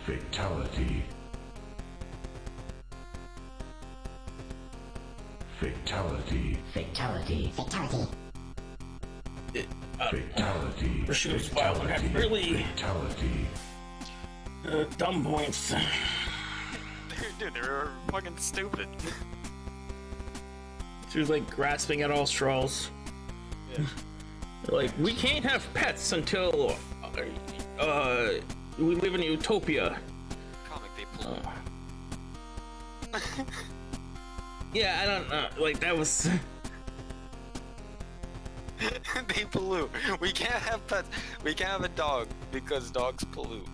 Fatality. Fatality. Fatality. Fatality. Fatality. She was wild and had really Fatality. dumb points. Dude, they were fucking stupid. She was like grasping at all straws. Yeah. Like, we can't have pets until we live in utopia. Comic, they pull. Yeah, I don't know. Like, that was. They pollute. We can't have pets. We can't have a dog because dogs pollute.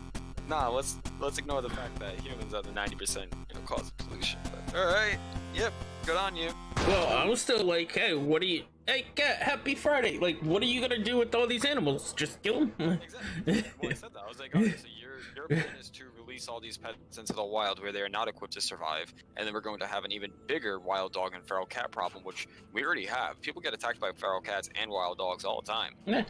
Nah, let's ignore the fact that humans are the 90% cause of pollution. But, all right, yep, good on you. Well, I was still like, hey, what do you? Hey, cat, happy Friday. Like, what are you gonna do with all these animals? Just kill them? Exactly. Well, I said that. I was like, okay, so your plan is to release all these pets into the wild where they are not equipped to survive, and then we're going to have an even bigger wild dog and feral cat problem, which we already have. People get attacked by feral cats and wild dogs all the time. Yeah.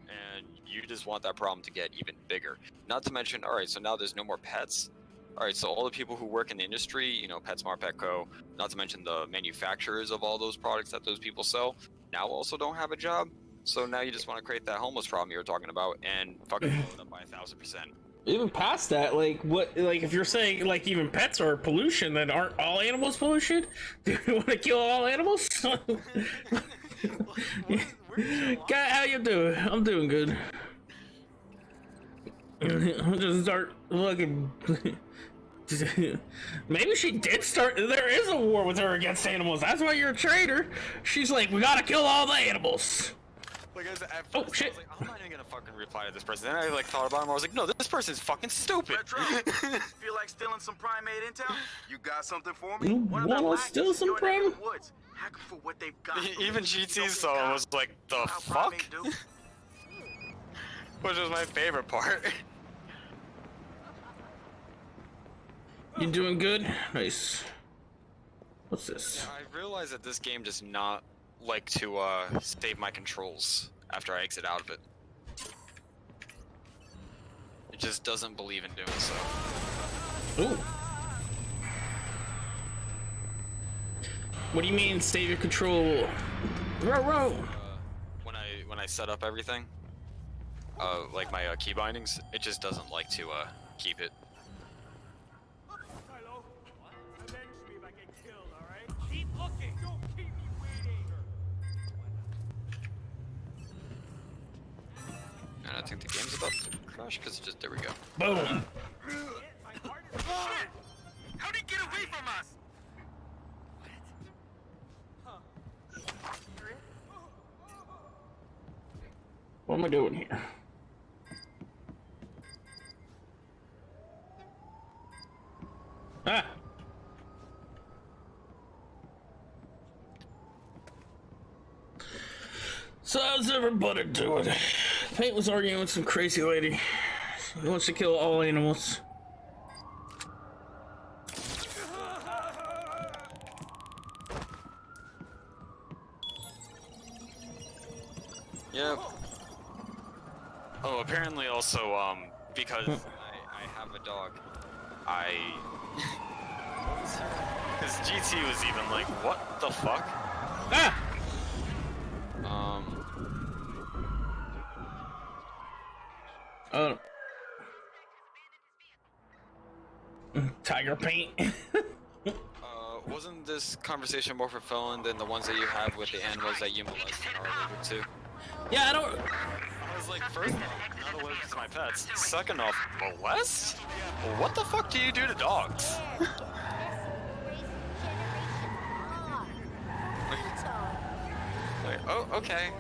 And you just want that problem to get even bigger. Not to mention, all right, so now there's no more pets. All right, so all the people who work in the industry, PetSmart, Petco, not to mention the manufacturers of all those products that those people sell, now also don't have a job. So now you just want to create that homeless problem you were talking about and fucking blow it up by 1,000%. Even past that, like, what? Like, if you're saying like even pets are pollution, then aren't all animals pollution? Do you want to kill all animals? Cat, how you doing? I'm doing good. I'll just start looking. Maybe she did start. There is a war with her against animals. That's why you're a traitor. She's like, we gotta kill all the animals. Like, at first, Oh shit! I was like, I'm not even gonna fucking reply to this person. Then I thought about him. I was like, no, this person's fucking stupid. Retro, feel like stealing some primate intel? You got something for me? You One of them wanna lackeys steal some in your neck of primate? the woods. Hack for what they've got. Even GT saw was like, the How fuck? primate do? Which was my favorite part. You doing good? Nice. What's this? I realized that this game does not like to save my controls after I exit out of it. It just doesn't believe in doing so. Ooh. What do you mean save your control? Row. When I set up everything, like my key bindings, it just doesn't like to keep it. And I think the game's about to crash because there we go. Boom. How'd he get away from us? What am I doing here? Ah. So how's everybody doing? Paint was arguing with some crazy lady. He wants to kill all animals. Yep. Oh, apparently also, because I have a dog, because GT was even like, what the fuck? Ah! Tiger paint. Wasn't this conversation more fulfilling than the ones that you have with the animals that you molest and are allergic to? Yeah, I don't. I was like, first off, not allergic to my pets. Second off, molest? Well, what the fuck do you do to dogs? Like, oh, okay.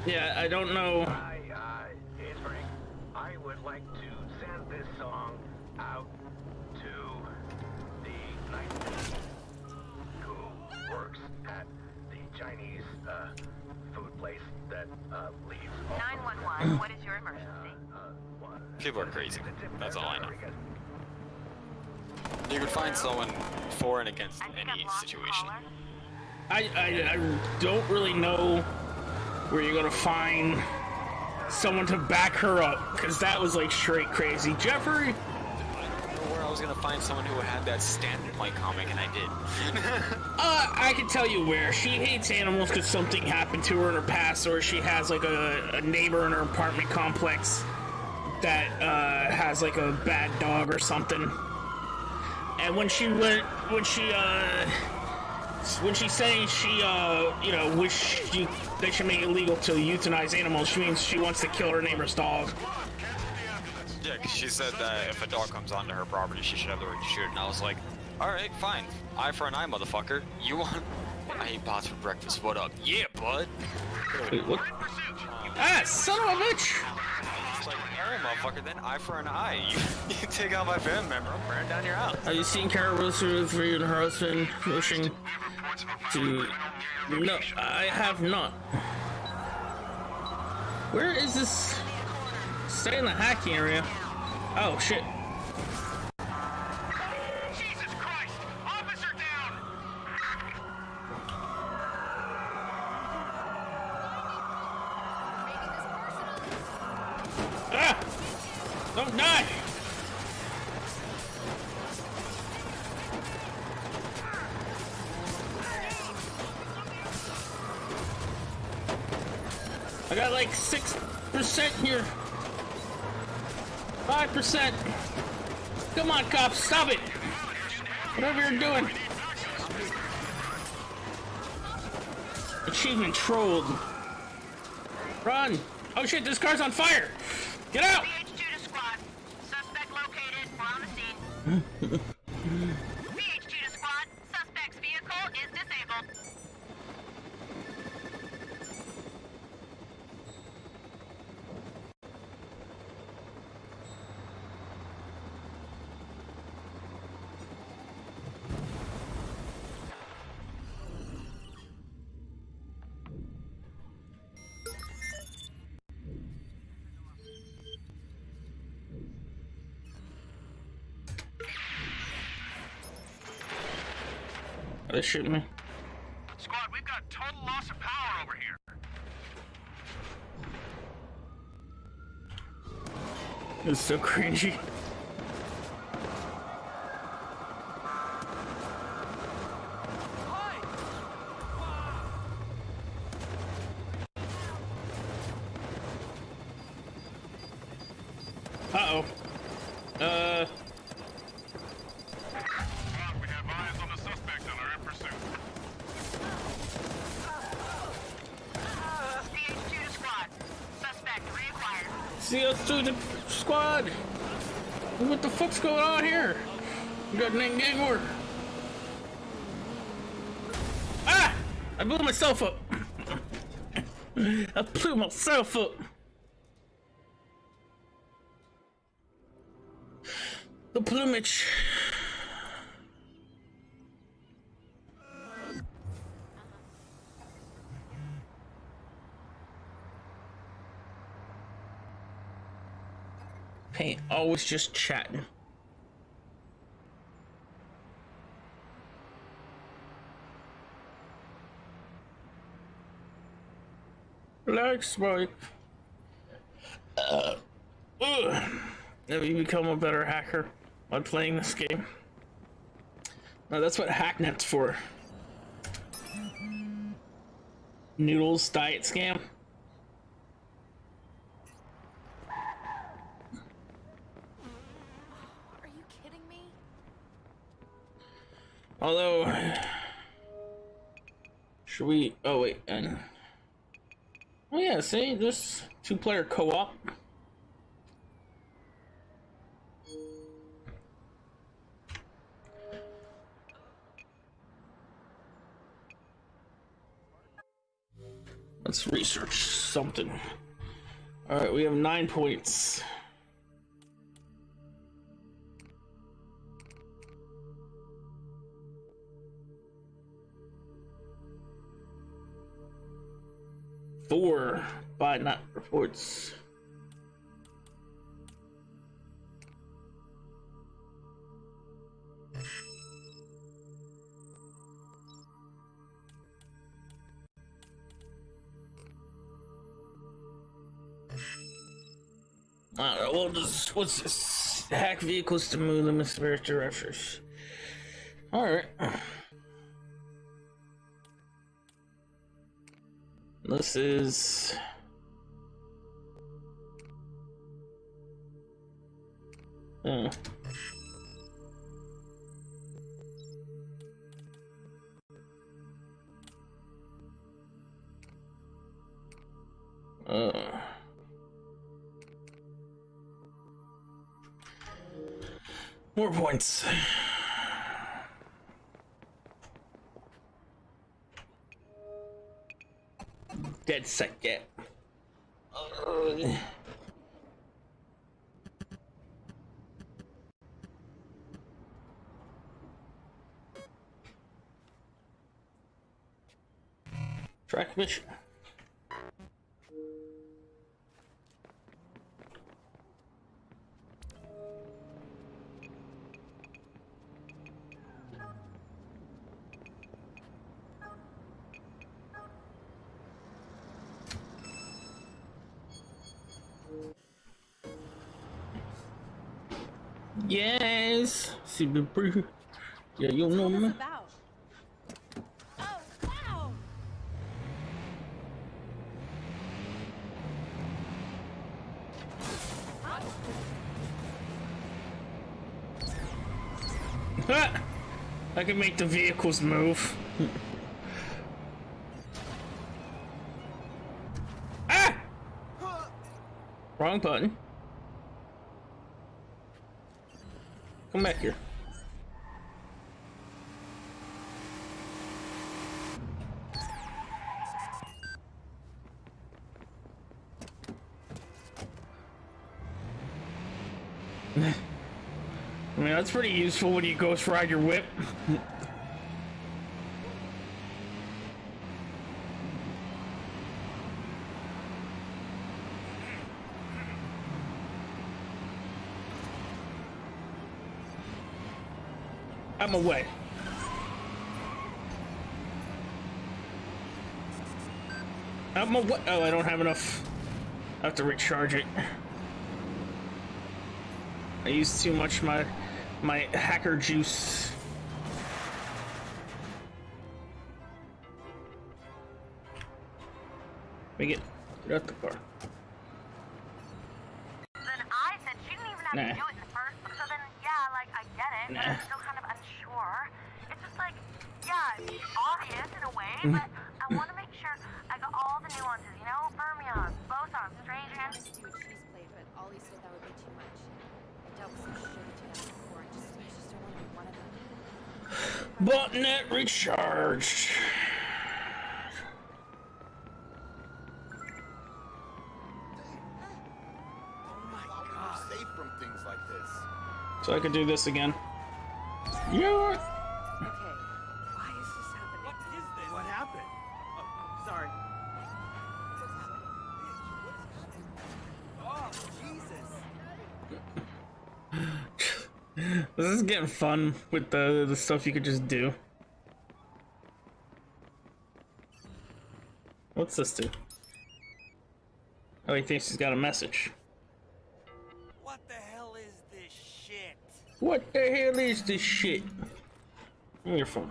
Yeah, I don't know. Hi, it's Frank. I would like to send this song out to the night who works at the Chinese food place that leaves. 911, what is your emergency? People are crazy. That's all I know. You could find someone for and against I think any I've lost the situation. caller. I don't really know where you're gonna find someone to back her up, because that was like straight crazy. Jeffrey, I don't know where I was gonna find someone who had that stand in my comic, and I did. I can tell you where. She hates animals because something happened to her in her past, or she has like a neighbor in her apartment complex that has like a bad dog or something. And when she's saying she wish they should make it illegal to euthanize animals, she means she wants to kill her neighbor's dog. Yeah, 'cause she said that if a dog comes onto her property, she should have the right to shoot it. And I was like, alright, fine. Eye for an eye, motherfucker. You want... I eat bots for breakfast. What up? Yeah, bud. Wait, what? Ah, son of a bitch! It's like, alright, motherfucker, then eye for an eye. You take out my family member, I'm burning down your house. Have you seen Kara Wilson for you and her husband wishing to... No, I have not. Where is this? Stay in the hacking area. Oh, shit. Jesus Christ! Officer down! Ah! Don't die! I got like 6% here. 5%. Come on, cops, stop it! Whatever you're doing. Achievement trolled. Run! Oh shit, this car's on fire! Get out! BH2 to squad. Suspect located. We're on the scene. BH2 to squad. Suspect's vehicle is disabled. Are they shooting me? Squad, we've got total loss of power over here. It's so cringy. Uh-oh. We have eyes on the suspect and are in pursuit. BH2 to squad. Suspect reacquired. See us to the squad! What the fuck's going on here? We got an gang order. Ah! I blew myself up. I blew myself up. The plumage. Paint always just chatting. Like Spike. Have you become a better hacker by playing this game? No, that's what Hacknet's for. Noodles diet scam. Are you kidding me? Although, should we? Oh wait, and oh yeah, see this two-player co-op. Let's research something. All right, we have 9 points. Four by not reports. We'll just what's this? Hack vehicles to move them in spirit directions. All right. This is. Uh, more points. Dead set yet. Track mission. Yes. See the brew. Yeah, you know me. About. Oh, wow! I can make the vehicles move. Ah! Wrong button. Come back here. I mean, that's pretty useful when you ghost ride your whip. I'm away. I'm away. Oh, I don't have enough. I have to recharge it. I used too much my hacker juice. Let me get out the car. Then I said she didn't even have Nah. to do it in the first. So then, yeah, like I get it, but I'm still kind of unsure. It's just like, yeah, it's obvious in a way, but I want to make sure I got all the nuances, you know, fermions, bosons, strange I hands. wanted to do a cheese plate, but Ollie said that would be too much. I dealt with some shitty jams before. I just don't want to be one of them. Botnet recharged. Safe from things like this. So I could do this again. Yeah. Okay, why is this happening? What is this? What happened? Oh, sorry. Oh, Jesus. This is getting fun with the stuff you could just do. What's this do? Oh, he thinks he's got a message. What the hell is this shit? What the hell is this shit? Give me your phone.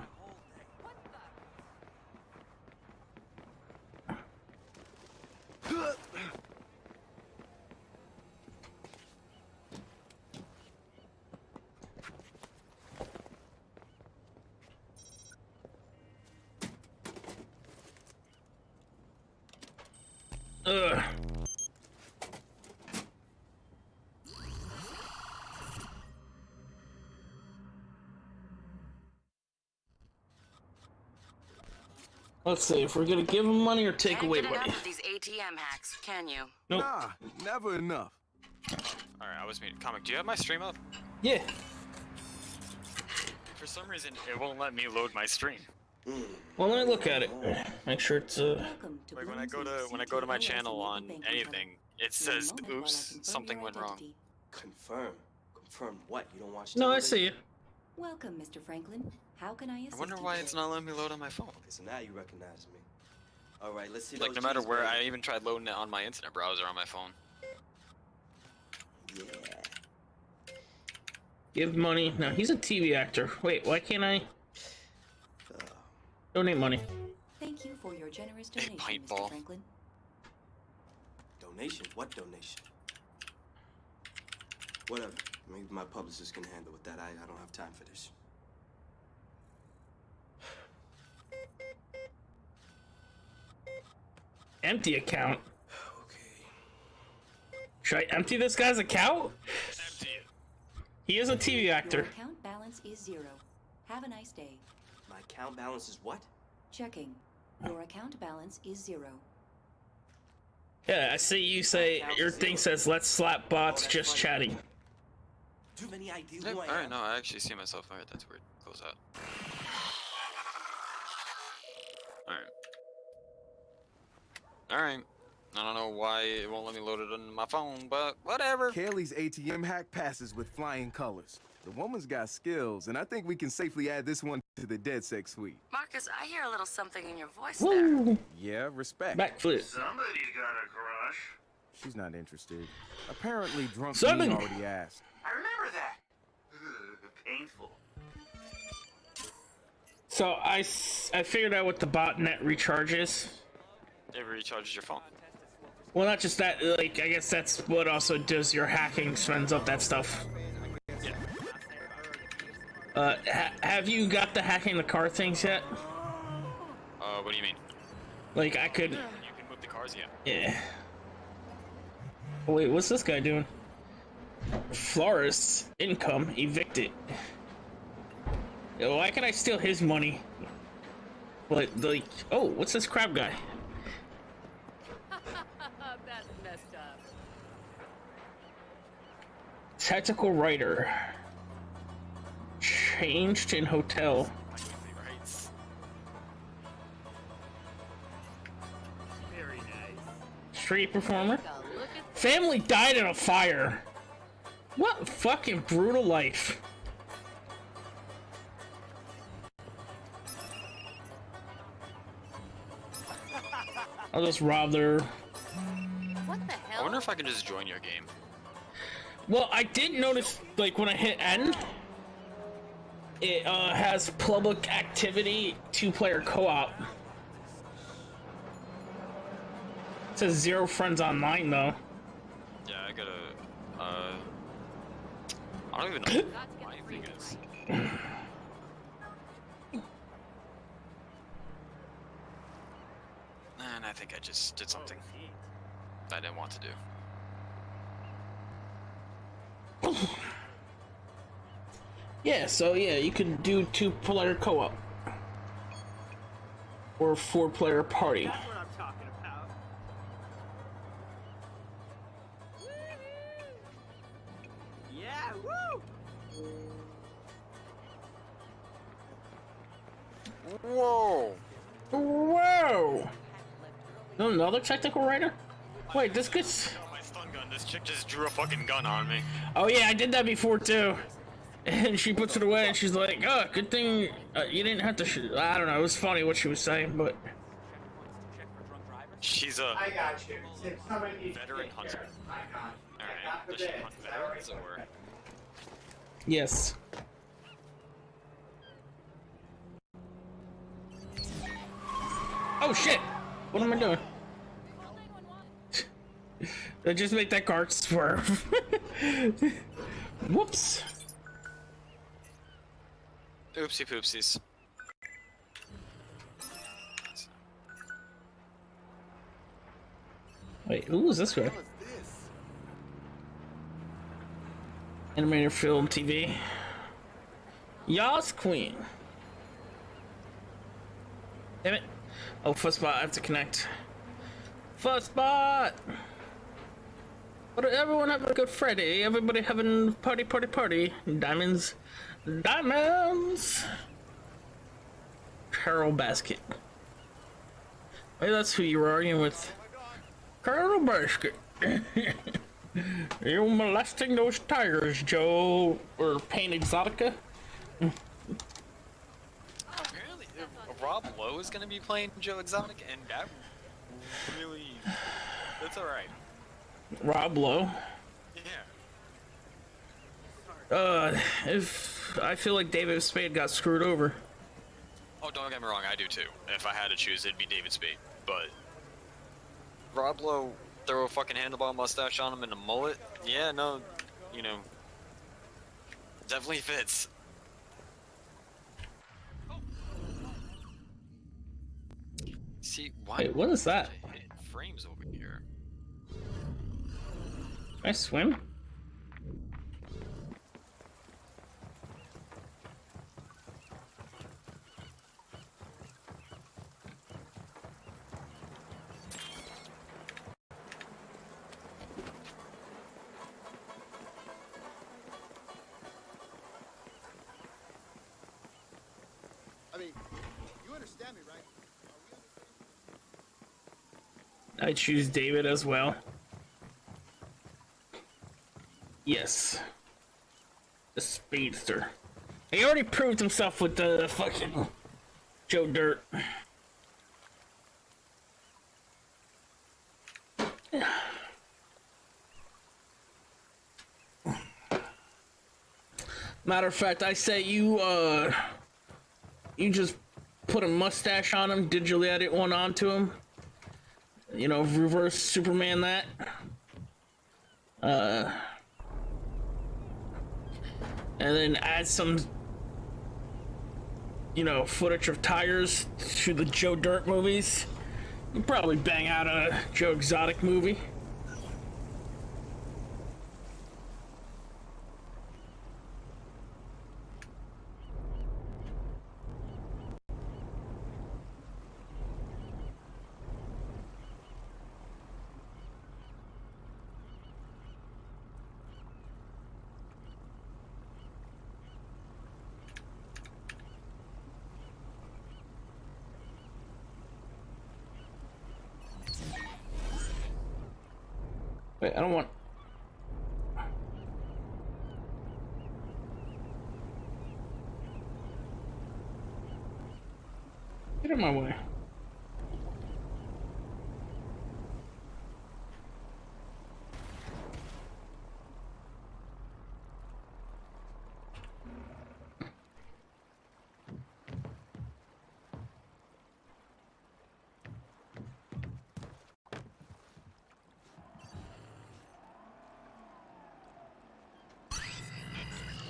Ugh. Let's see if we're gonna give him money or take away Can't get money. enough of these ATM hacks, can you? Nope. Nah, never enough. Alright, I was muted. Comic, do you have my stream up? Yeah. For some reason, it won't let me load my stream. Well, let me look at it. Make sure it's Like when I go to my channel on anything, it says, "Oops, something went wrong." Confirm. Confirm what? You don't watch No, I television? see you. Welcome, Mr. Franklin. How can I assist I wonder you why today? it's not letting me load on my phone. Okay, so now you recognize me. Alright, let's see Like those no matter G's, where, baby. I even tried loading it on my internet browser on my phone. Give money. No, he's a TV actor. Wait, why can't I donate money? Thank you for your generous donation, pint Mr. ball. Franklin. Donation? What donation? Whatever. Maybe my publicist can handle with that. I don't have time for this. Empty account. Okay. Should I empty this guy's account? Empty it. He is a TV Your actor. account balance is 0. Have a nice day. My account balance is what? Checking. Your account balance is 0. Yeah, I see you say your thing says let's slap bots just chatting. Do you have any idea Yep. who I am? Alright, no, I actually see myself. Alright, that's weird. Close that. Alright. Alright. I don't know why it won't let me load it on my phone, but whatever. Kaylee's ATM hack passes with flying colors. The woman's got skills, and I think we can safely add this one to the DedSec suite. Marcus, I hear a little something in your voice Woo! Yeah, respect. Backflip. Somebody's got a crush. She's not interested. Apparently, drunk Simon! me already asked. I remember that. Ugh, painful. So I figured out what the botnet recharges. It recharges your phone. Well, not just that. Like, I guess that's what also does your hacking. Spends up that stuff. Have you got the hacking the car things yet? What do you mean? Like, I could. You can move the cars, yeah. Yeah. Oh, wait, what's this guy doing? Florist income evicted. Why can I steal his money? But like, oh, what's this crab guy? That's messed up. Tactical writer. Changed in hotel. Very nice. Street performer. Take a look at Family died in a fire. What fucking brutal life. I'll just rob their... what the I hell? wonder if I can just join your game. Well, I did notice, like, when I hit N, it has public activity 2-player co-op. It says 0 friends online, though. Yeah, I gotta, I don't even know what my thing is. And I think I just did something I didn't want to do. Yeah, so yeah, you can do 2-player co-op. Or 4-player party. That's what I'm talking about. Yeah, woo! Whoa! Whoa! Another technical writer? Wait, this gets... Oh, my stun gun. This chick just drew a fucking gun on me. Oh yeah, I did that before too. And she puts it away and she's like, oh, good thing you didn't have to shoot. I don't know, it was funny what she was saying, but... She's a I got you. If somebody needs to veteran take hunter. care, I got you. I Alright, got the does she bed. hunt Is that all right? veterans or... Yes. Oh shit! What am I doing? I just make that cart swerve. Whoops. Oopsie poopsies. Wait, who was this guy? Animator, film, TV. Yas Queen. Damn it. Oh, Fuzzbot, I have to connect. Fuzzbot! But everyone having a good Friday. Everybody having party, party, party. Diamonds. Diamonds! Carol Basket. Maybe that's who you were arguing with. Carol Basket. You molesting those tigers, Joe, or Pain Exotica? Apparently, Rob Lowe is gonna be playing Joe Exotic, and that really... That's alright. Rob Lowe. Yeah. If I feel like David Spade got screwed over. Oh, don't get me wrong, I do too. If I had to choose, it'd be David Spade. But Rob Lowe, throw a fucking handlebar mustache on him and a mullet. Yeah, no, you know, definitely fits. See, why? Wait, what is that? I hit frames over here. Can I swim? I mean, you understand me, right? I choose David as well. Yes. The speedster. He already proved himself with the fucking Joe Dirt. Matter of fact, I say you just put a mustache on him, digitally edit one onto him. You know, reverse Superman that. And then add some, you know, footage of tires to the Joe Dirt movies. You'd probably bang out a Joe Exotic movie. Wait, I don't want... Get in my way.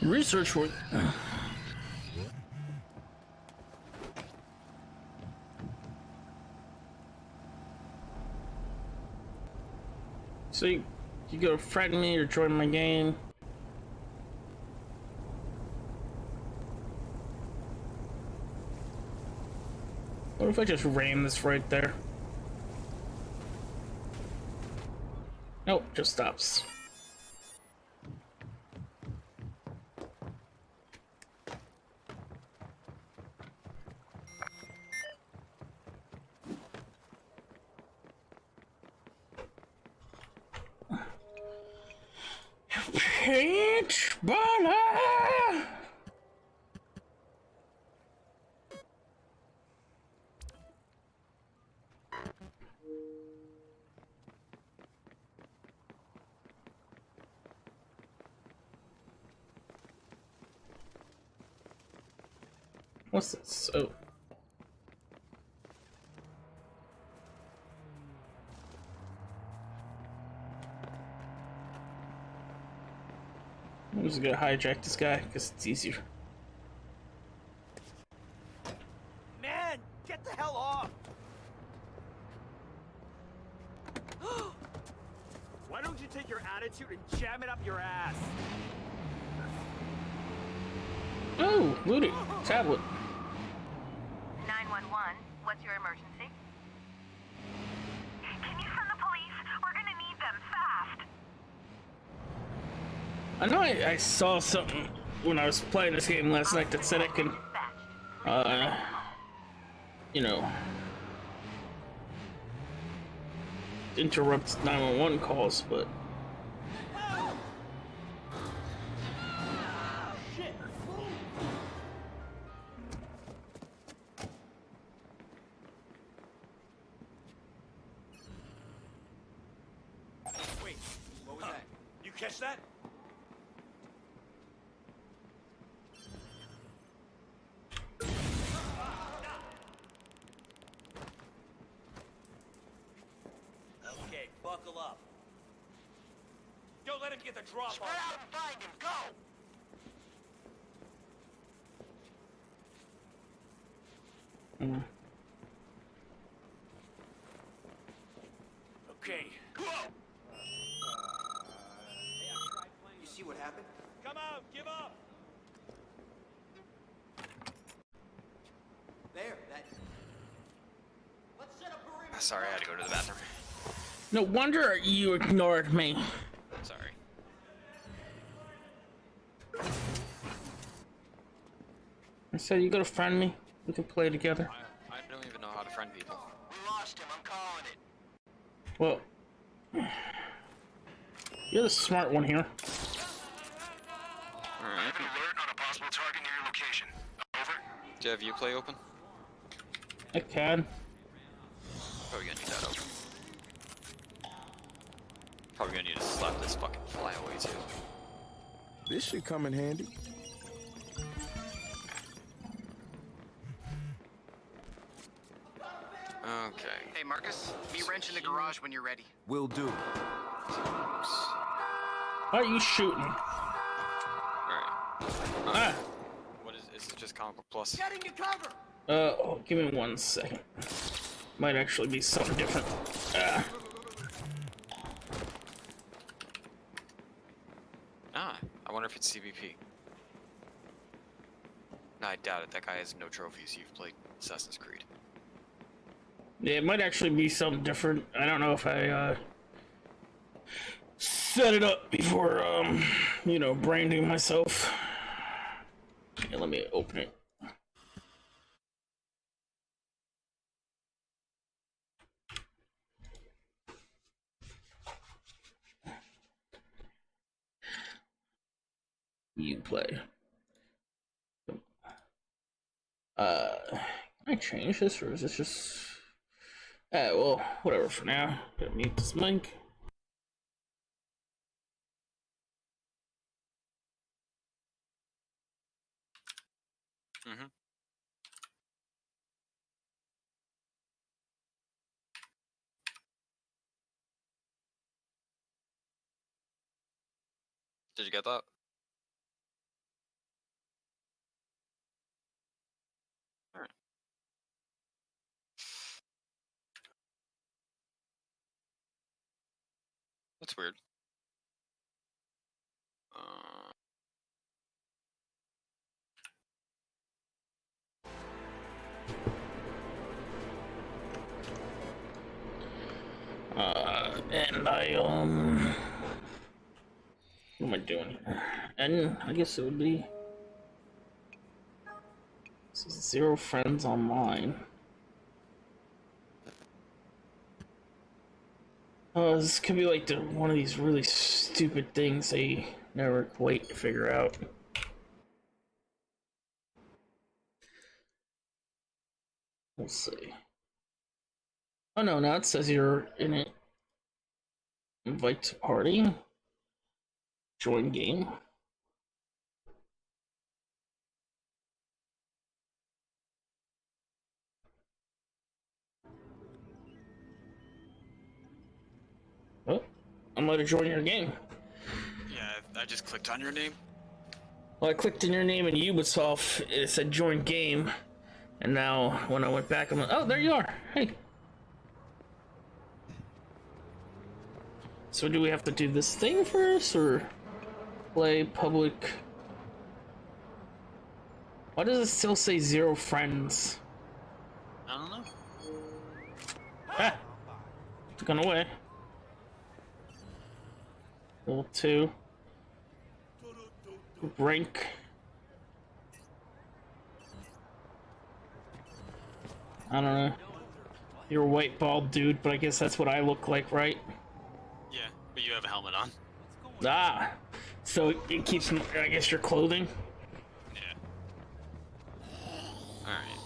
Research work. So you go threaten me or join my game. What if I just ram this right there? Nope, just stops. Peach butter. What's this? Oh. I'm just gonna hijack this guy because it's easier. Man, get the hell off! Why don't you take your attitude and jam it up your ass? Oh, looted tablet. 911, what's your emergency? Can you send the police? We're gonna need them fast. I know I saw something when I was playing this game last night that said I can, you know, interrupt 911 calls, but... Wait, what was that? You catch that? buckle up. Don't let him get the drop on. Spread out and find him. Go! Okay. You see what happened? Come out, give up. There, that... Let's set a perimeter. Sorry, I had to go to the bathroom. No wonder you ignored me. Sorry. I said you gotta friend me. We can play together. I don't even know how to friend people. We lost him. I'm calling it. Well, you're the smart one here. Alright. Alert on a possible target near your location. Over. Do you have Uplay open? I can. Probably gonna need that open. Probably gonna need to slap this fucking fly away too. This should come in handy. Okay. Hey, Marcus, meet Wrench in the garage when you're ready. Will do. Why are you shooting? Alright. Ah. What is it just Comic Book Plus? Getting you cover! Oh, give me 1 second. Might actually be something different. Ah. I wonder if it's CBP. No, I doubt it. That guy has no trophies. You've played Assassin's Creed. Yeah, it might actually be something different. I don't know if I set it up before, you know, branding myself. Yeah, let me open it. You play. Can I change this, or is this just... well, whatever for now. Gotta mute this mic. Mm-hmm. Did you get that? Alright. That's weird. And what am I doing here? And I guess it would be... This is 0 friends online. This could be like one of these really stupid things they never quite figure out. We'll see. Oh no, now it says you're in it. Invite to party. Join game. Oh, I'm going to join your game. Yeah, I just clicked on your name. Well, I clicked in your name in Ubisoft. It said join game. And now, when I went back, I'm like, oh, there you are. Hey. So do we have to do this thing first, or play public? Why does it still say 0 friends? I don't know. Ah! It's gone away. Level 2. Rank. I don't know. You're a white bald dude, but I guess that's what I look like, right? Yeah, but you have a helmet on. Ah, so it keeps, I guess, your clothing? Yeah. Alright.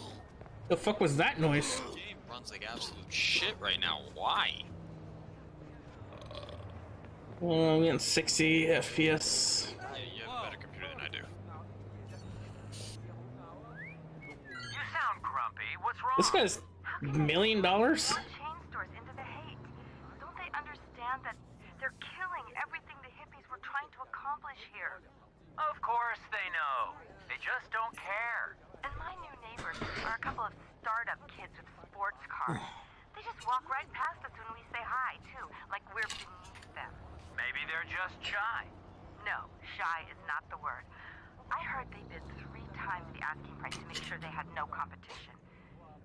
The fuck was that noise? The game runs like absolute shit right now. Why? Well, I'm getting 60 FPS. Yeah, you have a better computer than I do. You sound grumpy. What's wrong? This guy's $1 million? Chain stores into the hate. Don't they understand course they know. They just don't care. And my new neighbors are a couple of startup kids with sports cars. They just walk right past us when we say hi, too, like we're beneath them. Maybe they're just shy. No, shy is not the word. I heard they bid 3 times the asking price to make sure they had no competition.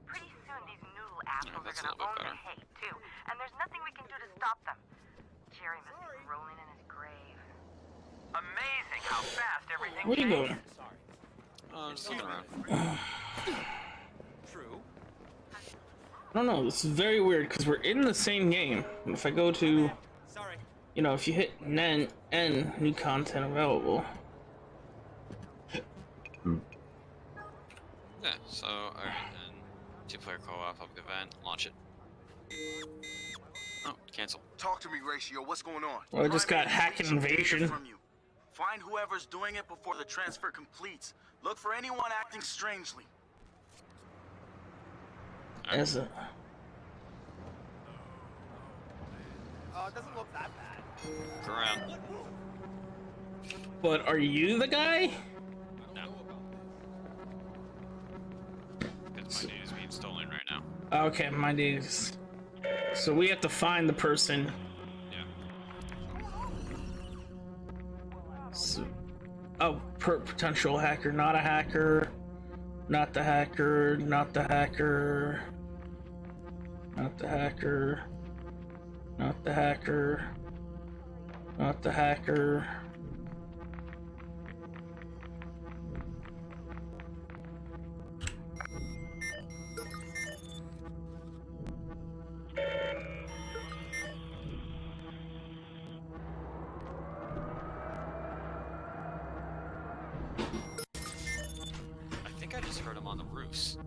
Pretty soon, these noodle assholes are gonna own the hay, too. And there's nothing we can do to stop them. Jerry must be rolling in his grave. Amazing how fast everything Where you going? changes. I'm just looking around. True. I don't know. This is very weird because we're in the same game. If I go to, Sorry. you know, if you hit N new content available. Yeah, so, alright, then 2-player co-op, public event, launch it. Oh, cancel. Talk to me, Ratio. What's going on? Well, I just got Primary hack and needs some data invasion. from you. Find whoever's doing it before the transfer completes. Look for anyone acting strangely. As a, It doesn't look that bad. Go around. but are you the guy? No. Because my data is being stolen right now. Okay, my days. So we have to find the person. Yeah. So, oh, potential hacker, not a hacker. Not the hacker, not the hacker. Not the hacker. Not the hacker. Not the hacker. I think I just heard him on the roofs.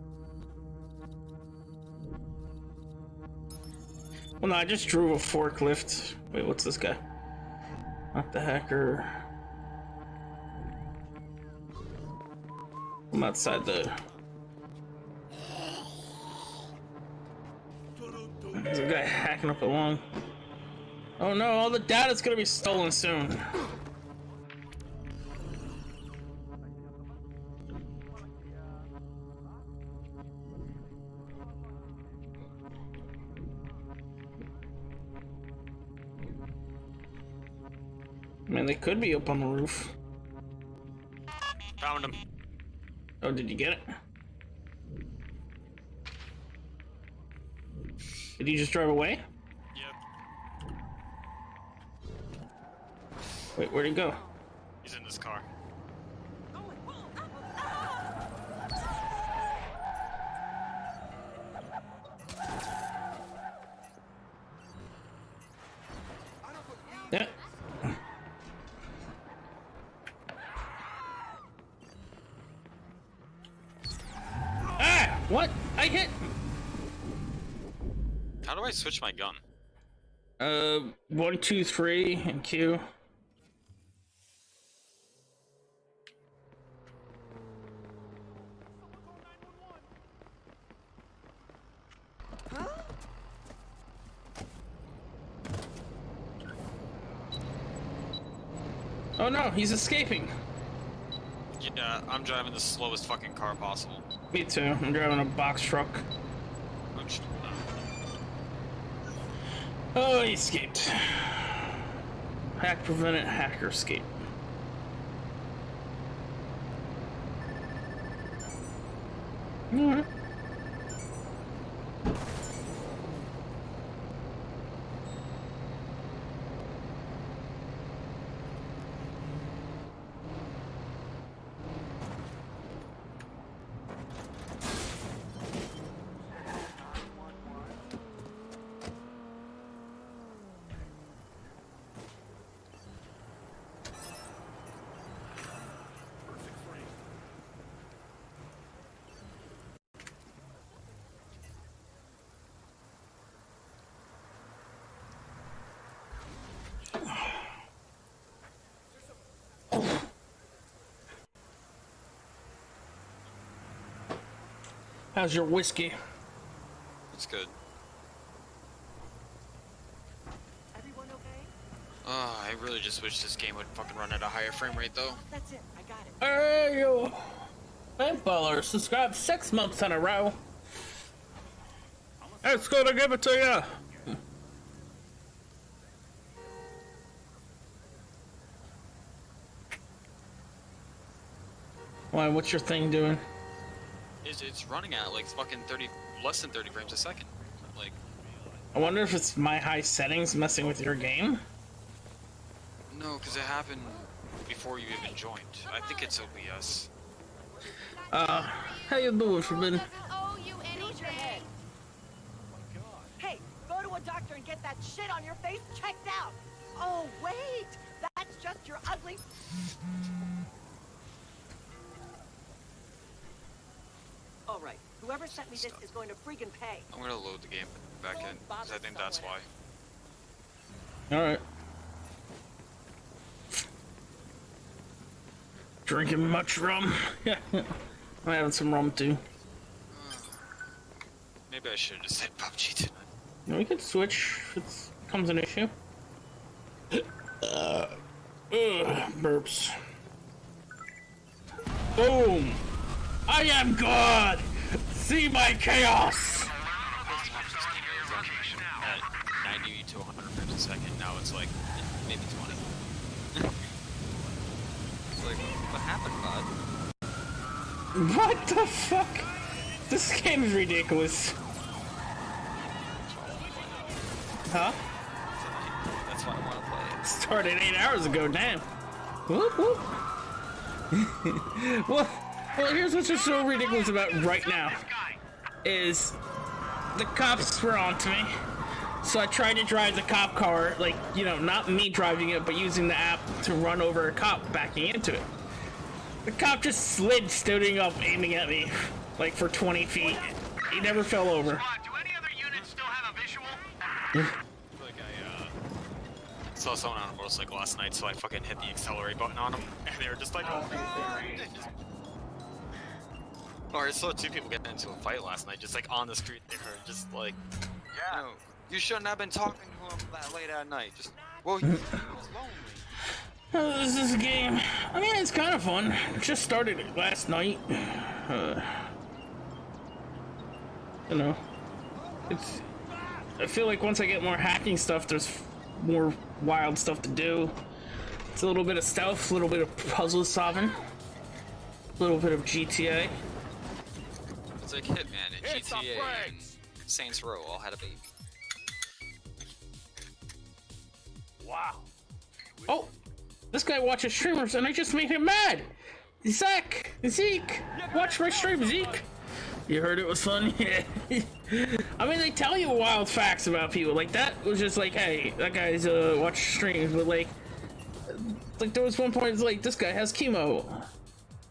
Well, no, I just drove a forklift. Wait, what's this guy? Not the hacker. I'm outside the... There's a guy hacking up along. Oh no, all the data's gonna be stolen soon. I mean, they could be up on the roof. Found him. Oh, did you get it? Did he just drive away? Yep. Wait, where'd he go? He's in this car. Yeah. Ah! What? I hit. How do I switch my gun? 1, 2, 3, and Q. Oh no, he's escaping. Yeah, I'm driving the slowest fucking car possible. Me too. I'm driving a box truck. Oh, he escaped. Hack prevented, hacker escape. Alright. How's your whiskey? It's good. Everyone okay? I really just wish this game would fucking run at a higher frame rate though. That's it. I Hey, you paintballer, subscribe 6 months in a row. It's gonna give it to you. Why, what's your thing doing? It's running at like fucking 30, less than 30 frames a second. Like, I wonder if it's my high settings messing with your game? no, because it happened before you even joined. I think it's OBS. How you doing, Forbidden? Oh, you anything. Hey, go to a doctor and get that shit on your face checked out. Oh, wait, that's just your ugly... All right, whoever sent me this is going to freaking pay. I'm gonna load the game back in, because I think that's why. Alright. Drinking much rum? Yeah. I'm having some rum too. Maybe I should have just said PUBG tonight. No, we can switch if it becomes an issue. Burps. Boom! I am God! See my chaos! At 90 to 100 frames a second, now it's like, maybe 20. It's like, what happened, bud? What the fuck? This game is ridiculous. Huh? That's why I want to play it. Started 8 hours ago, damn. Whoop, whoop. well, here's what's just so ridiculous about right now. Is the cops were on to me. So I tried to drive the cop car, like, you know, not me driving it, but using the app to run over a cop backing into it. The cop just slid, standing up, aiming at me, like, for 20 feet. He never fell over. Do any other units still have a visual? Like I saw someone on a motorcycle last night, so I fucking hit the accelerate button on them, and they were just like, oh, or I saw two people get into a fight last night, just like on the street. They were just like, yeah, you know, you shouldn't have been talking to him that late at night. Just, well, he was lonely. This is a game. I mean, it's kind of fun. Just started it last night. You know, it's. I feel like once I get more hacking stuff, there's more wild stuff to do. It's a little bit of stealth, a little bit of puzzle solving, a little bit of GTA. It's like Hitman and GTA and Saints Row all had a baby. Wow. Oh, this guy watches streamers and I just made him mad. Zeke, watch my stream, Zeke. You heard it was fun? Yeah. I mean, they tell you wild facts about people. Like, that was just like, hey, that guy's watch streams, but like there was one point, it's like, this guy has chemo.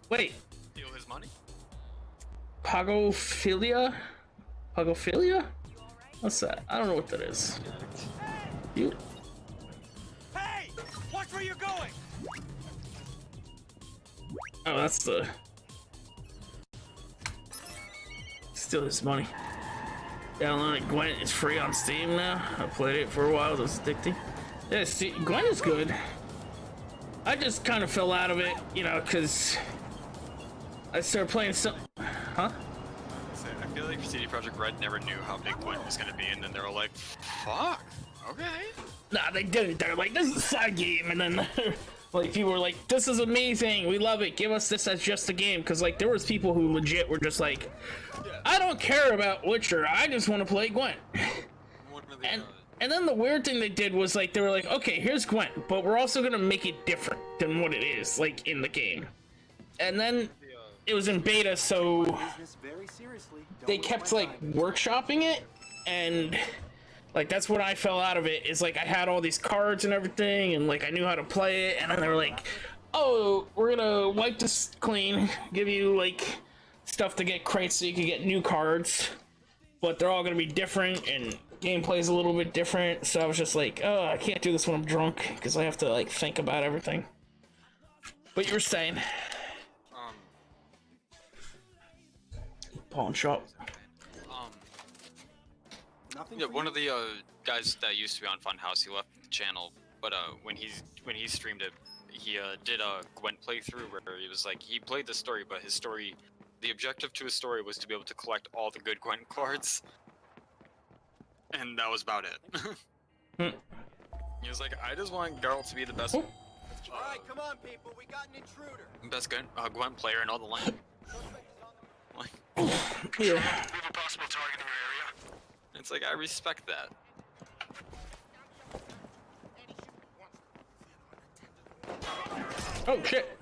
Wait. Steal his money? Pagophilia? Pagophilia? What's that? I don't know what that is. You? Hey! Watch where you're going! Oh, that's the... Steal his money. Downloading Gwent is free on Steam now. I played it for a while, it was addicting. Yeah, see, Gwent is good. I just kind of fell out of it, you know, because I started playing some... Huh? I feel like CD Projekt Red never knew how big Gwent was gonna be, and then they were like, fuck, okay. Nah, they did it. They're like, this is a side game, and then like people were like, this is amazing, we love it, give us this as just a game, because like there was people who legit were just like, I don't care about Witcher, I just want to play Gwent. And then the weird thing they did was like, they were like, okay, here's Gwent, but we're also gonna make it different than what it is, like, in the game. And then it was in beta, so they kept like workshopping it, and like that's when I fell out of it, is like I had all these cards and everything, and like I knew how to play it, and then they were like, oh, we're gonna wipe this clean, give you like stuff to get crates so you can get new cards, but they're all gonna be different, and gameplay's a little bit different. So I was just like, oh, I can't do this when I'm drunk, because I have to like think about everything. But you were saying pawn shop. Yeah, one of the guys that used to be on Funhouse, he left the channel, but when he streamed it, he did a Gwent playthrough where he was like, he played the story, but his story, the objective to his story was to be able to collect all the good Gwent cards. And that was about it. He was like, I just want Geralt to be the best. Alright, come on, people, we got an intruder. Best Gwent player in all the land. Like, Yeah. We have a possible target in your area. It's like, I respect that. Oh shit.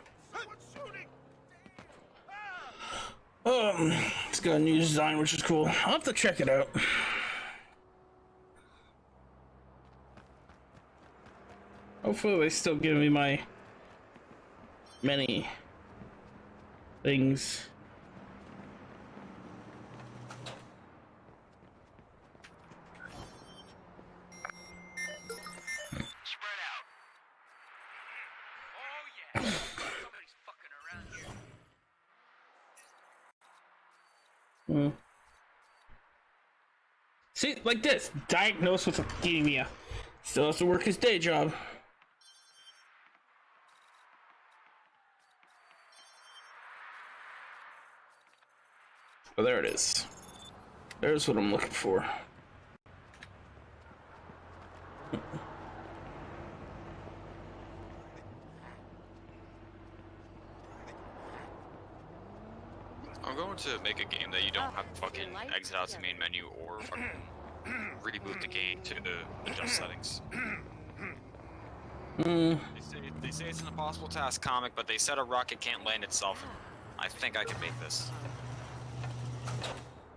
It's got a new design, which is cool. I'll have to check it out. Hopefully they still give me my many things. Spread out. Oh yeah. Somebody's fucking around here. See, like this, diagnosed with leukemia. Still has to work his day job. Oh, there it is. There's what I'm looking for. I'm going to make a game that you don't have to fucking exit out the main menu or fucking reboot the game to adjust settings. They say it's an impossible task, comic, but they said a rocket can't land itself. And I think I can make this.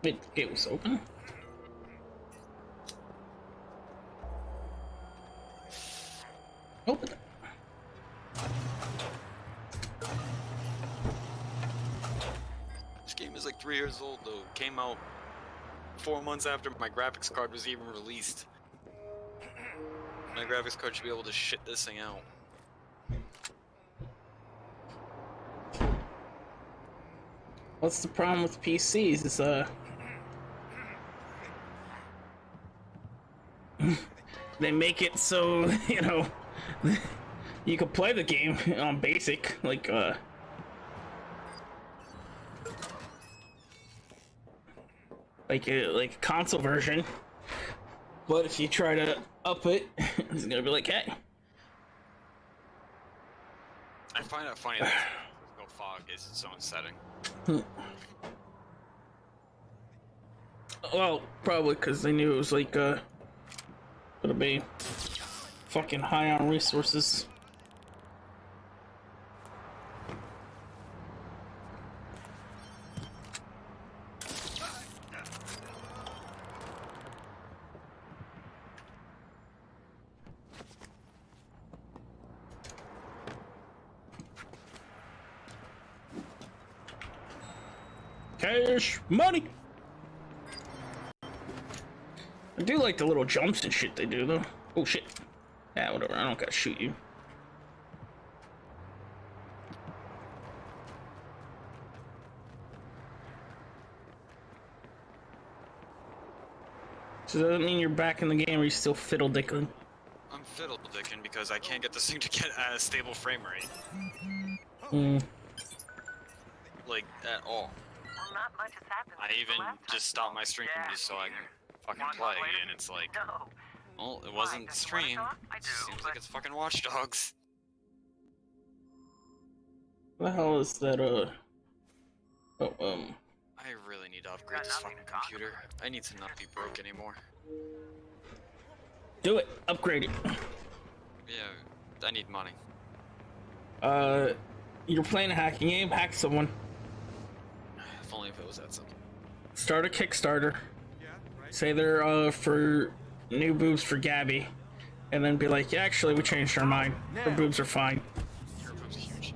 Wait, the gate was open? Open it. This game is like 3 years old though. It came out 4 months after my graphics card was even released. My graphics card should be able to shit this thing out. What's the problem with PCs? Is they make it so, you know, you can play the game on basic, like a console version. But if you try to up it, it's gonna be like, hey. I find it funny that Go Fog is its own setting. Well, probably because they knew it was like gonna be fucking high on resources. Cash money. I do like the little jumps and shit they do though. Oh shit. Yeah, whatever. I don't gotta shoot you. So does that mean you're back in the game or are you still fiddle-dickling? I'm fiddle-dicking because I can't get this thing to get a stable frame rate. Like, at all. Well, not much has happened. I even just stopped my stream just so I can fucking play, and it's like, well, it wasn't the stream. Seems like it's fucking Watch Dogs. What the hell is that, I really need to upgrade this fucking computer. I need to not be broke anymore. Do it. Upgrade it. Yeah, I need money. You're playing a hacking game, hack someone. If only if it was that simple. Start a Kickstarter. Say they're for new boobs for Gabby. And then be like, yeah, actually we changed our mind. Her boobs are fine. Her boobs are huge.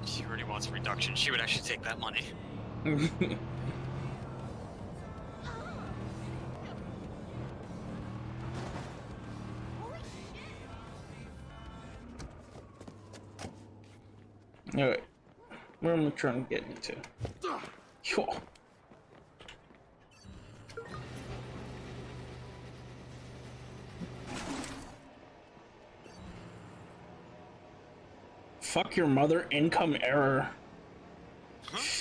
She already wants a reduction. She would actually take that money. Alright. Where am I trying to get into? Yo. Fuck your mother, income error.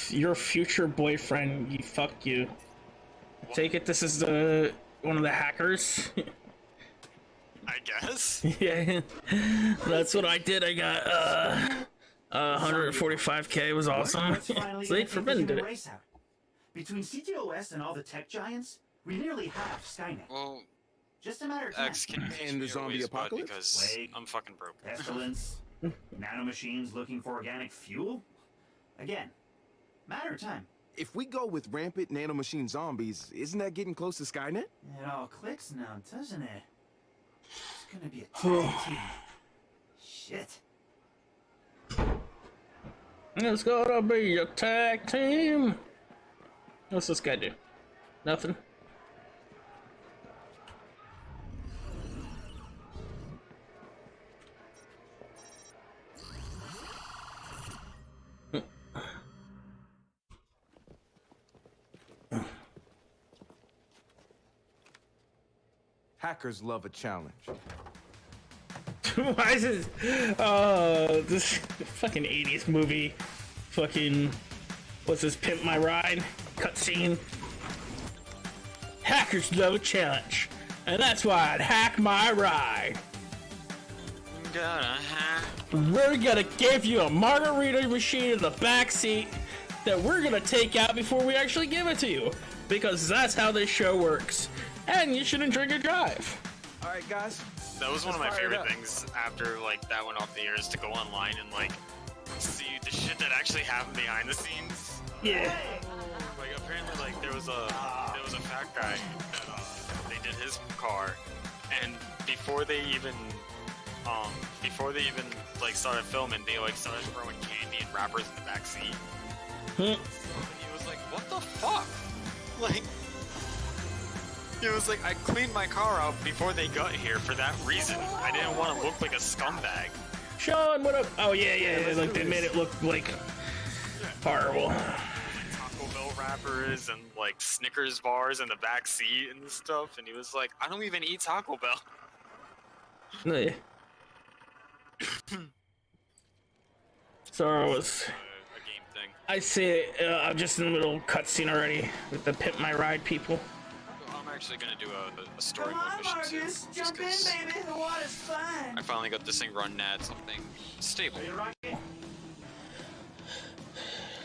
Your future boyfriend, fuck you. I take it this is the one of the hackers? I guess. Yeah, that's what I did. I got 145k. It was awesome. It's late for Ben, did it? Between CTOS and all the tech giants, we nearly have Skynet. Well, just a matter of time. X, can you teach me your ways, bud, because I'm fucking broke. Pestilence, nanomachines looking for organic fuel. Again, matter of time. If we go with rampant nanomachine zombies, isn't that getting close to Skynet? It all clicks now, doesn't it? It's gonna be a tag team. Shit. It's gonna be a tag team. What's this guy do? Nothing. Hackers love a challenge. Why is this fucking 80s movie fucking what's this, Pimp My Ride cutscene? Hackers love a challenge, and that's why I'd hack my ride. We're gonna give you a margarita machine in the back seat that we're gonna take out before we actually give it to you, because that's how this show works. And you shouldn't drink and drive. All right, guys. That was one of my favorite things after like that went off the air, is to go online and like see the shit that actually happened behind the scenes. Yeah. Like apparently, like there was a fat guy that they did his car, and before they even like started filming, they like started throwing candy and wrappers in the back seat. And he was like, "What the fuck?" Like. It was like, I cleaned my car out before they got here for that reason. I didn't want to look like a scumbag. Sean, what up? Oh, yeah, like they made it look like horrible. Taco Bell wrappers and like Snickers bars in the back seat and stuff. And he was like, I don't even eat Taco Bell. Yeah. Sorry, I was... a game thing. I see it. I'm just in the middle of cutscene already with the Pimp My Ride people. I'm actually gonna do a story mode mission too. Just because I finally got this thing running at something stable.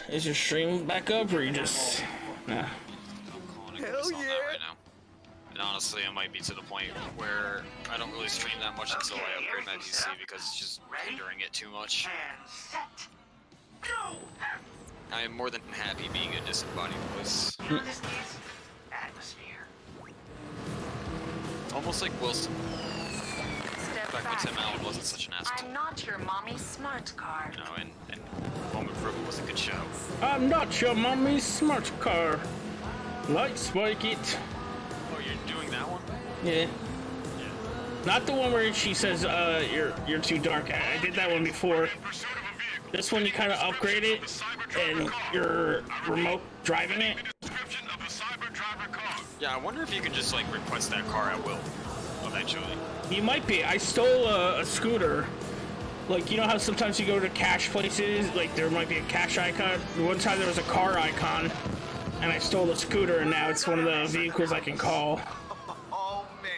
Is your stream back up, or you just... Nah. I'm calling it quits on that right now. And honestly, I might be to the point where I don't really stream that much until I upgrade my PC, because it's just hindering it too much. I am more than happy being a disembodied voice. Almost like Wilson. Back when Tim Allen wasn't such an asshole. I'm not your mommy's smart car. You know, and Home Improvement was a good show. I'm not your mommy's smart car. Light spike it. Oh, you're doing that one? Yeah. Not the one where she says, you're too dark. I did that one before. This one you kind of upgrade it, and you're remote driving it. Yeah, I wonder if you can just like request that car at will, eventually. You might be. I stole a scooter. Like, you know how sometimes you go to cash places, like there might be a cash icon? One time there was a car icon, and I stole the scooter, and now it's one of the vehicles I can call. Oh, man.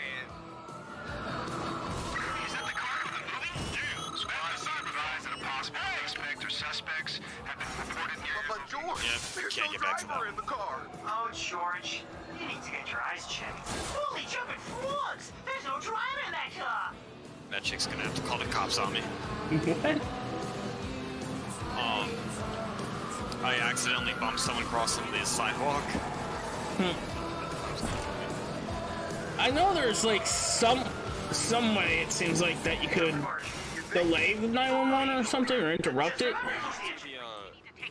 Is that the car from the movie? Yeah. Squad supervised and a possible suspect or suspects have been reported near... But George, there's no driver in the car. Oh, George, you need to get your eyes checked. Holy jumping frogs! There's no driver in that car! That chick's gonna have to call the cops on me. What? I accidentally bumped someone crossing the sidewalk. I know there's like some way it seems like that you could delay the 911 or something, or interrupt it.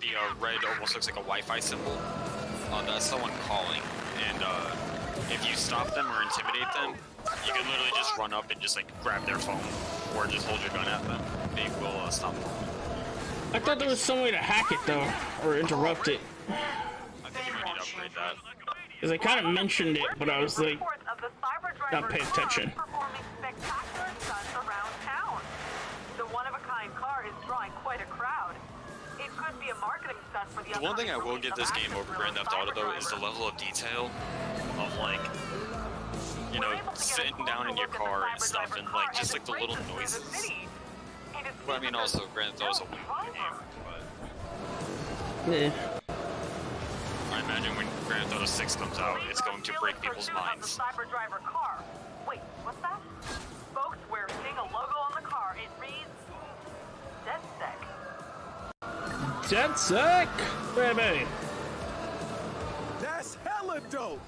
The red almost looks like a Wi-Fi symbol. That's someone calling, and if you stop them or intimidate them, you can literally just run up and just like grab their phone, or just hold your gun at them. They will stop them. I thought there was some way to hack it though, or interrupt it. I think you might need to upgrade that. Because I kind of mentioned it, but I was like, not paying attention. Performing spectacular stunts around town. The one-of-a-kind car is drawing quite marketing stunt for the The one thing I will give this game over Grand Theft Auto though is the level of detail of like, you know, sitting down in your car and stuff, and like just like the little noises. Well, I mean, also Grand Theft Auto's a one game, but Yeah. I imagine when Grand Theft Auto 6 comes out, it's going to break people's minds. Cyber driver car. Wait, what's that? Folks, we're seeing a logo on the car. It reads DedSec. DedSec, baby. That's hella dope.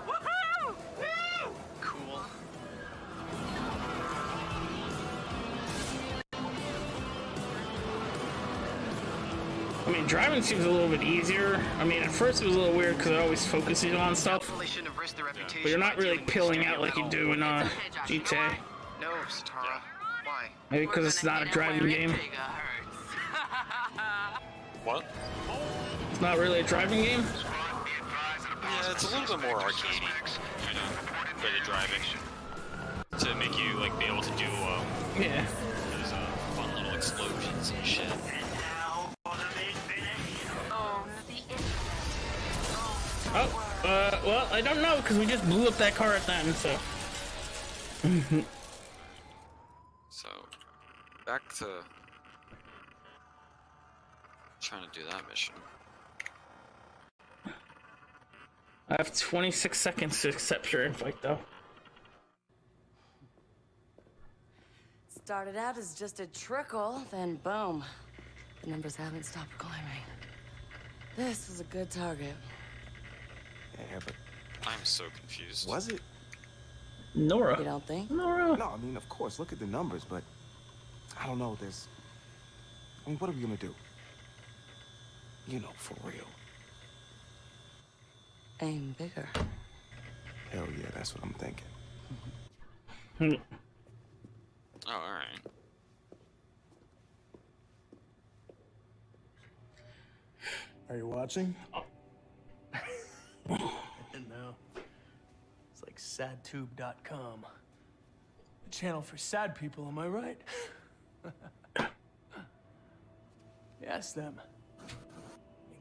Woohoo! Woo! Cool. I mean, driving seems a little bit easier. I mean, at first it was a little weird because I always focusing on stuff. But you're not really peeling out like you do in GTA. No, Satara. Why? Maybe because it's not a driving game. What? It's not really a driving game? Yeah, it's a little bit more arcadey, kind of, for the driving. To make you, like, be able to do, yeah. Those, fun little explosions and shit. Oh, well, I don't know, because we just blew up that car at the end, so. So, back to trying to do that mission. I have 26 seconds to accept your invite, though. Started out as just a trickle, then boom. The numbers haven't stopped climbing. This was a good target. Yeah, but I'm so confused. was it? Nora. You don't think? Nora. No, I mean, of course, look at the numbers, but I don't know, I mean, what are we gonna do? You know, for real. Aim bigger. Hell yeah, that's what I'm thinking. Oh, alright. Are you watching? No. It's like sadtube.com. A channel for sad people, am I right? Ask them.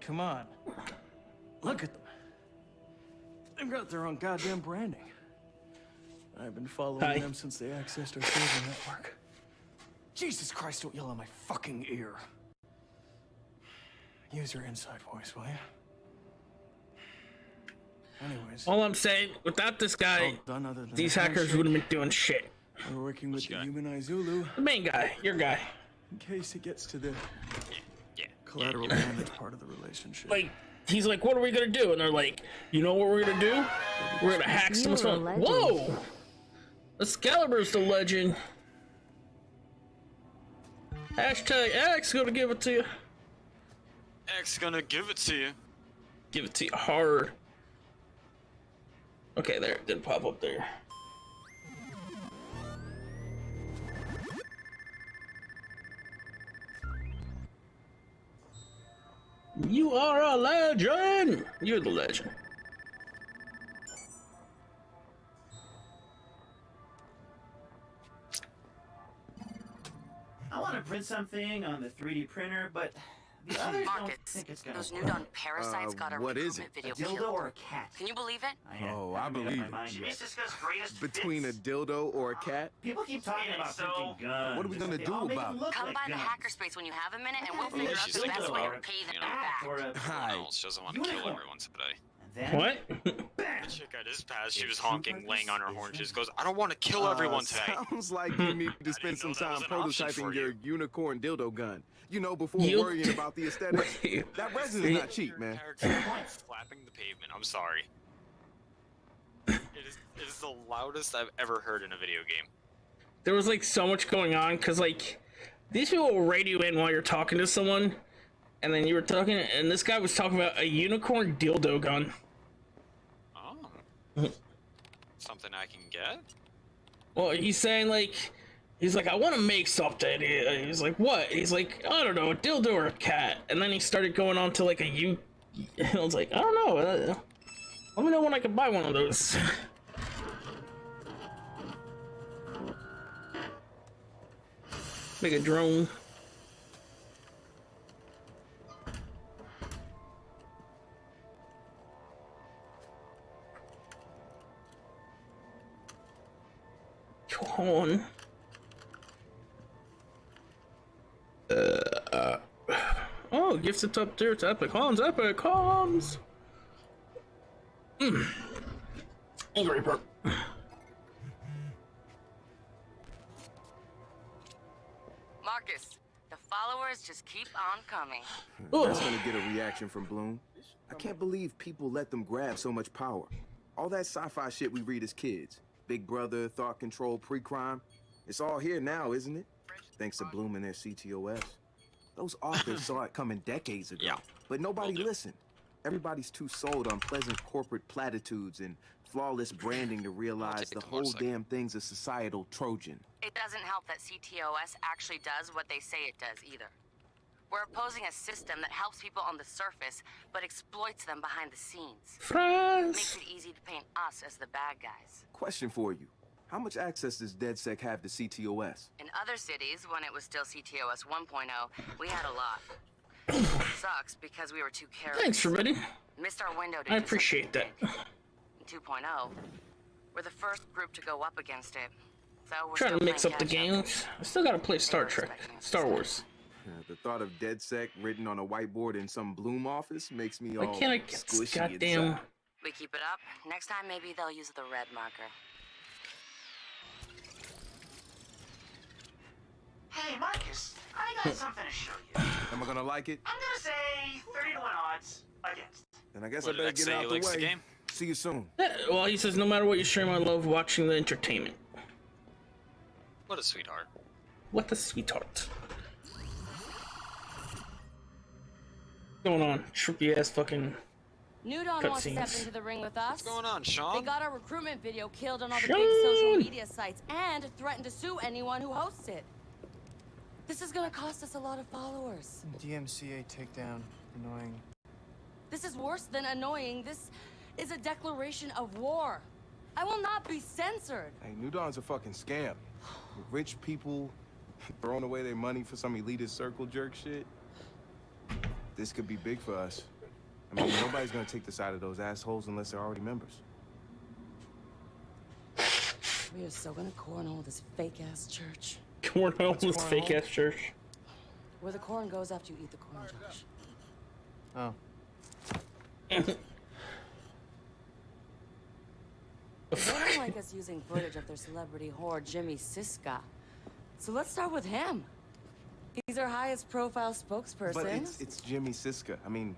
Come on. Look at them. They've got their own goddamn branding. I've been following them since they accessed our server network. Jesus Christ, don't yell in my fucking ear. Use your inside voice, will you? Anyways. All I'm saying, without this guy, these hackers wouldn't have been doing shit. We're working with the humanized Zulu. The main guy, your guy. In case it gets to the collateral damage part of the relationship. Like, he's like, what are we gonna do? And they're like, you know what we're gonna do? We're gonna hack someone's phone. Whoa! Excalibur's the legend. Hashtag X gonna give it to you. X gonna give it to you. Give it to you hard. Okay, there, it did pop up there. You are a legend! You're the legend. I want to print something on the 3D printer, but the others don't think it's gonna Those work. new-done parasites got a what is recruitment it? video A dildo killed. or a cat? Can you believe it? Oh, I believe it. Between a dildo or a cat? People keep talking about printing guns. What are we gonna They do all make about them it? look Come like by the guns. hackerspace when you have a minute, and we'll Yeah, figure out she's the like best a way to lark, pay them you know. back. Or a Everyone else doesn't want to kill Unicorn. everyone today. then What? The chick I just passed, she was honking, laying on her haunches, goes, I don't want to kill everyone today. Sounds like you need to spend some know that time was an option prototyping for your you. unicorn dildo gun. You know, before You- worrying about the aesthetics. Wait. That resin is not cheap, man. Character flapping the pavement. I'm sorry. It is the loudest I've ever heard in a video game. There was like so much going on, cause like these people will radio in while you're talking to someone, and then you were talking, and this guy was talking about a unicorn dildo gun. Oh. Something I can get? Well, he's saying like, he's like, I want to make something. He's like, what? He's like, I don't know, a dildo or a cat. And then he started going on to like I was like, I don't know. Let me know when I can buy one of those. Make a drone. horn. Oh, gifted top tier to Epic Horns. Epic Horns. Reaper. Marcus, the followers just keep on coming. That's gonna get a reaction from Bloom. I can't believe people let them grab so much power. All that sci-fi shit we read as kids. Big Brother, thought control, pre-crime. It's all here now, isn't it? Thanks to Bloom and their CTOS. Those authors saw it coming decades ago. But nobody listened. Everybody's too sold on pleasant corporate platitudes and flawless branding to realize the whole damn thing's a societal Trojan. It doesn't help that CTOS actually does what they say it does either. We're opposing a system that helps people on the surface, but exploits them behind the scenes. Makes it easy to paint us as the bad guys. Question for you. How much access does DedSec have to CTOS? In other cities, when it was still CTOS 1.0, we had a lot. Sucks because we were too careless. Thanks, everybody. Missed our window to I appreciate that. In 2.0, we're the first group to go up against it. So we're Trying to mix playing up the catch games. I still gotta play Star Trek, Star Wars. The thought of DedSec written on a whiteboard in some Bloom office makes me Why all can't I get this squishy goddamn... inside. We keep it up. Next time, maybe they'll use the red marker. Hey, Marcus, I got something to show you. Am I gonna like it? I'm gonna say 30 to 1 odds against. Then I guess What I did better X get say out he the likes way. the game? See you soon. Yeah, well, he says no matter what you stream, I love watching the entertainment. What a sweetheart. What a sweetheart. What's going on? Trippy ass fucking New Dawn wants to step cutscenes. into the ring with us. What's going on, Sean? They got our recruitment video killed on all the Sean! big social media sites and threatened to sue anyone who hosts it. This is gonna cost us a lot of followers. DMCA takedown. Annoying. This is worse than annoying. This is a declaration of war. I will not be censored. Hey, New Dawn's a fucking scam. Rich people throwing away their money for some elitist circle jerk shit. This could be big for us. I mean, nobody's gonna take the side of those assholes unless they're already members. We are so gonna cornhole this fake-ass church. Cornhole this fake ass church. Where the corn goes after you eat the corn, Josh. Oh. They don't like us using footage of their celebrity whore, Jimmy Siska. So let's start with him. He's our highest profile spokesperson. But it's Jimmy Siska. I mean,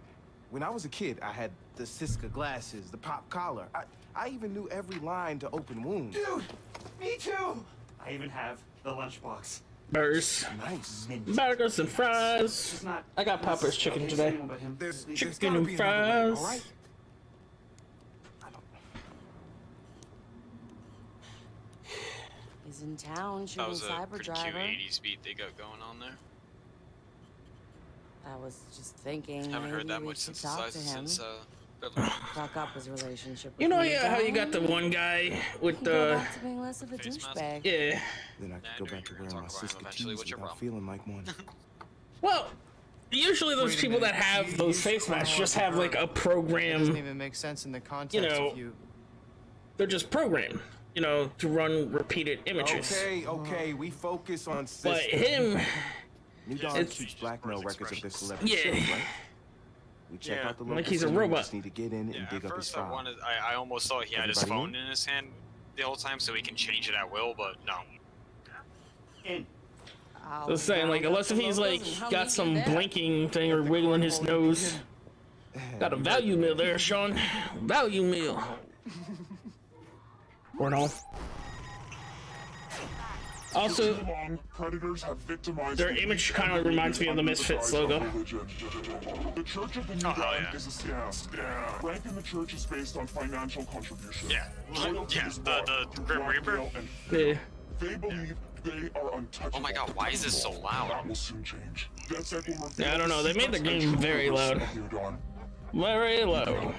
when I was a kid, I had the Siska glasses, the pop collar. I even knew every line to Open Wound. Dude, me too. I even have the lunchbox. Burgers. Nice. Burgers and fries. I got Popper's chicken today. There's Chicken gotta and be another way, fries. all right? He's in town That shooting was a Cyber pretty Driver. cute 80s beat they got going on there. I was just thinking. Haven't heard maybe that we much should since talk to him. Talk up his relationship with You know, New yeah, how you Dawn. got the one guy with Go the... back to being less of a douchebag. Yeah. Then I could go back to wearing my Siska eventually. tees What's your without problem? feeling like one. Well, usually those people that have those face masks just have like a program. Doesn't even make sense in the context know, if you. They're just programmed, you know, to run repeated images. Okay, we focus on Siska. But him, New Dawn it's- keeps blackmail records of their celebrity Yeah. shows, right? We check out the local Like he's a scene, we robot. just need to get in and dig At up his first, I file. almost thought he had his Everybody phone in his hand the whole time, so he can change it at will. But no. I was saying, like, unless if he's like got some blinking thing or wiggling his nose. Got a value meal there, Sean. Value meal. Or no. Also, predators have victimized their image kind of reminds me of the Misfits logo. The Church of the New Dawn is a scam. Rank in the church is based on financial contribution. Loyalty is the Grim Reaper. Yeah. They believe they are untouchable. Oh my God, why is this so loud? That will soon change. DedSec will reveal Yeah, I don't know. They made the secrets game and very true loud. purpose of New Dawn. Very low.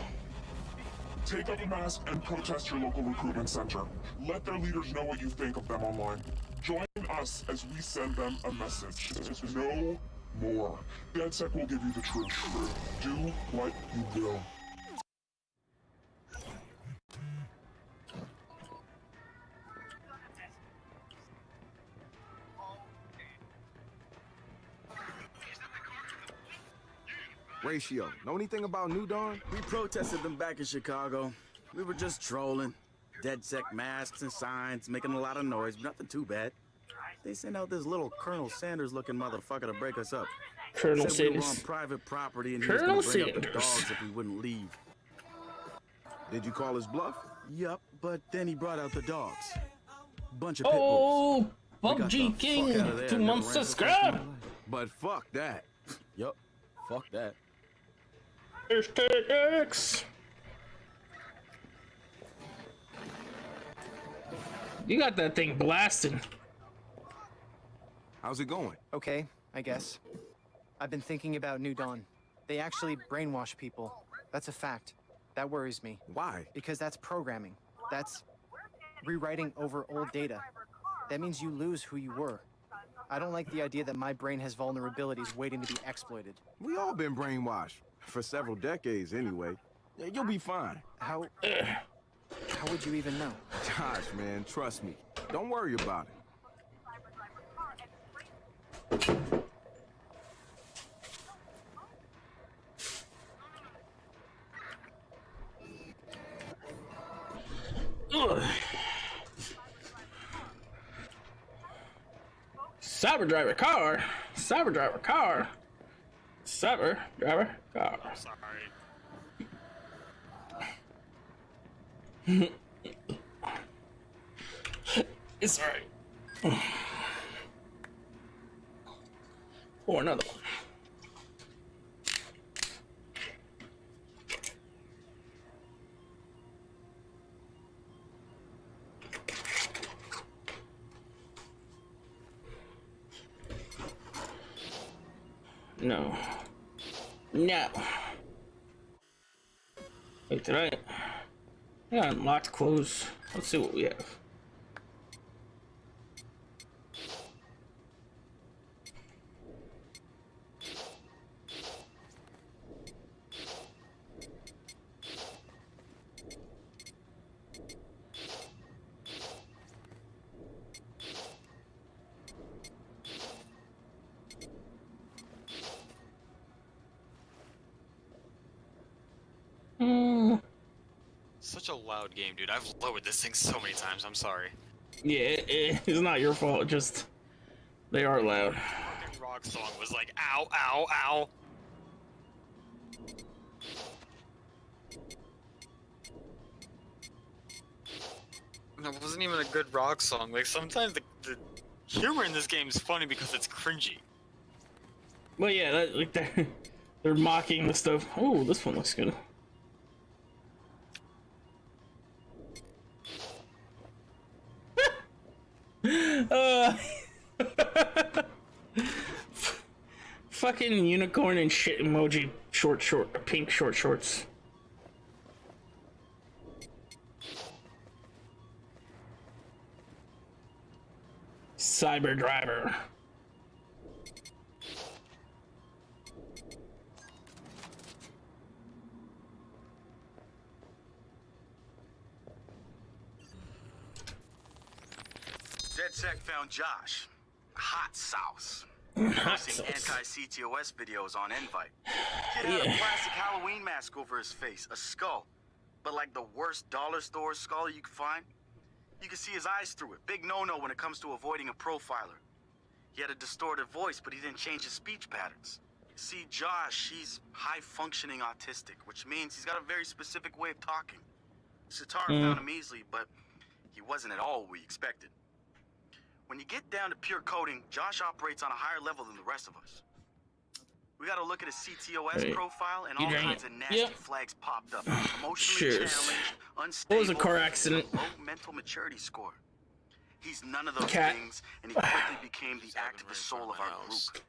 Take up a mask and protest your local recruitment center. Let their leaders know what you think of them online. Join us as we send them a message. No more. DedSec will give you the truth. Do what you will. Ratio, know anything about New Dawn? We protested them back in Chicago. We were just trolling. DedSec masks and signs, making a lot of noise, but nothing too bad. They sent out this little Colonel Sanders-looking motherfucker to break us up. Colonel Said we were Sanders. on private property and Colonel he was gonna bring up the Sanders. dogs if we wouldn't leave. Did you call his bluff? Yup, but then he brought out the dogs. Bunch of pit bulls. Oh, We got the PUBG fuck King, out of there 2 and never months ran for the subscribe. first But fuck that. Yup, fuck that. Hashtag X. You got that thing blasting. How's it going? Okay, I guess. I've been thinking about New Dawn. They actually brainwash people. That's a fact. That worries me. Why? Because that's programming. That's rewriting over old data. That means you lose who you were. I don't like the idea that my brain has vulnerabilities waiting to be exploited. We all been brainwashed. For several decades, anyway. You'll be fine. How would you even know? Gosh, man, trust me. Don't worry about it. Ugh. Cyber driver car. Cyber driver car. Cyber driver car. Sorry. It's alright. Pour another one. No. No. Wait, did I unlocked clothes? Let's see what we have. Such a loud game, dude. I've lowered this thing so many times. I'm sorry. Yeah, it's not your fault. Just they are loud. Fucking rock song was like, ow, ow, ow. That wasn't even a good rock song. Like sometimes the humor in this game is funny because it's cringy. Well, yeah, that, like they're mocking the stuff. Oh, this one looks good. Fucking unicorn and shit emoji pink short shorts. Cyber driver. DedSec found Josh. Hot sauce. Hot Posting sauce. anti-CTOS videos on Invite. Kid had a plastic Halloween mask over his face, a skull. But like the worst dollar store skull you could find. You can see his eyes through it. Big no-no when it comes to avoiding a profiler. He had a distorted voice, but he didn't change his speech patterns. See, Josh, he's high-functioning autistic, which means he's got a very specific way of talking. Satara found him easily, but he wasn't at all what we expected. When you get down to pure coding, Josh operates on a higher level than the rest of us. We got to look at his CTOS profile, and all kinds of nasty flags popped up. Emotionally challenged, unstable, What was a car accident? low mental maturity score. He's none of those things, and he quickly became the activist soul of our group.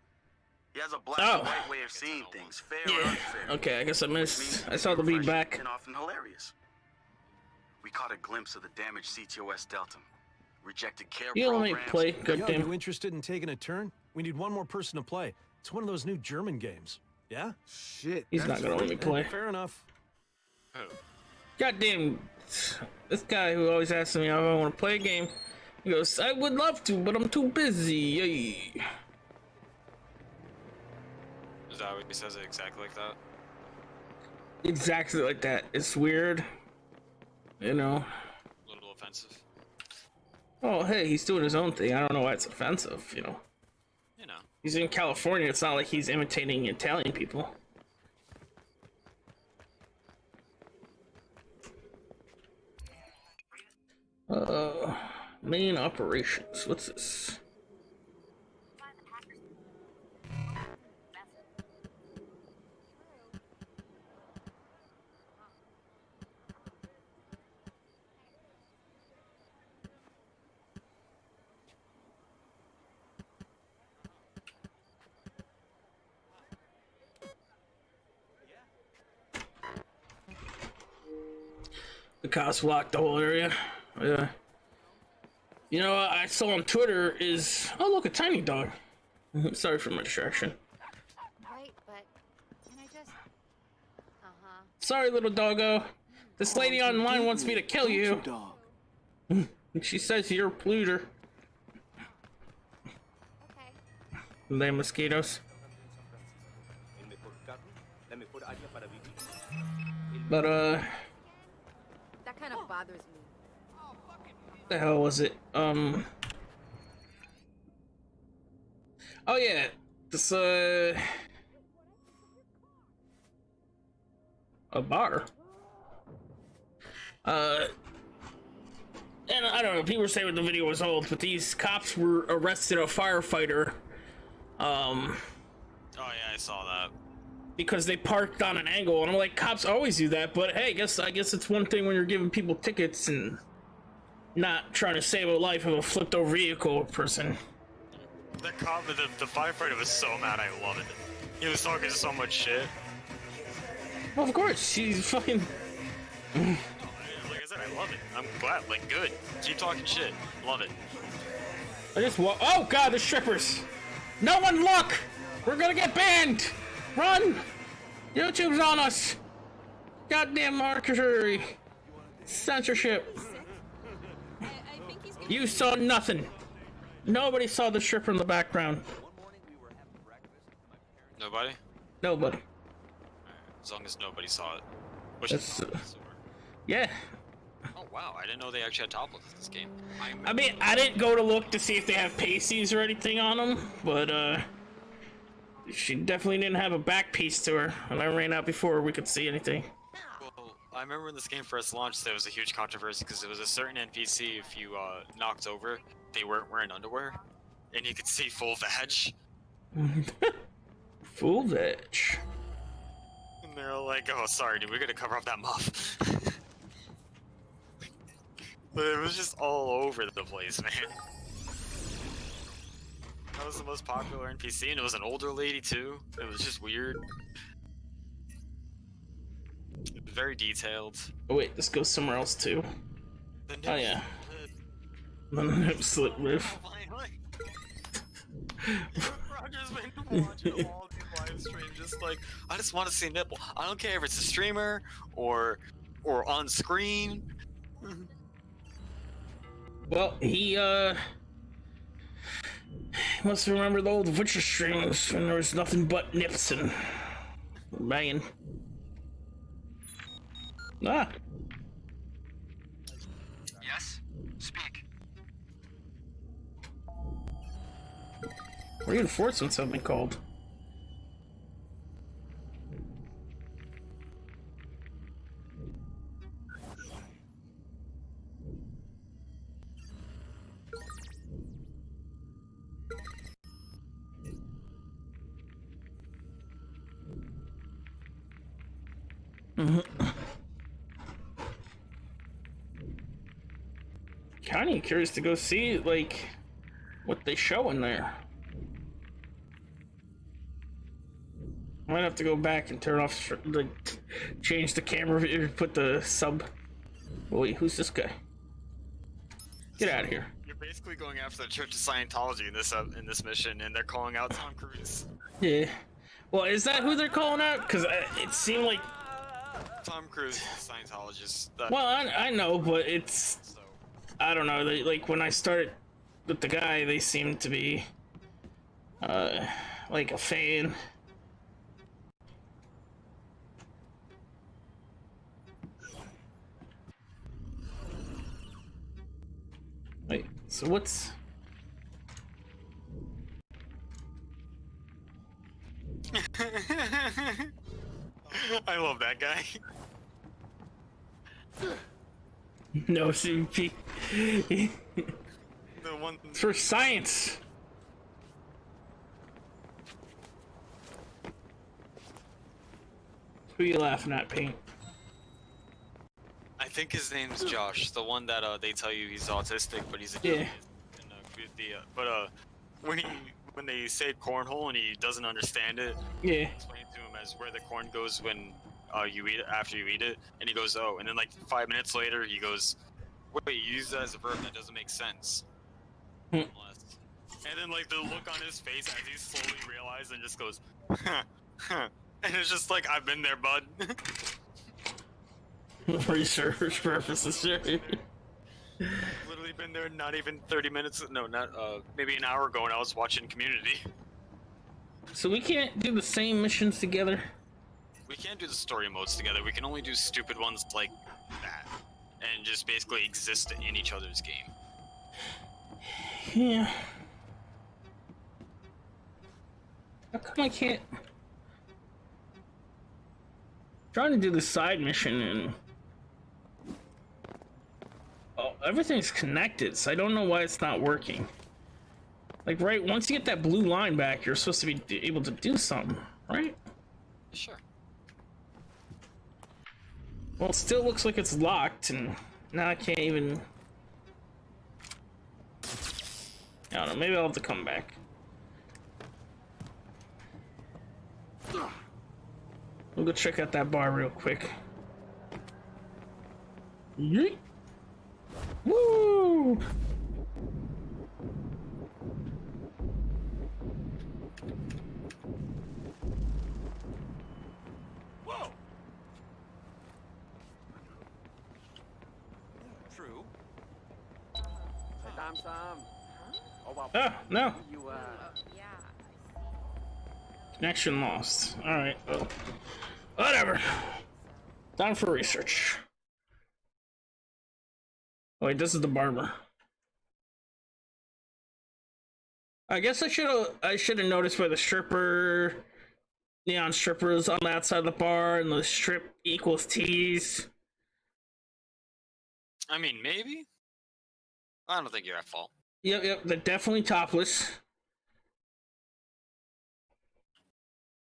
He has a black and white way of seeing things, fair or unfair. Okay, I guess I missed. I saw the beat back. And often hilarious. We caught a glimpse of the damaged CTOS Delta. Rejected care You let me programs. play, Yo, goddamn. you interested in taking a turn? We need one more person to play. It's one of those new German games. Yeah? Shit. He's not gonna let me play. Fair enough. Goddamn, this guy who always asks me if I want to play a game. He goes, I would love to, but I'm too busy. Yay. Is that how he says it exactly like that? Exactly like that. It's weird. You know. A little offensive. Oh, hey, he's doing his own thing. I don't know why it's offensive, you know. You know. He's in California. It's not like he's imitating Italian people. Main operations. What's this? The cops blocked the whole area. Yeah. You know what I saw on Twitter is, oh look, a tiny dog. Sorry for my distraction. Right, but can I just... Sorry, little doggo. This lady online wants me to kill you. She says you're a polluter. Okay. They mosquitoes. But That kind of bothers me. what the hell was it? Oh yeah, this a bar. And I don't know, people were saying the video was old, but these cops were arrested a firefighter. Oh yeah, I saw that. Because they parked on an angle, and I'm like, cops always do that, but hey, I guess it's one thing when you're giving people tickets and not trying to save a life of a flipped over vehicle person. The cop, the firefighter was so mad, I love it. He was talking so much shit. Well, of course, she's fucking... Like I said, I love it. I'm glad, like, good. Keep talking shit. Love it. I just oh god, the strippers! No one look! We're gonna get banned! Run! YouTube's on us! Goddamn arbitrary censorship. You saw nothing. Nobody saw the stripper in the background. Nobody? Nobody. As long as nobody saw it. Which That's, is yeah. Oh wow, I didn't know they actually had top loads in this game. I mean, I didn't go to look to see if they have pasties or anything on them, but she definitely didn't have a back piece to her, and I ran out before we could see anything. Well, I remember when this game first launched, there was a huge controversy because there was a certain NPC, if you knocked over, they weren't wearing underwear, and you could see full veg. Full veg. And they're like, oh, sorry, dude, we gotta cover up that muff. But it was just all over the place, man. That was the most popular NPC, and it was an older lady, too. It was just weird. It was very detailed. Oh wait, this goes somewhere else, too. Oh yeah. The nip slip riff. Roger's been watching all these live streams, just like, I just want to see nipple. I don't care if it's a streamer or on screen. Well, he must remember the old Witcher streams when there was nothing but nips and banging. Ah. Yes? Speak. Reinforcements have been called. Kinda curious to go see, like, what they show in there. Might have to go back and turn off, like, change the camera view, put the sub. Wait, who's this guy? Get out of here. You're basically going after the Church of Scientology in this mission, and they're calling out Tom Cruise. Yeah. Well, is that who they're calling out? Because it seemed like... Tom Cruise is a Scientologist. Well, I know, but it's... I don't know, like, when I started with the guy, they seemed to be, like, a fan. So what's... I love that guy. No CP. The one... It's for science. Who are you laughing at, Paint? I think his name's Josh, the one that they tell you he's autistic, but he's a Yeah. But when they say cornhole and he doesn't understand it, Yeah. explain to him as where the corn goes when you eat it, after you eat it, and he goes, oh, and then like 5 minutes later he goes, wait, you use that as a verb, that doesn't make sense. And then like the look on his face as he slowly realizes and just goes, and it's just like, I've been there, bud. Research purposes, sure. Literally been there not even 30 minutes, no, not, maybe an hour ago when I was watching Community. So we can't do the same missions together? We can't do the story modes together, we can only do stupid ones like that. And just basically exist in each other's game. Yeah. How come I can't... Trying to do the side mission and... Oh, everything's connected, so I don't know why it's not working. Like, right, once you get that blue line back, you're supposed to be able to do something, right? Sure. Well, it still looks like it's locked, and now I can't even... I don't know, maybe I'll have to come back. We'll go check out that bar real quick. Yeet! Woo! Whoa! True. Ah, no. Connection lost. Alright, well, whatever. Time for research. Oh wait, this is the barber. I guess I should have noticed where the stripper, neon strippers on the outside of the bar, and the strip equals tees. I mean, maybe? I don't think you're at fault. Yep, they're definitely topless.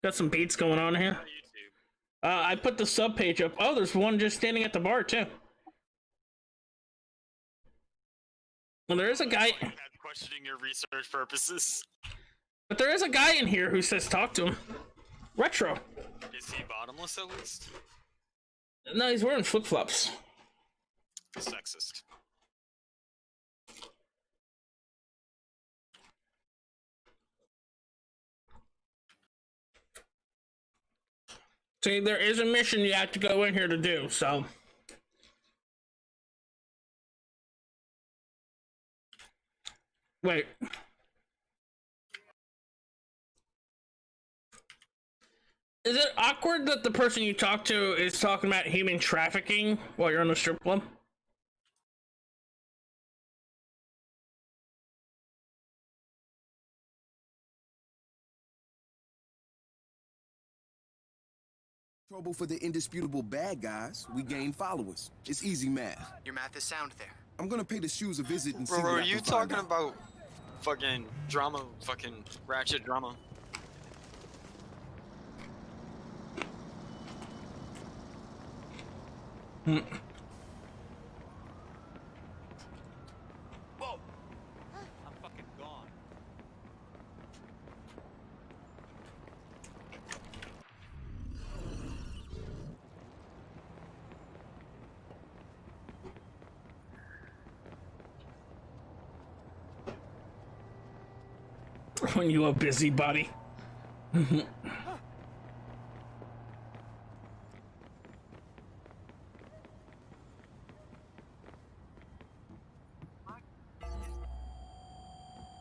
Got some beats going on here. I put the sub page up. Oh, there's one just standing at the bar too. Well, there is a guy. Questioning your research purposes. But there is a guy in here who says talk to him. Retro. Is he bottomless at least? No, he's wearing flip-flops. Sexist. See, there is a mission you have to go in here to do, so. Wait. Is it awkward that the person you talk to is talking about human trafficking while you're in the strip club? Trouble for the indisputable bad guys. We gain followers. It's easy math. Your math is sound there. I'm gonna pay the shoes a visit and see Bro, what are I you can find talking out. about fucking drama, fucking ratchet drama? Hmm. Whoa! I'm fucking gone. When you a busybody.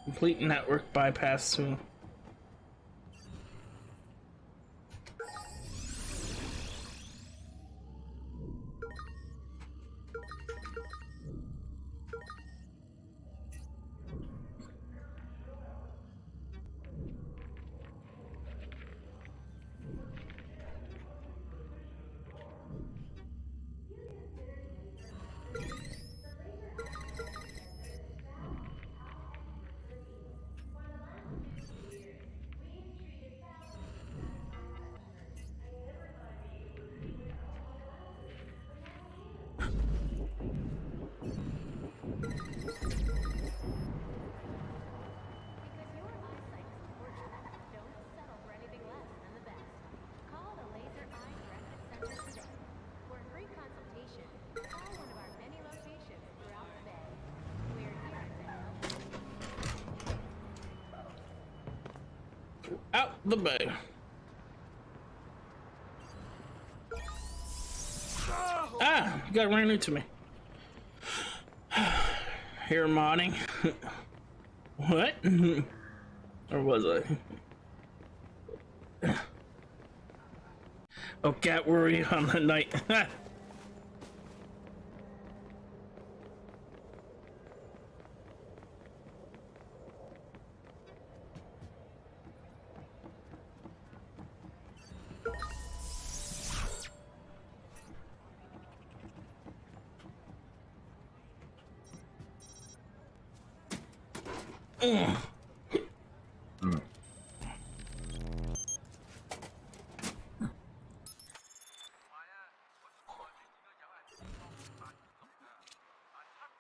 Complete network bypass soon. Out the bay. Ah, you got ran into me. Here, modding. What? Or was I? Oh, cat worry on the night.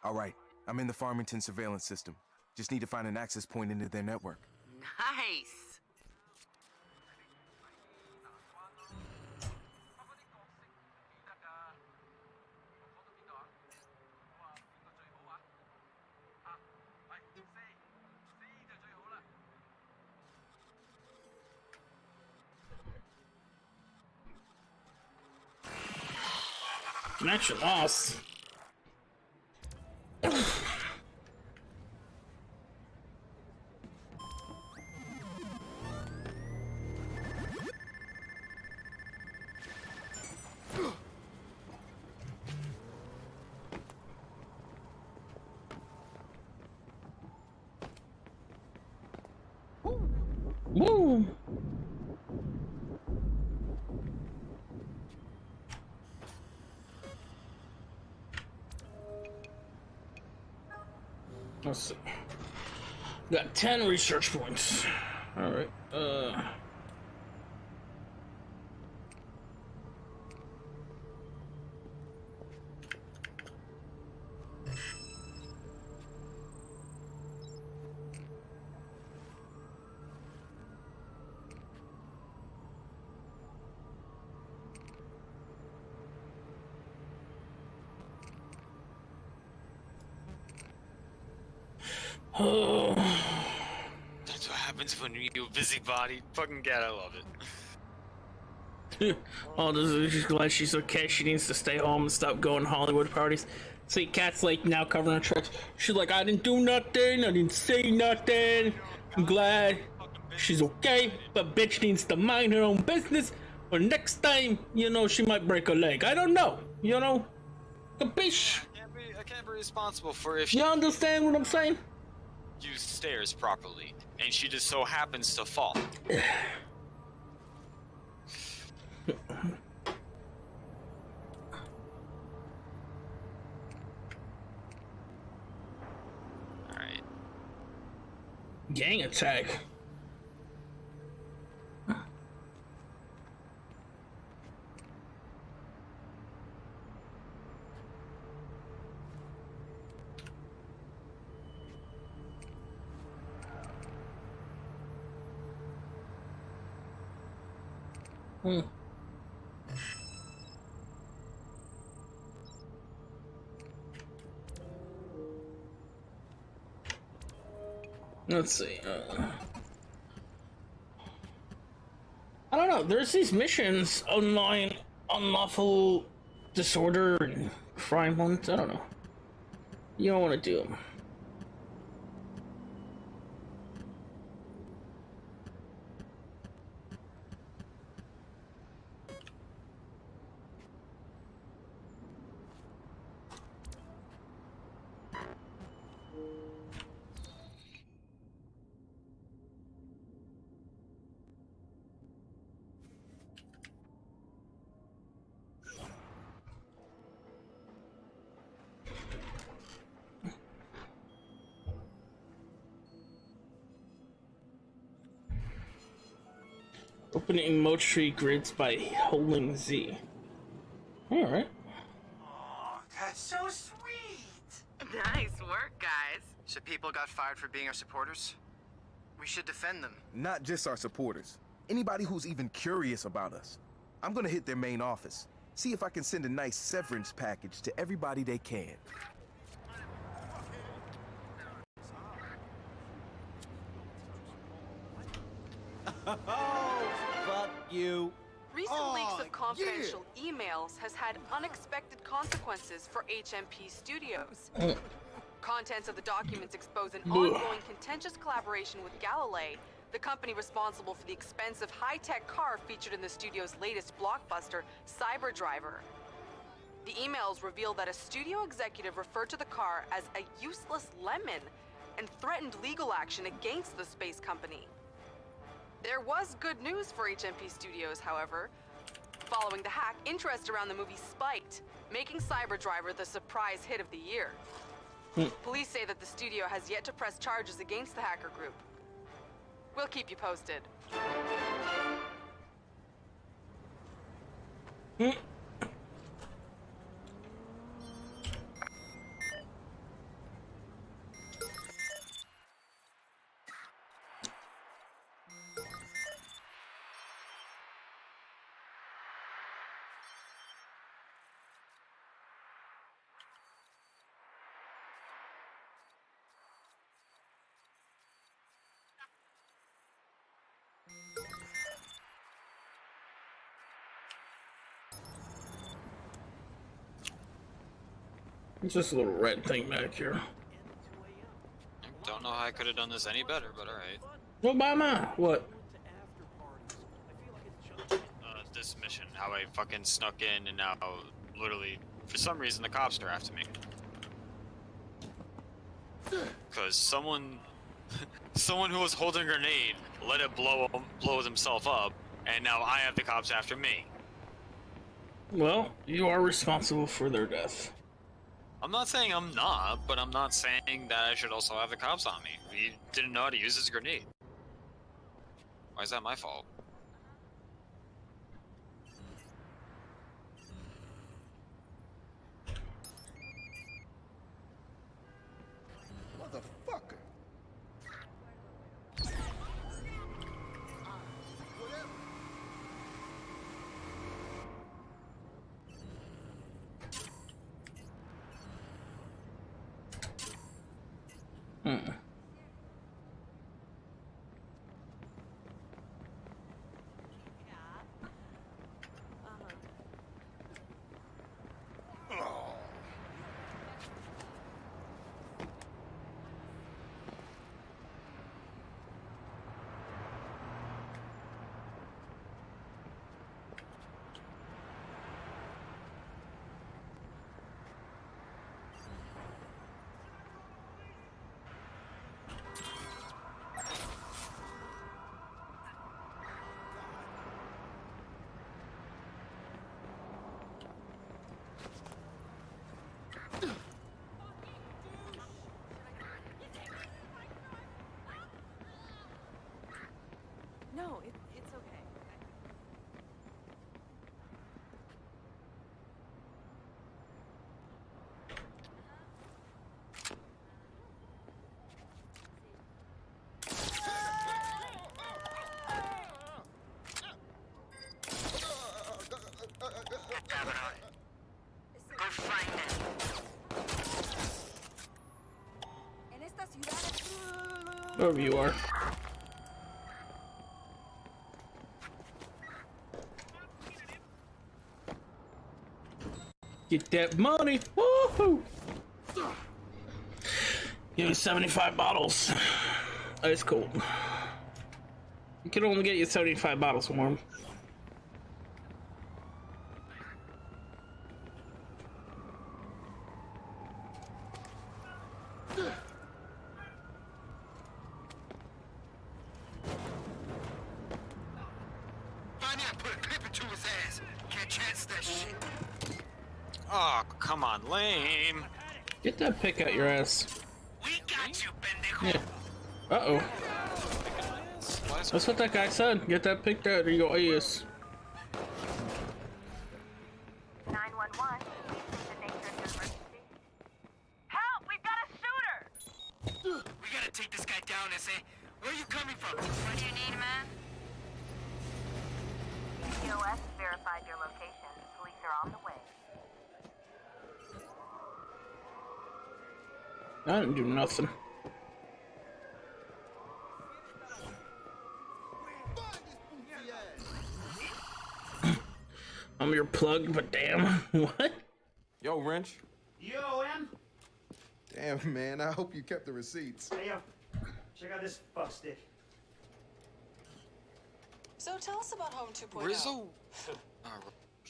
All right, I'm in the Farmington surveillance system. Just need to find an access point into their network. Nice. Connection lost. Woo! Let's see. Got 10 research points. All right. Oh. That's what happens when you're a busybody. Fucking cat, I love it. Oh, she's glad she's okay. She needs to stay home and stop going to Hollywood parties. See, Cat's like now covering her tracks. She's like, I didn't do nothing. I didn't say nothing. I'm glad she's okay, but bitch needs to mind her own business. Or next time, you know, she might break a leg. I don't know. You know, capiche? I can't be responsible for if she You understand what I'm saying? use stairs properly, and she just so happens to fall. Alright. Gang attack. Let's see. I don't know. There's these missions online, unlawful disorder and crime ones. I don't know. You don't want to do them. Open emoji grids by holding Z. Alright. Oh, that's so sweet! Nice work, guys. So people got fired for being our supporters? We should defend them. Not just our supporters. Anybody who's even curious about us. I'm gonna hit their main office. See if I can send a nice severance package to everybody they can. Oh, fuck you. Recent leaks of confidential emails has had unexpected consequences for HMP Studios. Contents of the documents expose an ongoing contentious collaboration with Galilei, the company responsible for the expensive high-tech car featured in the studio's latest blockbuster, Cyber Driver. The emails reveal that a studio executive referred to the car as a useless lemon and threatened legal action against the space company. There was good news for HMP Studios, however. Following the hack, interest around the movie spiked, making Cyber Driver the surprise hit of the year. Police say that the studio has yet to press charges against the hacker group. We'll keep you posted. It's just a little red thing back here. Don't know how I could have done this any better, but alright. What by my? What? This mission, how I fucking snuck in and now, literally, for some reason, the cops are after me. Because someone who was holding a grenade let it blow himself up, and now I have the cops after me. Well, you are responsible for their death. I'm not saying I'm not, but I'm not saying that I should also have the cops on me. He didn't know how to use his grenade. Why is that my fault? Motherfucker. No, it's okay. Go find them. Wherever you are. Get that money. Woohoo! Give me 75 bottles. That's cool. You can only get you 75 bottles warm. Oh, come on, lame. Get that pick out your ass. We got you, pendejo. Yeah. Uh-oh. That's what that guy said. Get that pick out of your ass. 911. The nature of your emergency. Help! We've got a shooter! We gotta take this guy down, S.A. Where are you coming from? What do you need, man? TOS verified your location. Police are on the way. I didn't do nothing. I'm your plug, but damn, what? Yo, Wrench. Yo, M. Damn, man, I hope you kept the receipts. Hey, yo. Check out this fuck stick. So tell us about Home 2.0. Rizzo.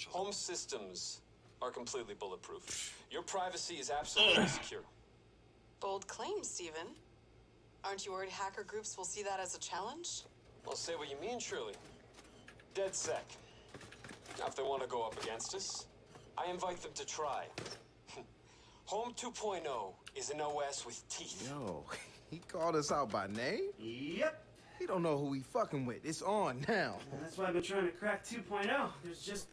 Home systems are completely bulletproof. Your privacy is absolutely secure. Bold claims, Steven. Aren't you worried hacker groups will see that as a challenge? Well, say what you mean, Shirley. Dead sec. Now, if they want to go up against us, I invite them to try. Home 2.0 is an OS with teeth. Yo, he called us out by name? Yep. He don't know who he fucking with. It's on now. And that's why I've been trying to crack 2.0. There's just...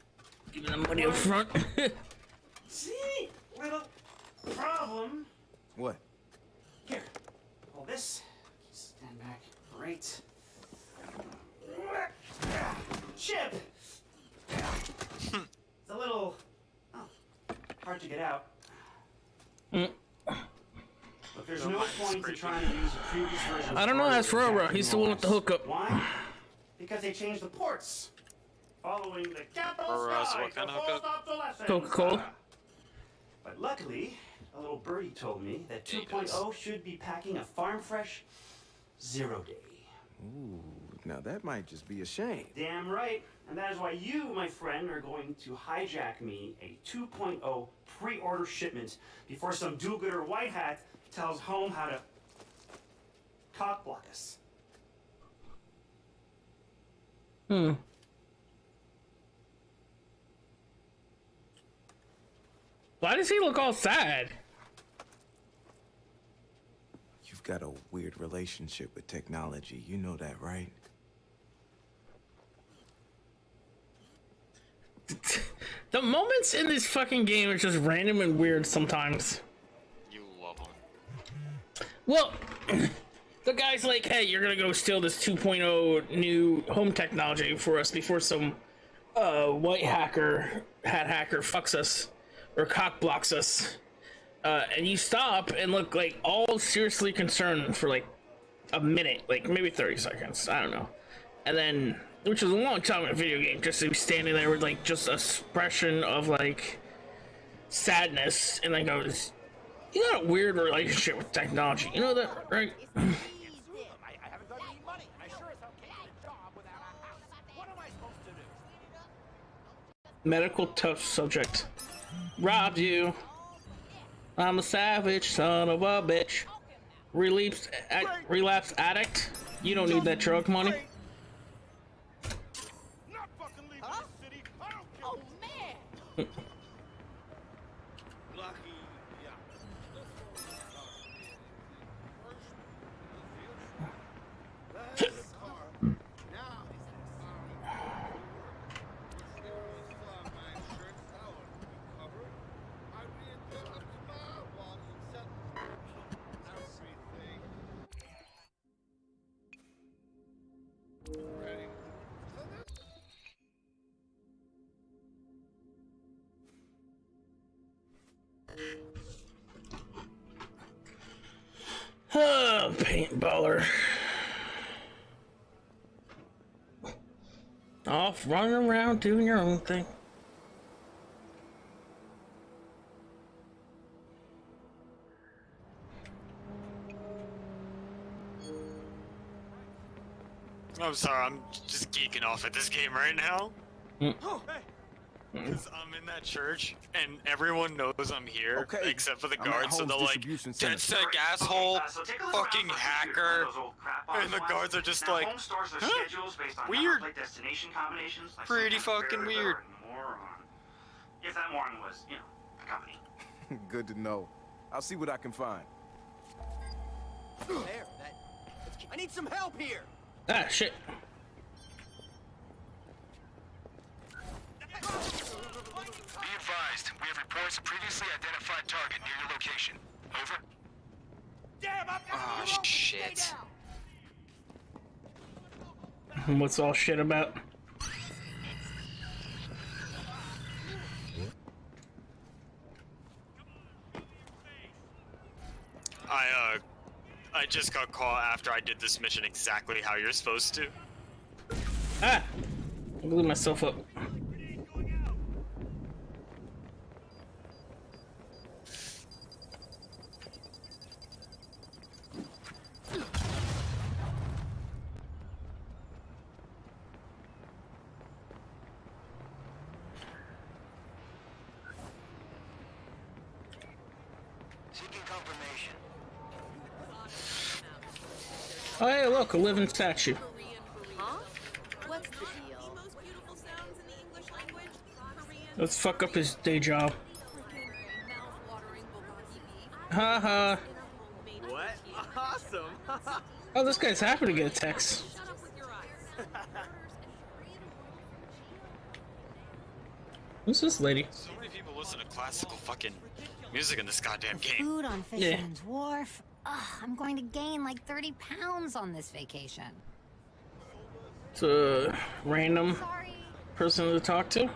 Give me the money up front. See? Little problem. What? Here. Hold this. Stand back. Great. Chip! It's a little... hard to get out. But there's no point in trying to use a previous version. I don't know, that's Roro. He's the one with the hookup. Why? Because they changed the ports. Following the capital strike to hold up the lessons. Coca-Cola. But luckily, a little birdie told me that 2.0 should be packing a farm fresh 0 day. Ooh, now that might just be a shame. Damn right. And that is why you, my friend, are going to hijack me a 2.0 pre-order shipment before some do-gooder white hat tells Home how to cock block us. Why does he look all sad? You've got a weird relationship with technology. You know that, right? The moments in this fucking game are just random and weird sometimes. You love them. Well, the guy's like, hey, you're gonna go steal this 2.0 new home technology for us before some white hacker fucks us or cock blocks us. And you stop and look like all seriously concerned for like a minute, like maybe 30 seconds, I don't know. And then, which is a long time in a video game, just to be standing there with like just a expression of like sadness, and then goes, you got a weird relationship with technology, you know that, right? Medical tough subject. Robbed you. I'm a savage son of a bitch. Relapse addict. You don't need that drug money. Oh, man! Oh, paintballer. Off running around doing your own thing. I'm sorry, I'm just geeking off at this game right now. Because I'm in that church, and everyone knows I'm here, except for the guards, so they're like, dead sick asshole, fucking hacker, and the guards are just like, huh? Weird. Pretty fucking weird. If that moron was, you know, a company. Good to know. I'll see what I can find. There, I need some help here! Ah, shit. Be advised, we have reports of previously identified target near your location. Over. Oh, shit. What's all shit about? I just got caught after I did this mission exactly how you're supposed to. Ah! I blew myself up. Seeking confirmation. Oh, hey, look, a living statue. Huh? What's the deal? Let's fuck up his day job. Haha. What? Awesome! Oh, this guy's happy to get a text. Who's this lady? So many people listen to classical fucking music in this goddamn game. Food on Fisherman's Wharf. Ugh, I'm going to gain like 30 pounds on this vacation. It's a random person to talk to.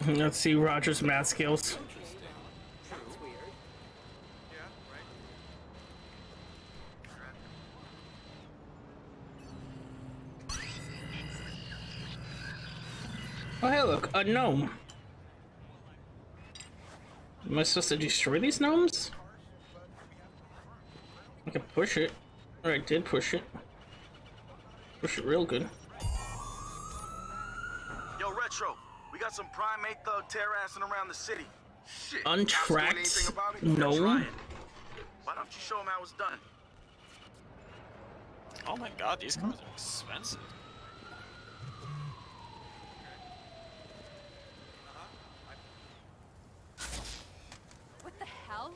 Let's see Roger's math skills. Oh, hey, look, a gnome. Am I supposed to destroy these gnomes? I can push it. Or I did push it. Push it real good. Yo, Retro, we got some primate thug terrassing around the city. Shit. Untracked gnome? Why don't you show him how it's done? Oh my god, these cars are expensive. What the hell?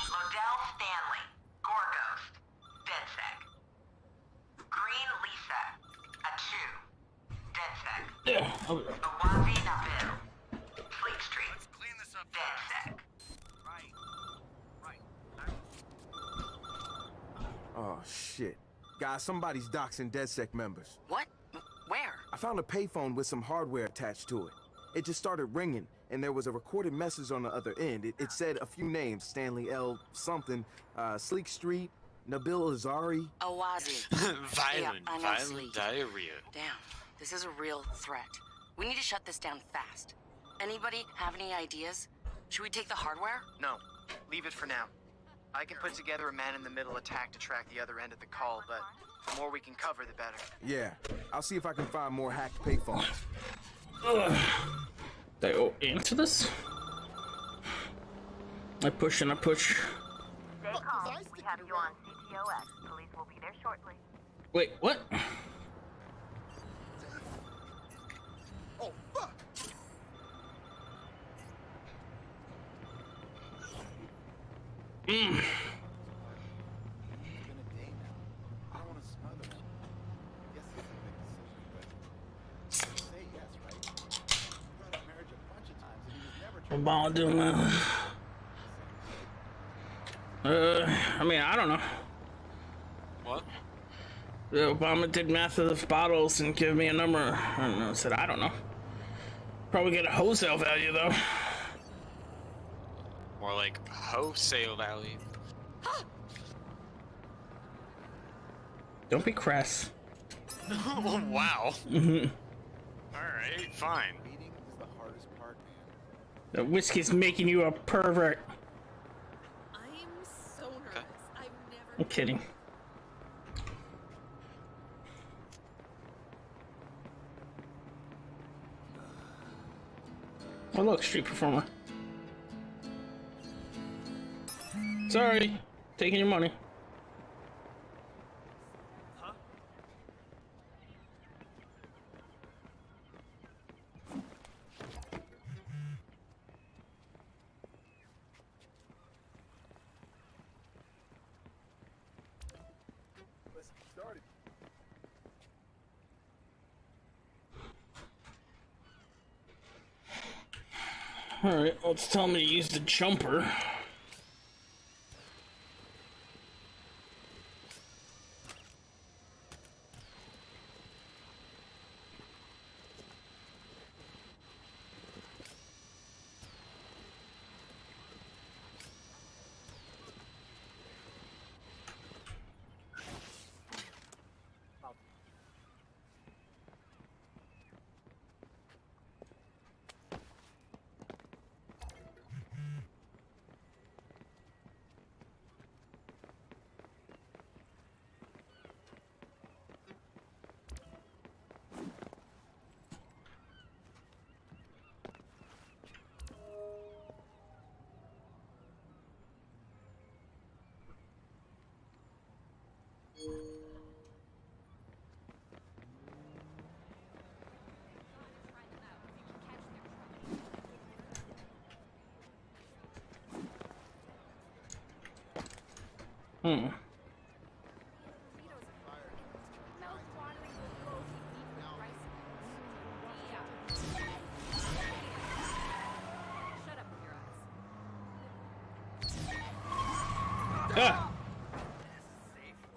Modell Stanley, Gorghost, DedSec. Green Lisa, Achu, DedSec. Awazi Nabil, Fleet Street, DedSec. Oh, shit. Guys, somebody's doxing DedSec members. What? Where? I found a payphone with some hardware attached to it. It just started ringing, and there was a recorded message on the other end. It said a few names, Stanley L. something, Sleek Street, Nabil Azari. Awazi. Violent Yeah, I know violent diarrhea. Damn, this is a real threat. We need to shut this down fast. Anybody have any ideas? Should we take the hardware? No, leave it for now. I can put together a man-in-the-middle attack to track the other end of the call, but the more we can cover, the better. Yeah, I'll see if I can find more hacked payphones. They all answer this? I push and I push. Stay calm. We have you on CTOS. Police will be there shortly. Wait, what? Oh, fuck! Obama doing that. I mean, I don't know. What? Obama did math of bottles and give me a number. I don't know. Said I don't know. Probably get a wholesale value though. More like wholesale value. Don't be crass. Wow. Mhm. Alright, fine. The whiskey's making you a pervert. I'm so nervous. I've never. I'm kidding. Oh look, street performer. Sorry, taking your money. Alright, let's tell me to use the jumper. Hmm. Ah.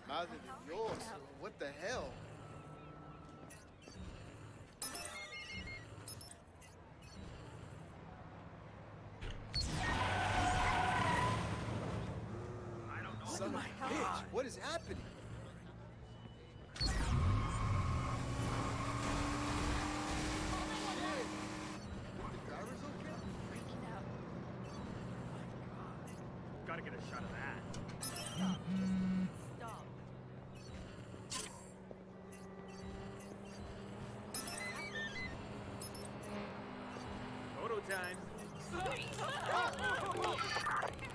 Madre de Dios, what the hell? Son of a bitch, what is happening? Gotta get a shot of that. Stop. Photo time.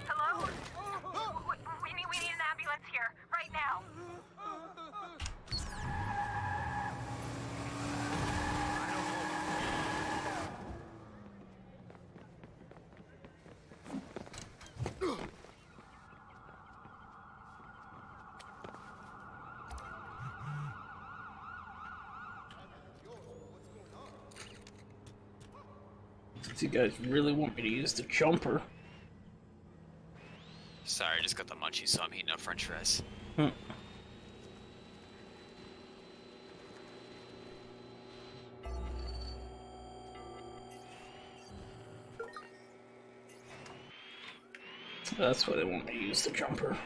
Hello? We need an ambulance here, right now. You guys really want me to use the jumper? Sorry, I just got the munchies, so I'm heating up French fries. Hmm. That's why they want me to use the jumper.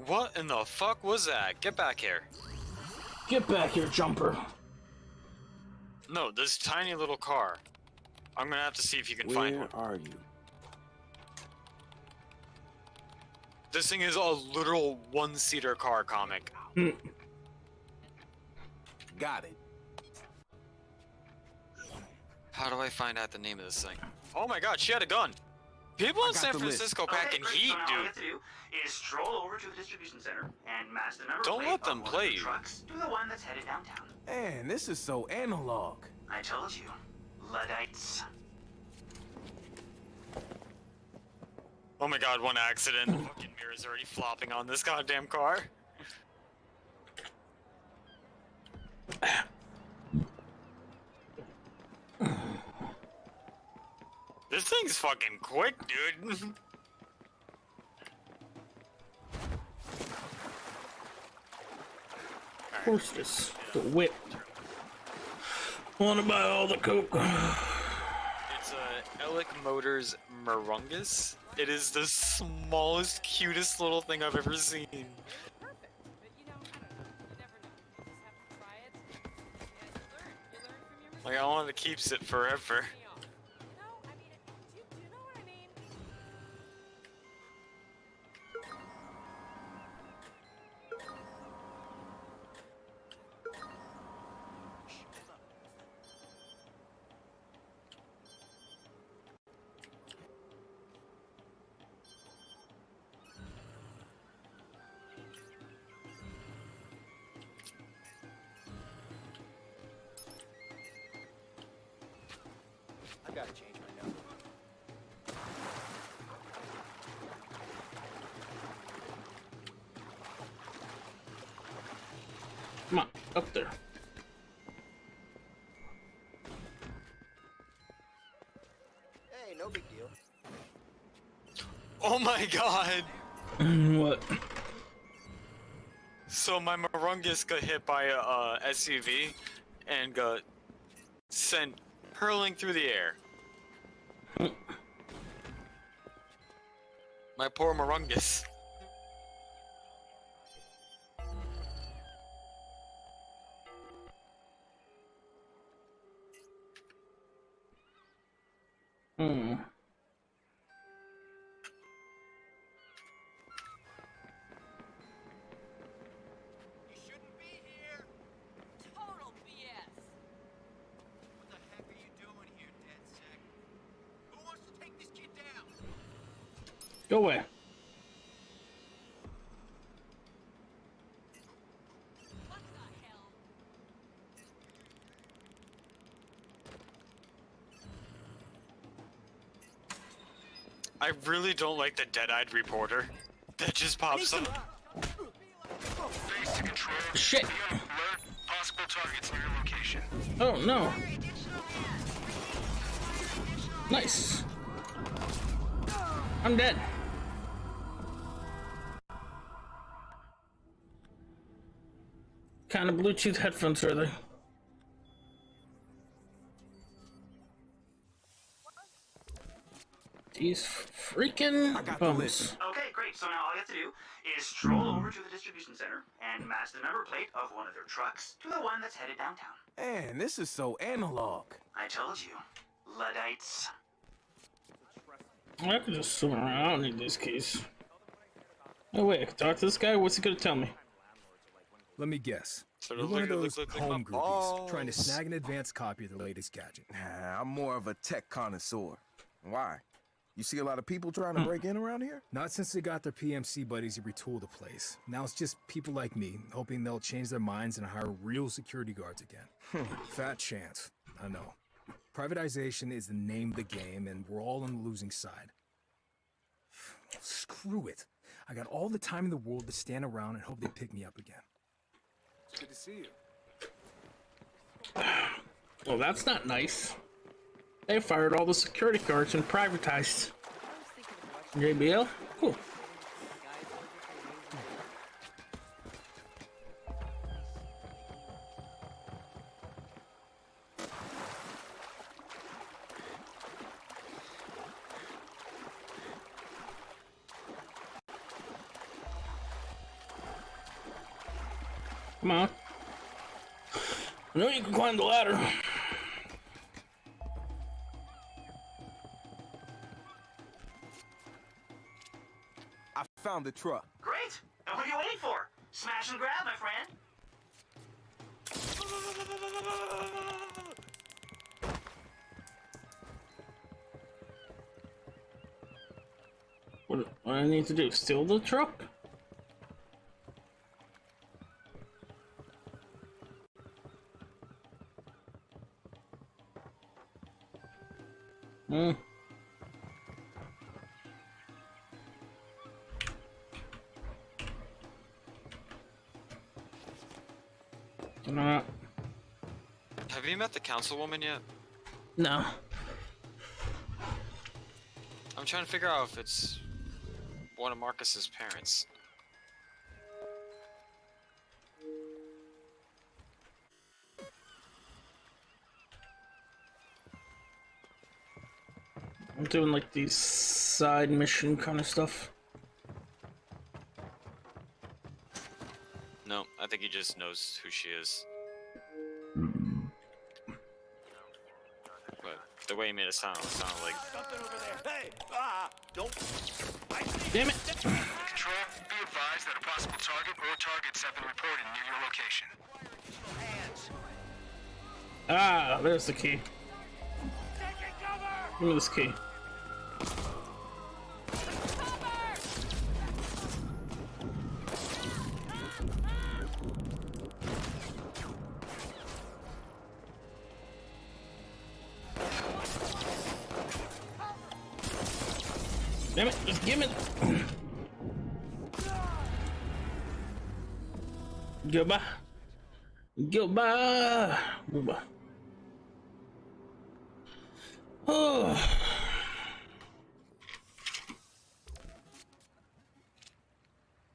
What in the fuck was that? Get back here. Get back here, jumper. No, this tiny little car. I'm gonna have to see if you can find one. Where are you? This thing is a literal one-seater car comic. Got it. How do I find out the name of this thing? Oh my god, she had a gun! People in San Francisco pack in heat, All you dude. have to do is stroll over to the distribution center and match the number Don't plate let them on one play of the you. trucks to the one that's headed downtown. Man, this is so analog. I told you, Luddites. Oh my god, one accident. The fucking mirror's already flopping on this goddamn car. This thing's fucking quick, dude. Horses, the whip. Wanna buy all the coke? It's a Elec Motors Marungus. It is the smallest, cutest little thing I've ever seen. Like, I want to keep it forever. I gotta change my number. Come on, up there. Hey, no big deal. Oh my god! What? So my Marungus got hit by a SUV and got sent hurling through the air. My poor Marungus. Total BS. What the heck are you doing here, DedSec? Who wants to take this kid down? Go away. I really don't like the dead-eyed reporter that just pops up. Base to control. Shit. Be on alert. Possible targets near your location. Oh no. Nice. I'm dead. Kind of Bluetooth headphones are they? These freaking bums. Okay, great. So now all you have to do is stroll over to the distribution center and match the number plate of one of their trucks to the one that's headed downtown. Man, this is so analog. I told you. Luddites. I could just swim around. I don't need these keys. Oh wait, I can talk to this guy? What's he gonna tell me? Let me guess. So You're one of those look home my groupies trying to balls. snag an advanced copy of the latest gadget. Nah, I'm more of a tech connoisseur. Why? You see a lot of people trying to break in around here? Not since they got their PMC buddies to retool the place. Now it's just people like me, hoping they'll change their minds and hire real security guards again. Fat chance, I know. Privatization is the name of the game, and we're all on the losing side. Screw it. I got all the time in the world to stand around and hope they pick me up again. It's good to see you. Well, that's not nice. They fired all the security guards and privatized. JBL? Cool. Come on. I know you can climb the ladder. I found the truck. Great! And what are you waiting for? Smash and grab, my friend. What do I need to do? Steal the truck? Have you met the councilwoman yet? No. I'm trying to figure out if it's one of Marcus's parents. I'm doing like these side mission kind of stuff. No, I think he just knows who she is. But the way he made it sound like... Something over there. Hey! Don't... Damn it! Control, be advised that a possible target or targets have been reported near your location. Ah, there's the key. Give me this key. Damn it, just give it. Goodbye. Goodbye. Goodbye. Oh.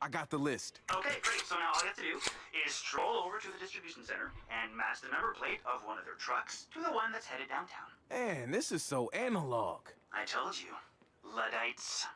I got the list. Okay, great. So now all you have to do is stroll over to the distribution center and match the number plate of one of their trucks to the one that's headed downtown. Man, this is so analog. I told you. Luddites.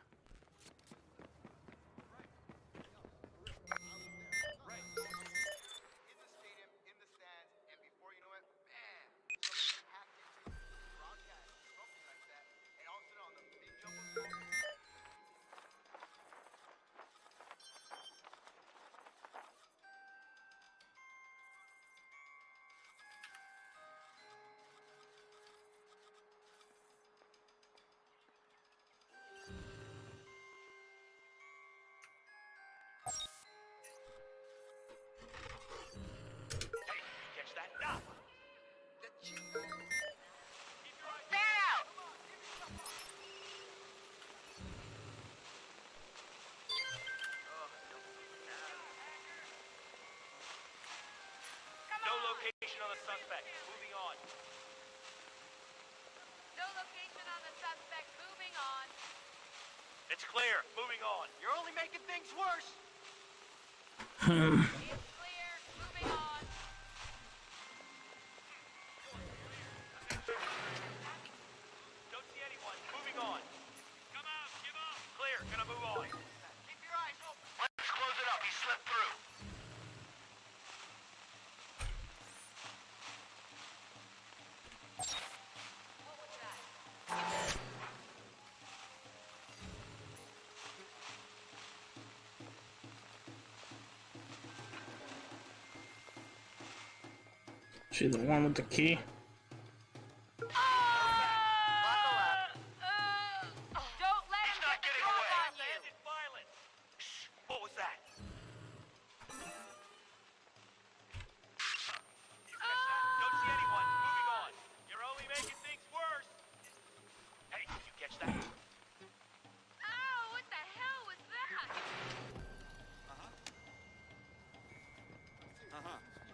No location on the suspect. Moving on. No location on the suspect. Moving on. It's clear. Moving on. You're only making things worse. It's clear. Moving on. Don't see anyone. Moving on. Come out. Give up. Clear. Gonna move on. Keep your eyes open. Let's close it up. He slipped through. She's the one with the key. Don't let him get the drop on you. Violence. What was that? Don't see anyone. Moving on. You're only making things worse. Hey, did you catch that? Oh, what the hell was that?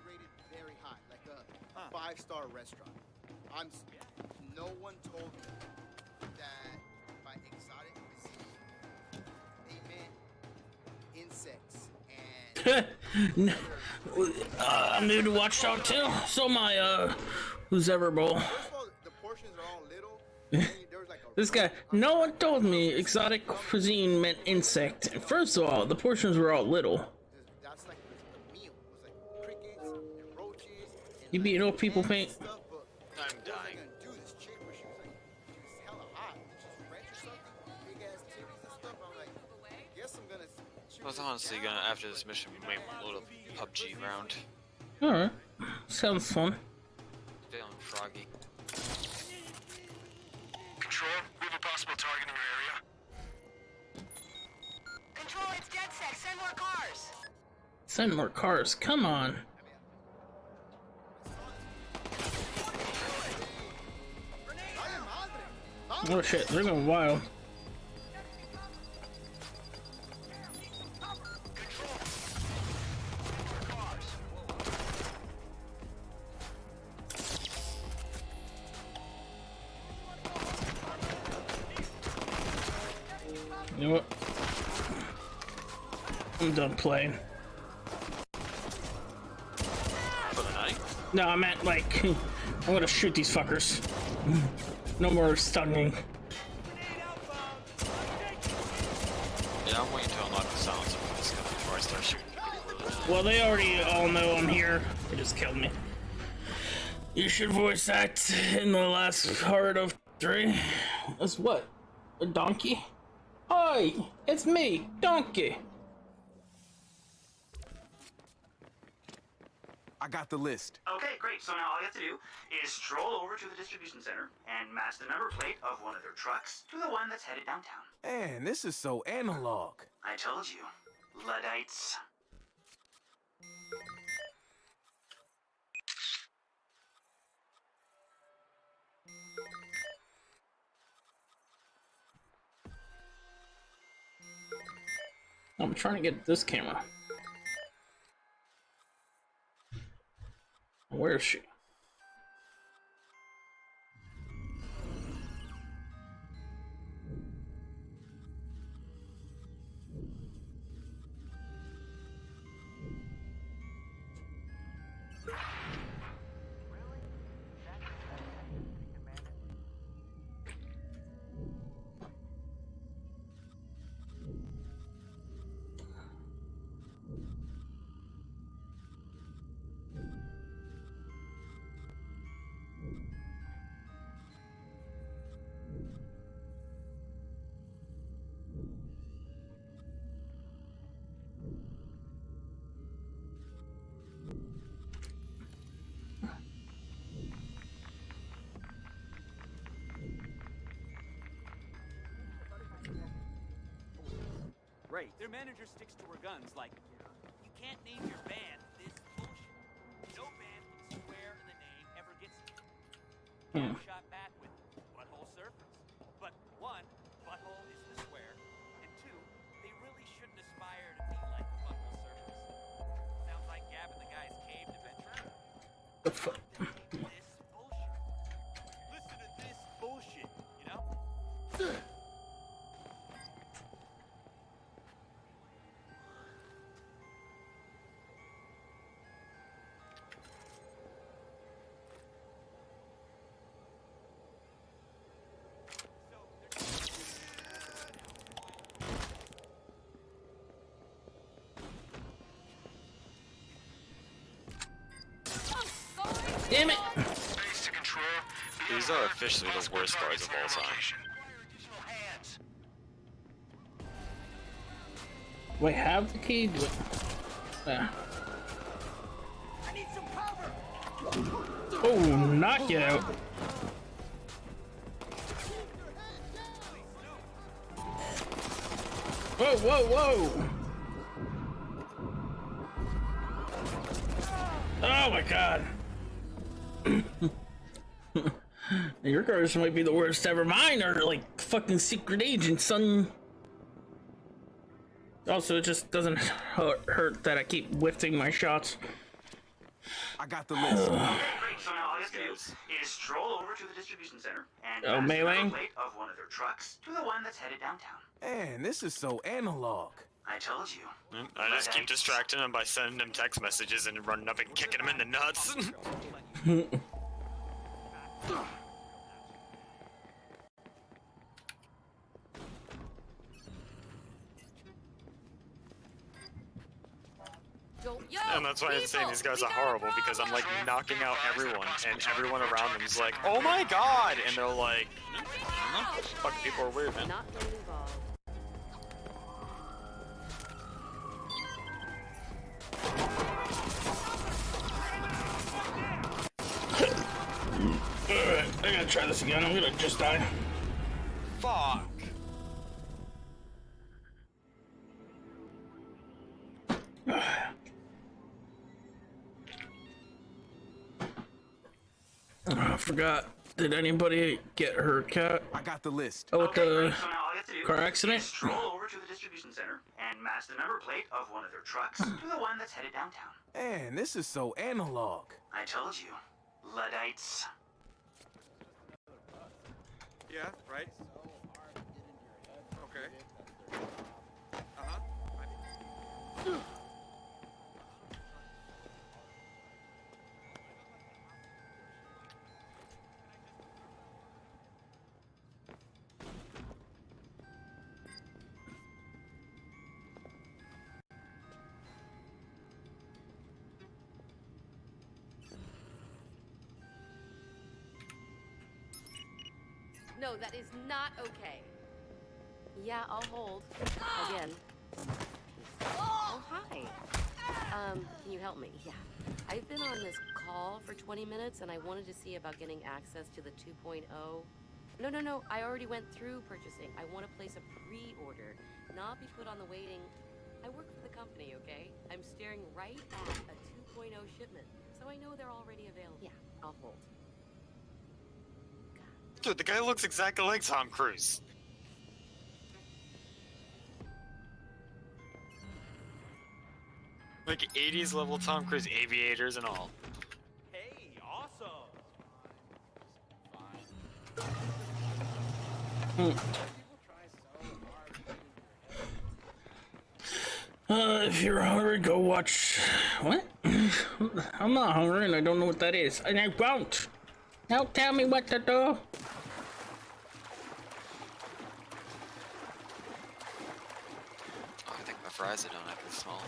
Rated very high, like a 5-star restaurant. No one told me that by exotic cuisine they meant insects and. I'm new to Watchdog too. So my who's ever bowl. First of all, the portions are all little. There was like a This guy, no one told me exotic cuisine meant insect. First of all, the portions were all little. That's like the meal. It was like crickets and roaches. And You beat old people paint. stuff, but I'm dying. do this chick where she was hella hot. She's French or something. Big ass titties and stuff. I'm like, guess I'm gonna. I was honestly gonna, after this mission, we might load up PUBG round. Alright. Sounds fun. Feeling froggy. Control, we have a possible target in your area. Control, it's DedSec. Send more cars. Send more cars, come on. Oh shit, they're going wild. You know what? I'm done playing. For the night? No, I meant like, I'm gonna shoot these fuckers. No more stunning. Yeah, I'm waiting to unlock the silence of this stuff before I start shooting people. Well, they already all know I'm here. They just killed me. You should voice act in the last part of 3. That's what? A donkey? Hi, it's me, Donkey. I got the list. Okay, great. So now all you have to do is stroll over to the distribution center and match the number plate of one of their trucks to the one that's headed downtown. Man, this is so analog. I told you. Luddites. I'm trying to get this camera. Where is she? Right. Their manager sticks to her guns, like, you can't name your band this bullshit. No band can swear the name ever gets shot back with butthole surfers. But one, butthole isn't a swear, and two, they really shouldn't aspire to be like the butthole surfers. Sounds like gabbing the guy's caved adventure. The fuck? This bullshit. Listen to this bullshit, you know? Damn it! Base to control. These are officially the worst guards of all time. Wait, have the key? Do it. I need some cover. Oh, knockout. Whoa, whoa, whoa! Oh my god. Your cars might be the worst ever. Mine are like fucking secret agents, son. Also, it just doesn't hurt that I keep whiffing my shots. I got the list. Okay, great. So now all you have to do is stroll over to the distribution center and Oh, pass the melee? number plate of one of their trucks to the one that's headed downtown. Man, this is so analog. I told you. I just keep distracting him by sending him text messages and running up and kicking him in the nuts. And that's why I'm saying these guys are horrible, because I'm like knocking out everyone, and everyone around them is like, oh my god! And they're like, I don't know, fucking people are weird, man. Alright, I gotta try this again. I'm gonna just die. Fuck. I forgot. Did anybody get her cat? I got the list. Oh, with Okay, the great. So now all you have to do car accident? is stroll over to the distribution center and match the number plate of one of their trucks to the one that's headed downtown. Man, this is so analog. I told you. Luddites. Yeah, right? Okay. Uh-huh. No, that is not okay. Yeah, I'll hold. Again. Oh, hi. Can you help me? Yeah. I've been on this call for 20 minutes and I wanted to see about getting access to the 2.0. No. I already went through purchasing. I want to place a pre-order, not be put on the waiting. I work for the company, okay? I'm staring right at a 2.0 shipment, so I know they're already available. Yeah, I'll hold. Dude, the guy looks exactly like Tom Cruise. Like 80s level Tom Cruise, aviators and all. Hey, awesome. If you're hungry, go watch. What? I'm not hungry and I don't know what that is. And I won't. Don't tell me what to do. Oh, I think my fries are done after the small.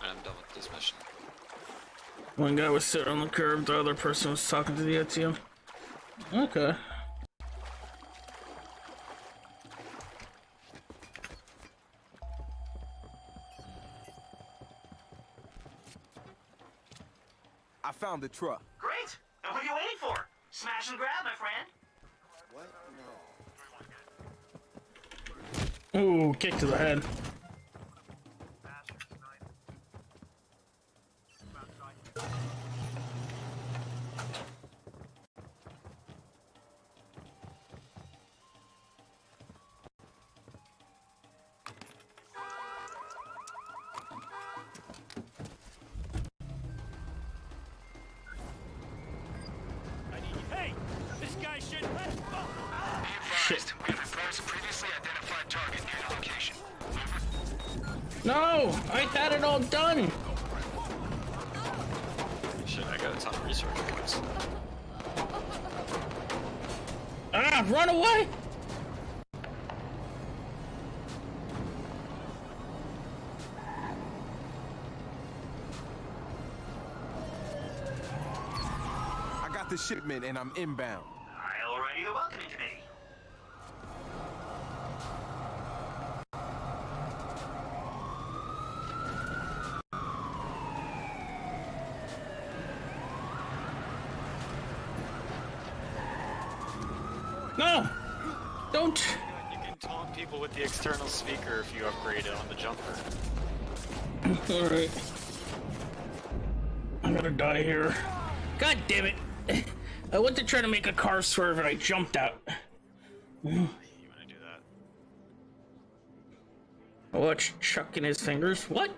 And I'm done with this mission. One guy was sitting on the curb, the other person was talking to the ATM. Okay. I found the truck. Great! And what are you waiting for? Smash and grab, my friend. What? No. Ooh, kick to the head. Hey, this guy should. Shit. We have reports of previously identified target near the location. No, I had it all done. Shit, I got a ton of research points. Ah, run away! I got the shipment and I'm inbound. Alrighty, the welcoming committee. No! Don't! You can taunt people with the external speaker if you upgrade it on the jumper. Alright. I'm gonna die here. God damn it! I went to try to make a car swerve and I jumped out. You wanna do that? Watch Chuck in his fingers. What?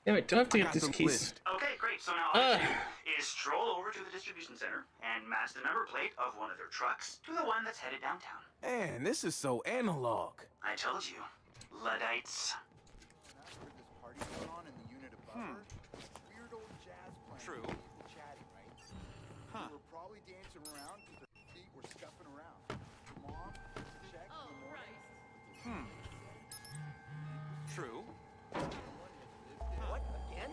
Damn it, do I have to get this keys? Okay, great. So now all you do is stroll over to the distribution center and match the number plate of one of their trucks to the one that's headed downtown. Man, this is so analog. I told you, Luddites. True. Huh. They were probably dancing around because their feet were scuffing around. Mom, check in the morning. True. What? Again?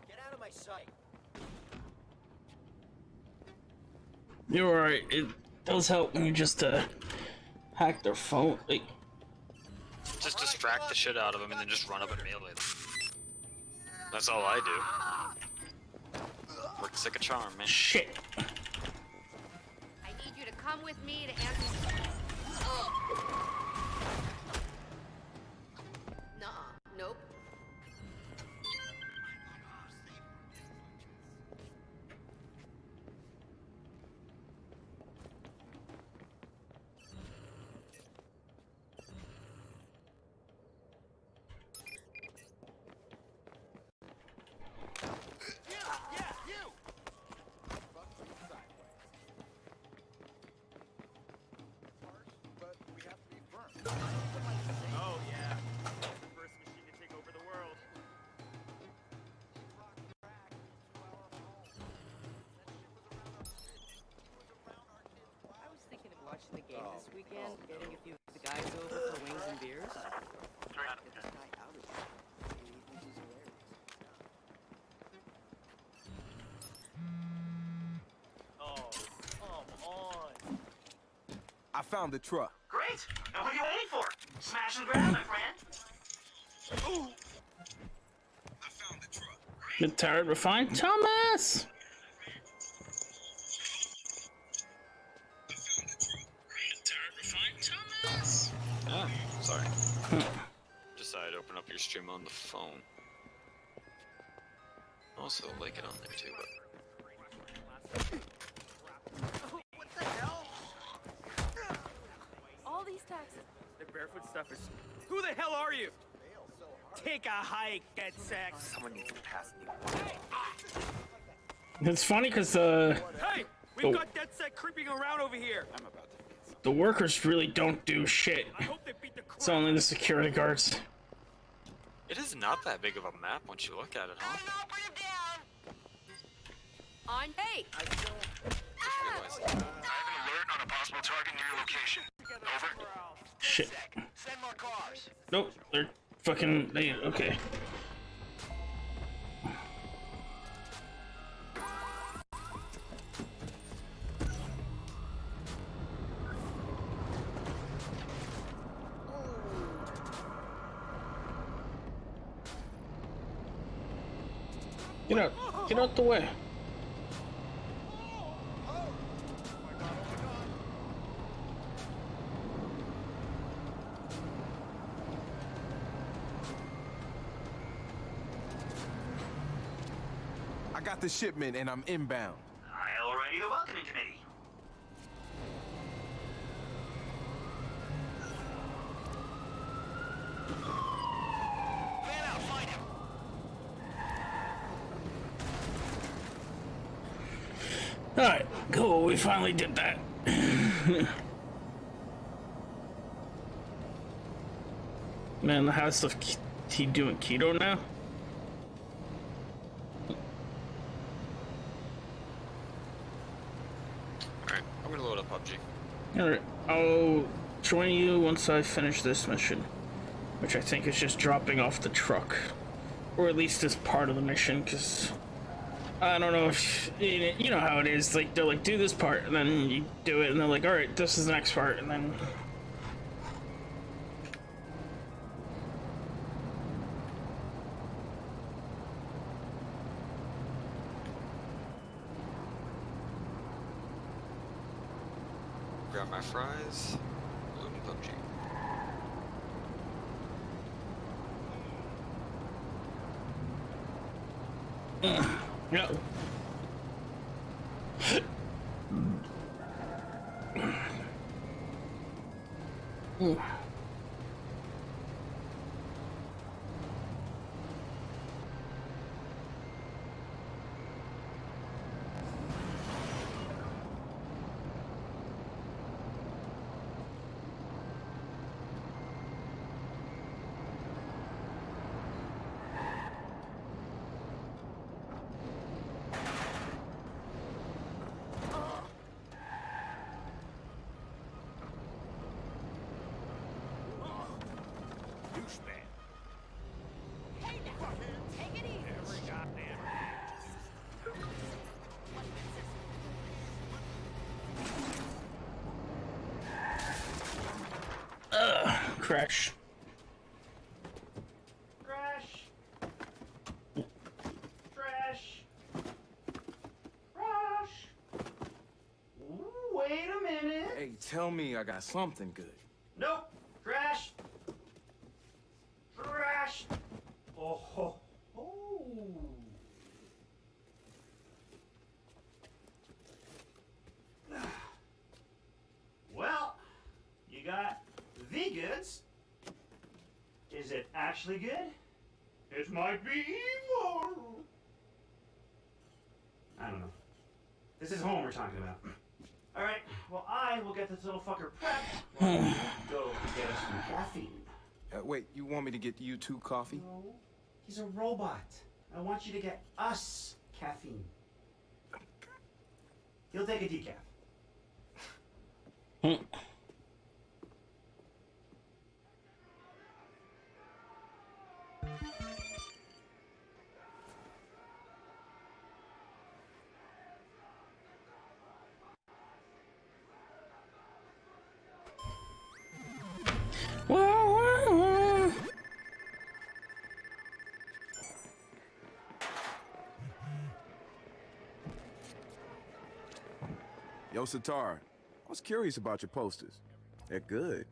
Get out of my sight. You're right. It does help when you just hack their phone. Like, Just distract the shit out of them and then just run up and melee them. That's all I do. Works like a charm, man. Shit. I need you to come with me to answer. Nuh-uh. Nope. Oh yeah, the first machine to take over the world. I was thinking of watching the game this weekend, getting a few of the guys over for wings and beers. Get this guy out of here. Maybe he thinks he's hilarious. Oh, come on. I found the truck. Great. And what are you waiting for? Smash and grab, my friend. Ooh. Get tired, refined Thomas. Ah, sorry. Decided to open up your stream on the phone. Also, like it on there too, but... What the hell? All these taxes. The barefoot stuff is. Who the hell are you? Take a hike, dead sex. Someone needs to pass me. It's funny because Hey, we've got dead set creeping around over here. the workers really don't do shit. It's only the security guards. It is not that big of a map once you look at it, huh? On hey! I have an alert on a possible target near your location. Over. Shit. Send more cars. Nope, they're fucking. Okay. Get out the way. I got the shipment and I'm inbound. I'll write you the welcoming committee. Man out, find him. Alright, cool, we finally did that. Man, the house of he doing keto now? Alright, I'm gonna load up PUBG. Alright, I'll join you once I finish this mission, which I think is just dropping off the truck. Or at least as part of the mission, because I don't know if, you know how it is, like, they're like, do this part, and then you do it, and they're like, alright, this is the next part, and then... Grab my fries. Loading PUBG. Yeah. Crash. Crash. Trash. Crash. Wait a minute. Hey, tell me I got something good. Nope. Trash. Trash. Oh, ho, ho. Well, you got the goods. Is it actually good? It might be evil. I don't know. This is home we're talking about. All right. Well, I will get this little fucker prepped while you go get us some caffeine. Wait, you want me to get you two coffee? No, he's a robot. I want you to get us caffeine. He'll take a decaf. Yo, Satar, I was curious about your posters. They're good.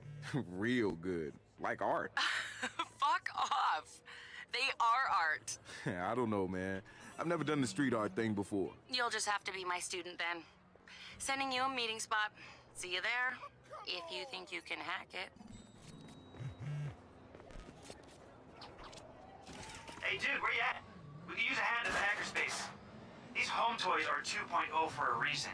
Real good. Like art. Fuck off. They are art. I don't know, man. I've never done the street art thing before. You'll just have to be my student then. Sending you a meeting spot. See you there, if you think you can hack it. Hey, dude, where you at? We could use a hand in the hackerspace. These home toys are 2.0 for a reason.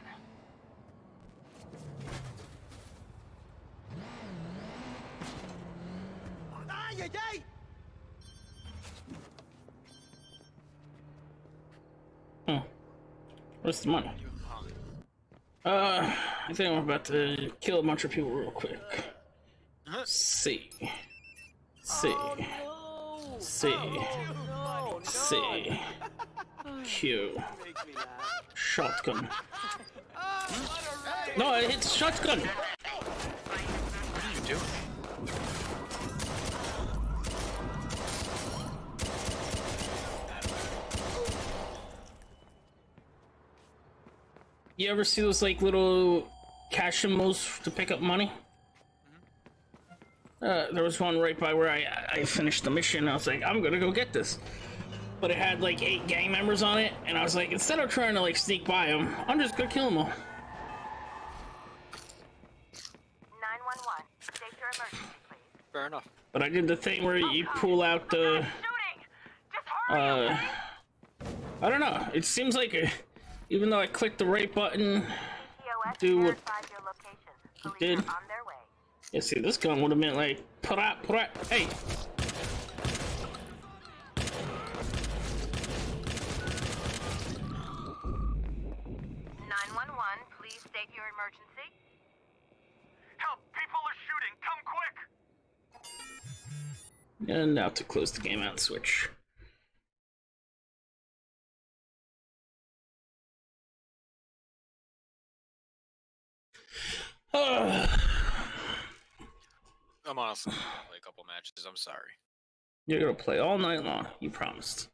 Ay, ay, ay! Where's the money? I think I'm about to kill a bunch of people real quick. C. Q. Shotgun. No, it's shotgun! What are you doing? You ever see those like little cash symbols to pick up money? There was one right by where I finished the mission. I was like, I'm gonna go get this. But it had like 8 gang members on it, and I was like, instead of trying to like sneak by them, I'm just gonna kill them all. 911. State your emergency, please. Fair enough. But I did the thing where you pull out the... I don't know. It seems like, even though I clicked the right button, do what it did. Yeah, see, this gun would have meant like, hey! 911, please state your emergency. Help! People are shooting! Come quick! And now to close the game out and switch. I'm honestly gonna play a couple matches. I'm sorry. You're gonna play all night long, you promised.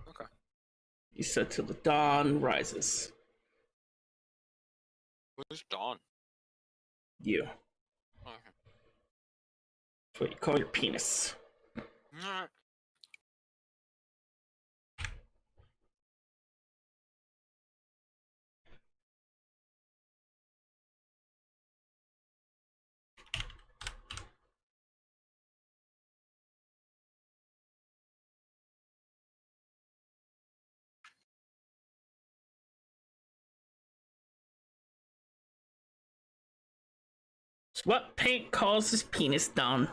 Okay. You said till the dawn rises. Who's Dawn? You. Okay. That's what you call your penis. Alright. It's what Paint calls his penis down.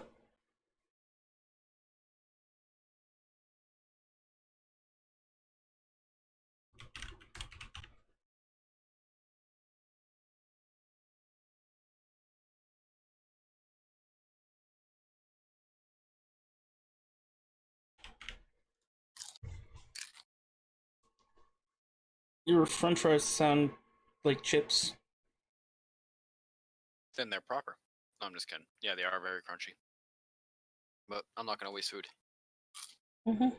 Your french fries sound like chips. Then they're proper. No, I'm just kidding. Yeah, they are very crunchy. But I'm not gonna waste food. Mm-hmm.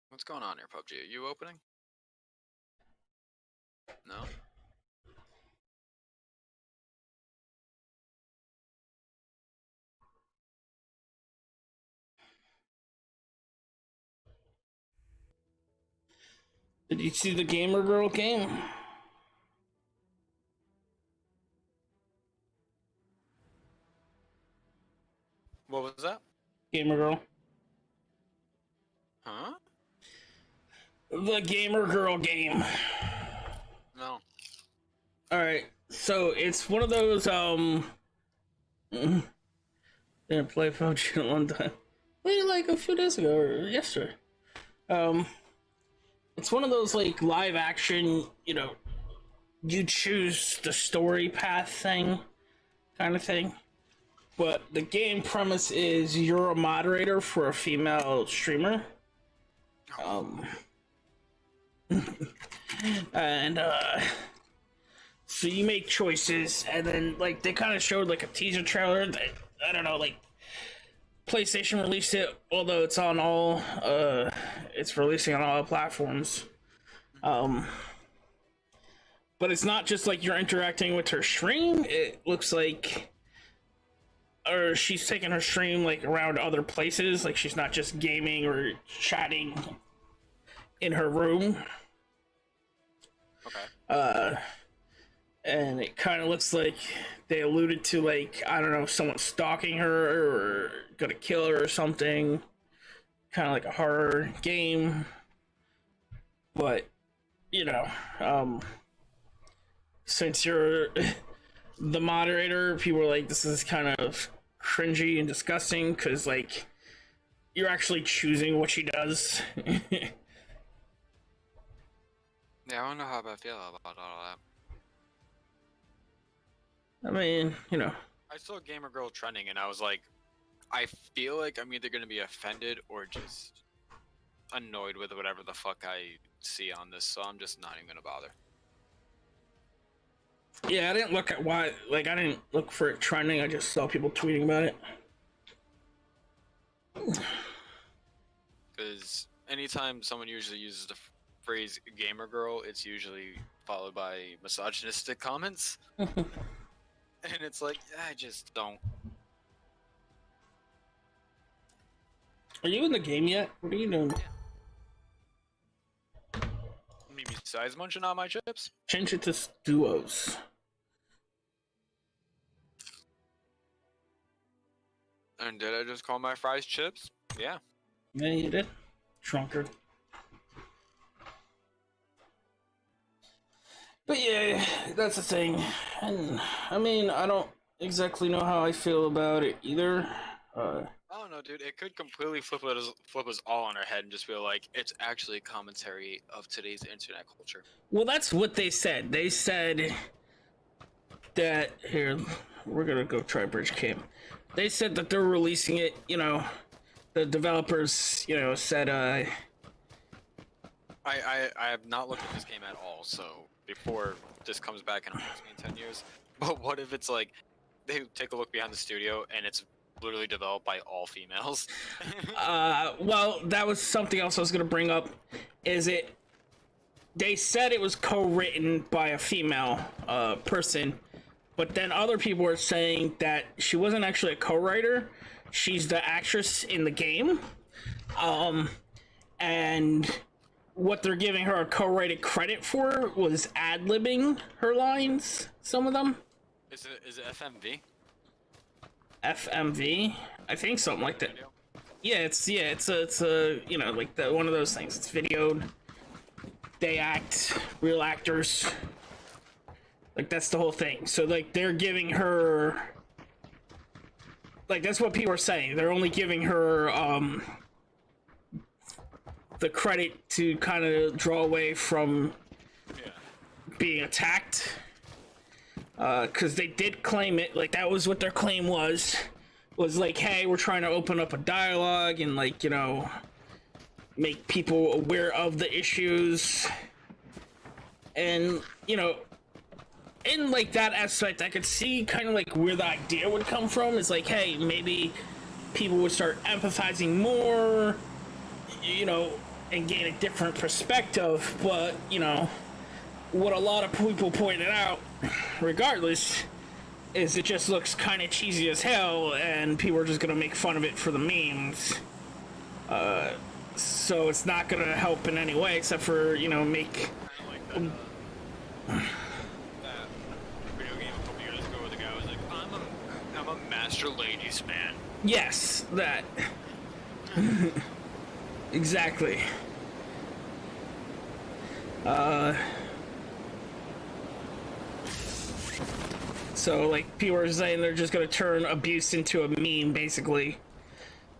What's going on here, PUBG? Are you opening? No? Did you see the Gamer Girl game? What was that? Gamer Girl. Huh? The Gamer Girl game. No. Alright, so it's one of those, didn't play PUBG in a long time. Played it like a few days ago, or yesterday. It's one of those, like, live action, you know, you choose the story path thing, kind of thing. But the game premise is you're a moderator for a female streamer. And, so you make choices, and then, like, they kind of showed, like, a teaser trailer that, I don't know, like, PlayStation released it, although it's on all, it's releasing on all platforms. But it's not just, like, you're interacting with her stream, it looks like, or she's taking her stream, like, around other places, like, she's not just gaming or chatting in her room. Okay. And it kind of looks like they alluded to, like, I don't know, someone stalking her or gonna kill her or something. Kind of like a horror game. But, you know, since you're the moderator, people are like, this is kind of cringy and disgusting because, like, you're actually choosing what she does. Yeah, I don't know how I feel about all that. I mean, you know. I saw Gamer Girl trending and I was like, I feel like I'm either going to be offended or just annoyed with whatever the fuck I see on this, so I'm just not even gonna bother. Yeah, I didn't look at why. Like, I didn't look for it trending. I just saw people tweeting about it. Because anytime someone usually uses the phrase "gamer girl," it's usually followed by misogynistic comments, and it's like, I just don't. Are you in the game yet? What are you doing? I mean, besides munching on my chips, Change it to duos. and did I just call my fries chips? Yeah. Yeah, you did. Drunkard. But yeah, that's the thing. And I mean, I don't exactly know how I feel about it either. I don't know, dude. It could completely flip us all on our head and just feel like it's actually a commentary of today's internet culture. Well, that's what they said. They said that here, we're gonna go try Bridge Camp. They said that they're releasing it. You know, the developers, you know, said I have not looked at this game at all. So before this comes back and haunts me in 10 years, but what if it's like they take a look behind the studio and it's literally developed by all females? Well, that was something else I was gonna bring up. They said it was co-written by a female person, but then other people were saying that she wasn't actually a co-writer. She's the actress in the game, and what they're giving her a co-written credit for was ad-libbing her lines. Some of them. Is it FMV? FMV, I think something like that. Yeah, it's a you know, like one of those things. It's videoed. They act, real actors. Like, that's the whole thing. So like they're giving her, like, that's what people are saying. They're only giving her the credit to kind of draw away from being attacked. Because they did claim it, like, that was what their claim was like, hey, we're trying to open up a dialogue and, like, you know, make people aware of the issues. And, you know, in, like, that aspect, I could see kind of, like, where the idea would come from. It's like, hey, maybe people would start empathizing more, you know, and gain a different perspective. But, you know, what a lot of people pointed out, regardless, is it just looks kind of cheesy as hell, and people are just gonna make fun of it for the memes. So it's not gonna help in any way, except for, you know, make. That video game a couple years ago where the guy was like, I'm a master ladies man. Yes, that. Exactly. So, like, people are saying they're just gonna turn abuse into a meme, basically.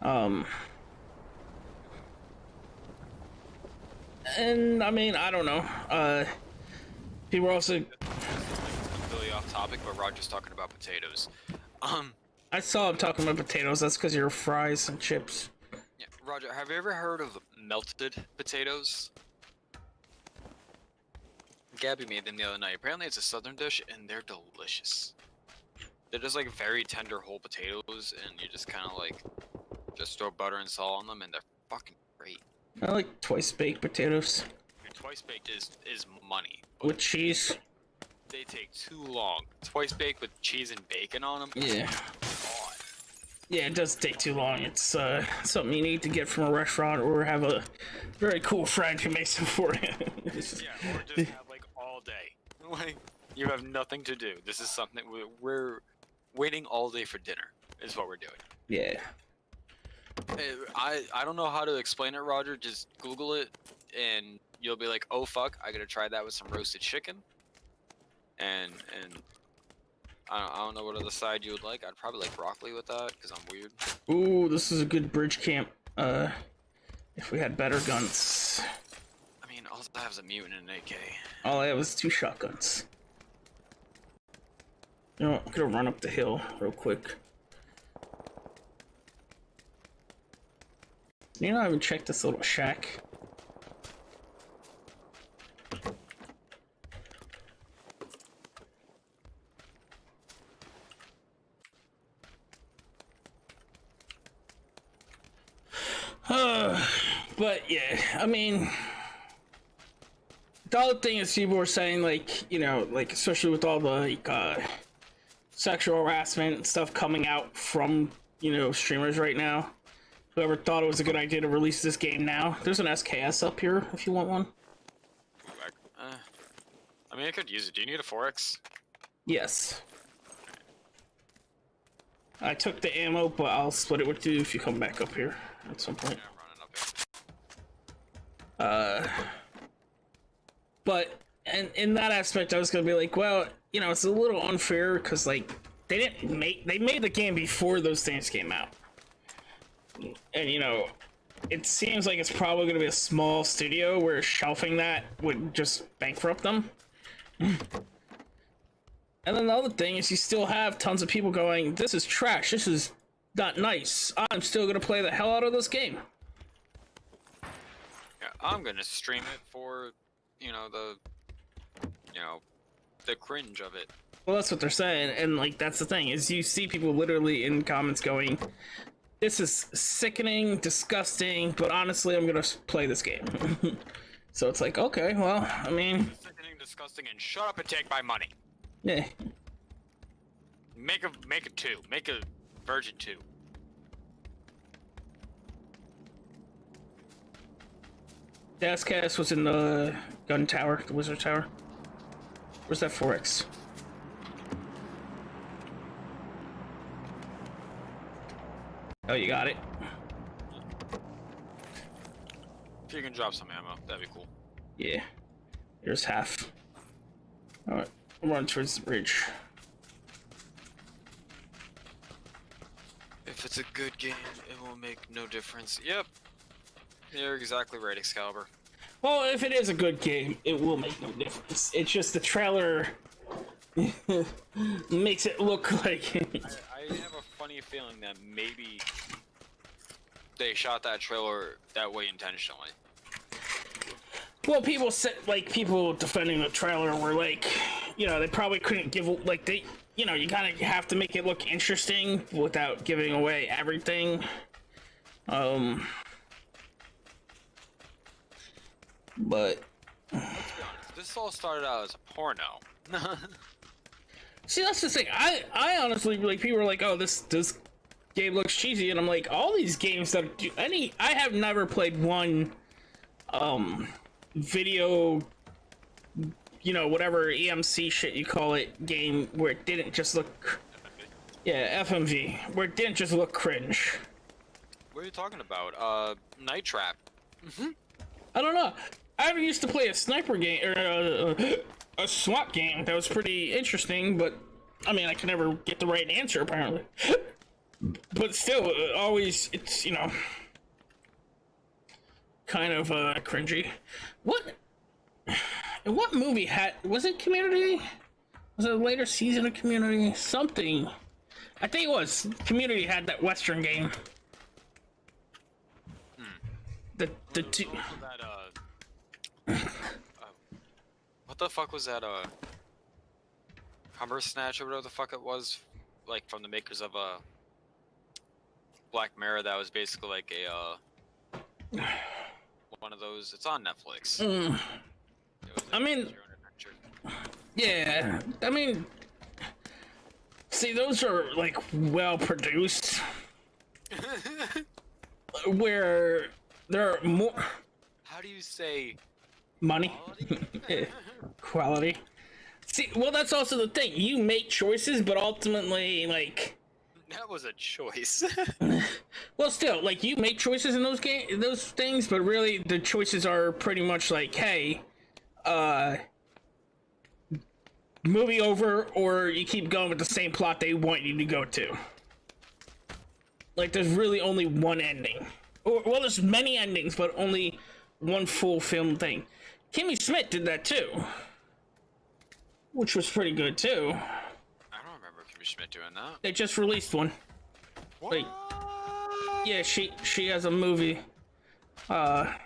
And, I mean, I don't know. People are also... Completely off topic, but Roger's talking about potatoes. I saw him talking about potatoes. That's because you're fries and chips. Yeah, Roger, have you ever heard of melted potatoes? Gabby made them the other night. Apparently it's a southern dish, and they're delicious. They're just like very tender whole potatoes, and you just kind of like just throw butter and salt on them, and they're fucking great. I like twice baked potatoes. Twice baked is money. With cheese. They take too long. Twice baked with cheese and bacon on them. Yeah. Yeah, it does take too long. It's something you need to get from a restaurant or have a very cool friend who makes them for you. Yeah, or just have like all day. Like, you have nothing to do. This is something we're waiting all day for dinner is what we're doing. Yeah. I don't know how to explain it, Roger. Just Google it and you'll be like, oh fuck, I gotta try that with some roasted chicken. And I don't know what other side you would like. I'd probably like broccoli with that because I'm weird. Ooh, this is a good bridge camp. If we had better guns. I mean, all I have is a mutant and an AK. All I have is 2 shotguns. You know, I'm gonna run up the hill real quick. You know, I haven't checked this little shack. But yeah, I mean, the other thing is people were saying, like, you know, like, especially with all the like, sexual harassment stuff coming out from, you know, streamers right now. Whoever thought it was a good idea to release this game now. There's an SKS up here if you want one. I mean, I could use it. Do you need a 4X? Yes. I took the ammo, but I'll split it with you if you come back up here at some point. Yeah, I'm running up here. But and in that aspect, I was gonna be like, well, you know, it's a little unfair because like they made the game before those things came out, and you know, it seems like it's probably gonna be a small studio where shelving that would just bankrupt them. And then the other thing is you still have tons of people going, this is trash, this is not nice, I'm still gonna play the hell out of this game. Yeah, I'm gonna stream it for, you know, the cringe of it. Well, that's what they're saying, and like that's the thing, is you see people literally in comments going, this is sickening, disgusting, but honestly I'm gonna play this game. So it's like, okay, well, I mean... Sickening, disgusting, and shut up and take my money. Yeah. Make a 2. Make a version 2. The SKS was in the gun tower, the wizard tower. Where's that 4X? Oh, you got it. If you can drop some ammo, that'd be cool. Yeah. Here's half. Alright, I'm running towards the bridge. If it's a good game, it will make no difference. Yep. You're exactly right, Excalibur. Well, if it is a good game, it will make no difference. It's just the trailer makes it look like... I have a funny feeling that maybe they shot that trailer that way intentionally. Well, people said, like, people defending the trailer were like, you know, they probably couldn't give, like, they, you know, you kind of have to make it look interesting without giving away everything. But... Let's be honest, this all started out as a porno. See, that's the thing. I honestly, like, people were like, oh, this game looks cheesy, and I'm like, all these games that do I have never played one, video, you know, whatever EMC shit you call it, game where it didn't just look, yeah, FMV, where it didn't just look cringe. What are you talking about? Night Trap. I don't know. I used to play a sniper game, or a SWAT game that was pretty interesting, but I mean, I could never get the right answer apparently. But still, always, it's, you know, kind of cringy. What movie was it Community? Was it a later season of Community? Something. I think it was. Community had that Western game. The two... What the fuck was that, Humber Snatch or whatever the fuck it was? Like, from the makers of, Black Mirror, that was basically like a, one of those, it's on Netflix. I mean, yeah, I mean, see, those are, like, well produced, where there are more... How do you say... Money? Quality? See, well, that's also the thing. You make choices, but ultimately, like... That was a choice. Well, still, like, you make choices in those things, but really, the choices are pretty much like, hey, movie over, or you keep going with the same plot they want you to go to. Like, there's really only one ending. Or, well, there's many endings, but only one full film thing. Kimmy Schmidt did that too, which was pretty good too. I don't remember Kimmy Schmidt doing that. They just released one. What? Like, yeah, she has a movie. And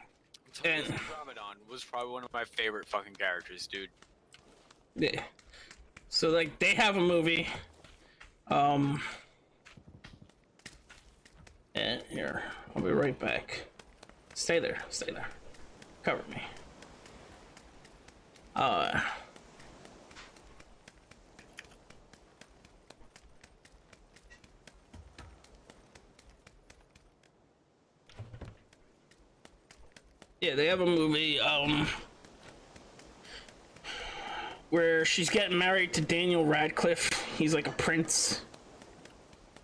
Ramadan was probably one of my favorite fucking characters, dude. Yeah. So like they have a movie. And here, I'll be right back. Stay there. Stay there. Cover me. Yeah, they have a movie, where she's getting married to Daniel Radcliffe. He's like a prince.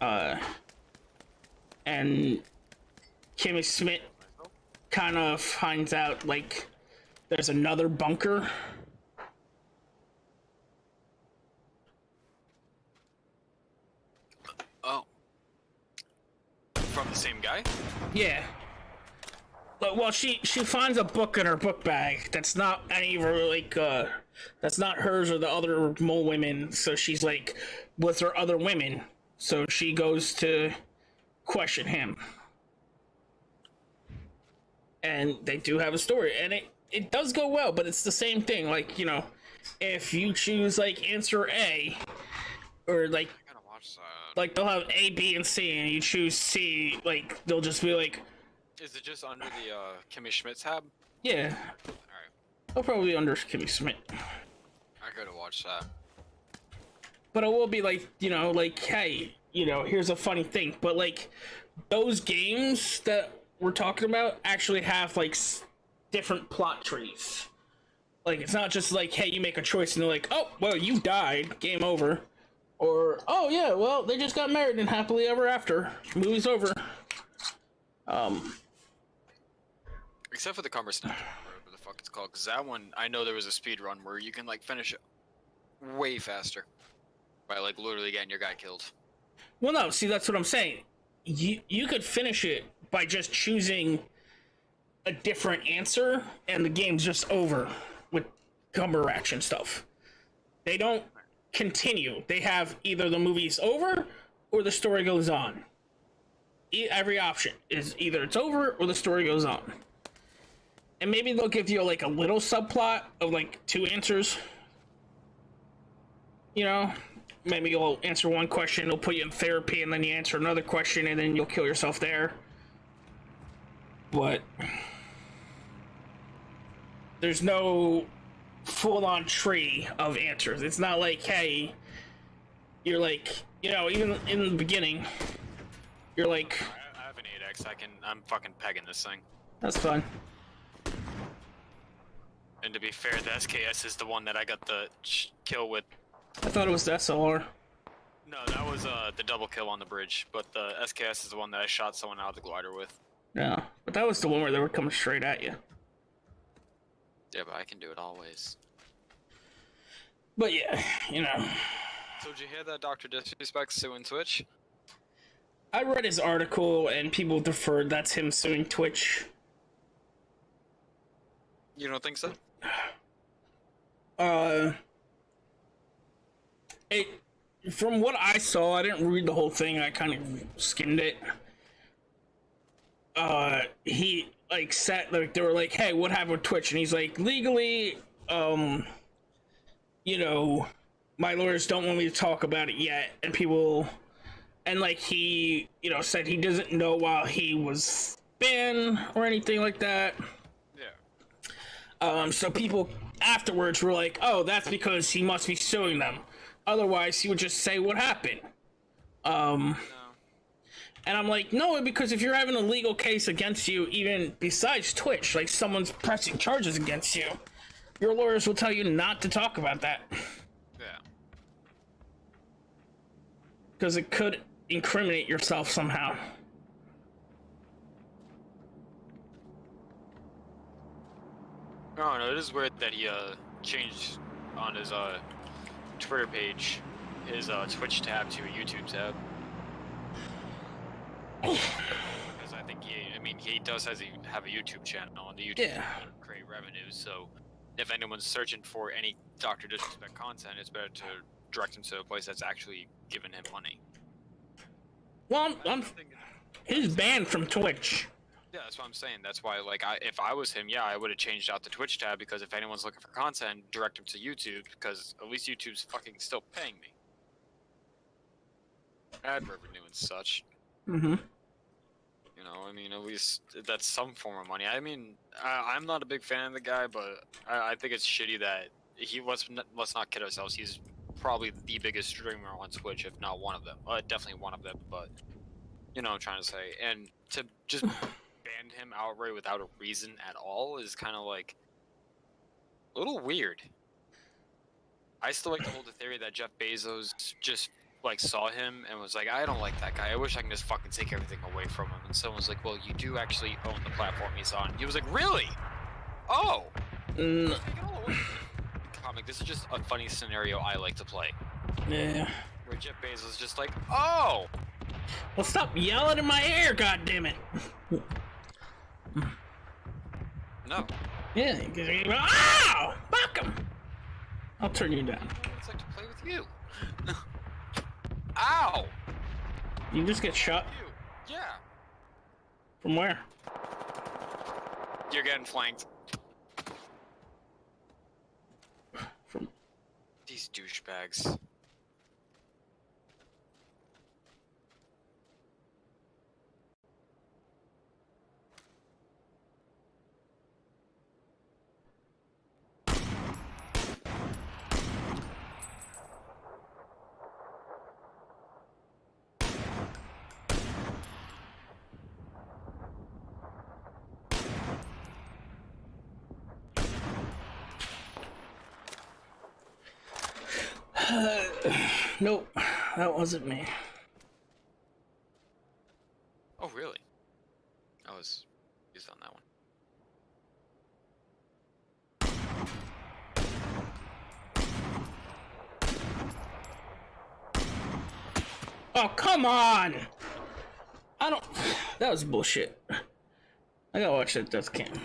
And Kimmy Schmidt kind of finds out, like, there's another bunker. Oh. From the same guy? Yeah. But, well, she finds a book in her book bag that's not any of her, like, that's not hers or the other mole women, so she's, like, with her other women. So she goes to question him. And they do have a story, and it does go well, but it's the same thing, like, you know, if you choose, like, answer A, or, like, they'll have A, B, and C, and you choose C, like, they'll just be like... Is it just under the, Kimmy Schmidt tab? Yeah. Alright. They'll probably be under Kimmy Schmidt. I gotta watch that. But it will be like, you know, like, hey, you know, here's a funny thing, but, like, those games that we're talking about actually have, like, different plot trees. Like, it's not just like, hey, you make a choice and they're like, oh, well, you died, game over. Or, oh, yeah, well, they just got married and happily ever after. Movie's over. Except for the Cumbersnap, whatever the fuck it's called, because that one, I know there was a speed run where you can, like, finish it way faster. By, like, literally getting your guy killed. Well, no, see, that's what I'm saying. You could finish it by just choosing a different answer, and the game's just over with Cumberbatch and stuff. They don't continue. They have either the movie's over, or the story goes on. Every option is either it's over, or the story goes on. And maybe they'll give you, like, a little subplot of, like, 2 answers. You know? Maybe you'll answer one question, they'll put you in therapy, and then you answer another question, and then you'll kill yourself there. But there's no full-on tree of answers. It's not like, hey, you're like, you know, even in the beginning, you're like... I have an 8X, I'm fucking pegging this thing. That's fun. And to be fair, the SKS is the one that I got the kill with. I thought it was the SLR. No, that was the double kill on the bridge, but the SKS is the one that I shot someone out of the glider with. Yeah, but that was the one where they were coming straight at you. Yeah, but I can do it always. But yeah, you know. So did you hear that Dr. Disrespect suing Twitch? I read his article, and people deferred that's him suing Twitch. You don't think so? From what I saw, I didn't read the whole thing, I kind of skimmed it. He, like, said, like, they were like, hey, what happened with Twitch? And he's like, legally, you know, my lawyers don't want me to talk about it yet, and people, and, like, he, you know, said he doesn't know while he was banned or anything like that. Yeah. So people afterwards were like, oh, that's because he must be suing them. Otherwise, he would just say what happened. No. And I'm like, no, because if you're having a legal case against you, even besides Twitch, like someone's pressing charges against you, your lawyers will tell you not to talk about that. Yeah. Because it could incriminate yourself somehow. Oh no, it is weird that he changed on his Twitter page his Twitch tab to a YouTube tab. Because I think he does have a YouTube channel, and the YouTube channel create revenue. So if anyone's searching for any Dr. Disrespect content, it's better to direct him to a place that's actually giving him money. Well, he's banned from Twitch. Yeah, that's what I'm saying. That's why, like, if I was him, yeah, I would have changed out the Twitch tab, because if anyone's looking for content, direct them to YouTube, because at least YouTube's fucking still paying me. Ad revenue and such. Mm-hmm. You know, mean, at least that's some form of money. I mean, I'm not a big fan of the guy, but I think it's shitty that let's not kid ourselves. He's probably the biggest streamer on Twitch, if not one of them. Definitely one of them, but you know what I'm trying to say. And to just ban him outright without a reason at all is kind of like a little weird. I still like to hold the theory that Jeff Bezos just like saw him and was like, I don't like that guy. I wish I can just fucking take everything away from him. And someone was like, well, you do actually own the platform he's on. He was like, really? Oh. Take it all away. Comic. This is just a funny scenario I like to play. Yeah. Where Jeff Bezos is just like, oh. Well, stop yelling in my ear, goddammit. No. Yeah. Ow! Fuck him. I'll turn you down. It's like to play with you. Ow! You just get shot? Yeah. From where? You're getting flanked. From these douchebags. Nope, that wasn't me. Oh, really? I was used on that one. Oh, come on! I don't... That was bullshit. I gotta watch that death cam.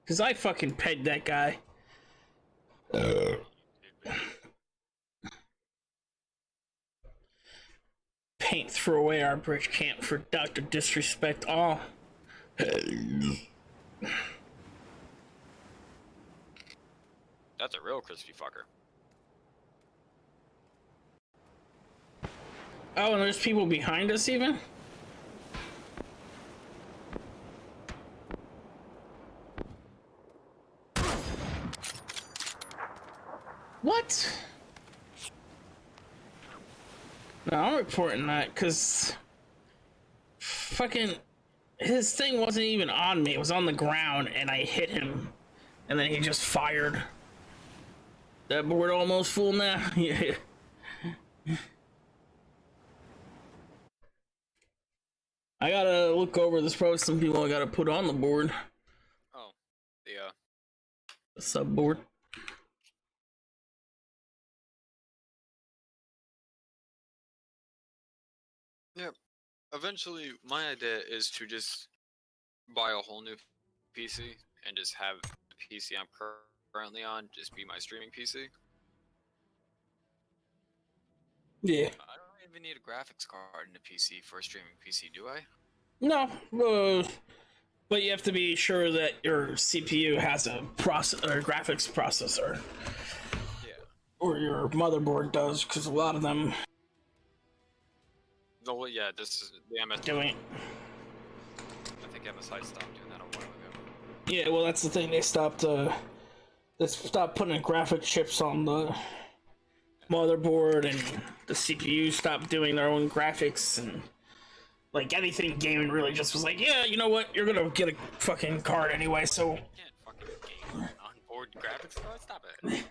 Cause I fucking pegged that guy. Paint threw away our bridge camp for Dr. Disrespect all. That's a real crispy fucker. Oh, and there's people behind us even? What? No, I'm reporting that because fucking his thing wasn't even on me. It was on the ground and I hit him and then he just fired. That board almost full now? Yeah. I gotta look over. There's probably some people I gotta put on the board. Oh, the sub board. Yep. Eventually, my idea is to just buy a whole new PC and just have the PC I'm currently on just be my streaming PC. Yeah. I don't even need a graphics card in a PC for a streaming PC, do I? No, but you have to be sure that your CPU has a graphics processor. Yeah. Or your motherboard does, because a lot of them. No, yeah, this is the MS. Doing it. I think MSI stopped doing that a while ago. Yeah, well, that's the thing. They stopped putting graphic chips on the motherboard, and the CPU stopped doing their own graphics, and like anything gaming really just was like, yeah, you know what? You're gonna get a fucking card anyway, so. You can't fucking game on-board graphics card. Stop it.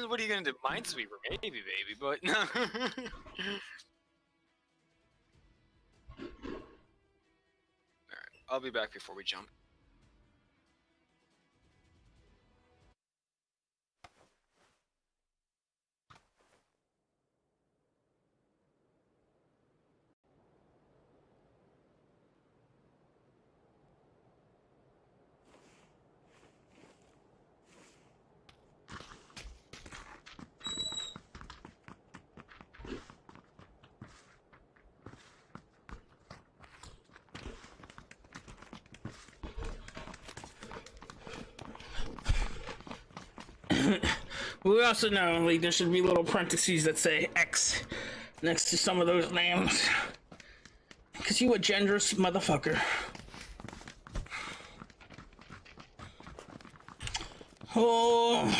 What are you gonna do? Minesweeper, maybe, baby, but no. Alright, I'll be back before we jump. We also know, like, there should be little parentheses that say X next to some of those names. Cause you a generous motherfucker. Oh.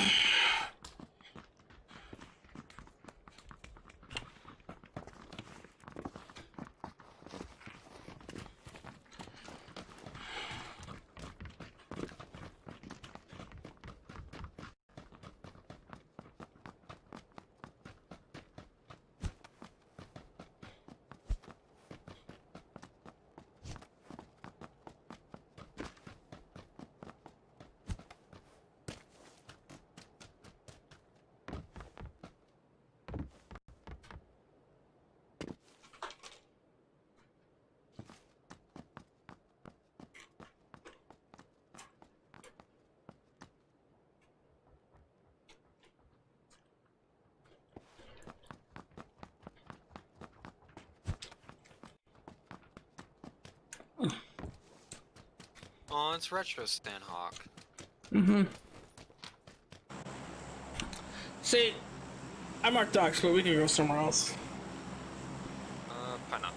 Oh, it's retro Stanhawk. Mm-hmm. See, I'm Mark Docs, but we can go somewhere else. Probably not.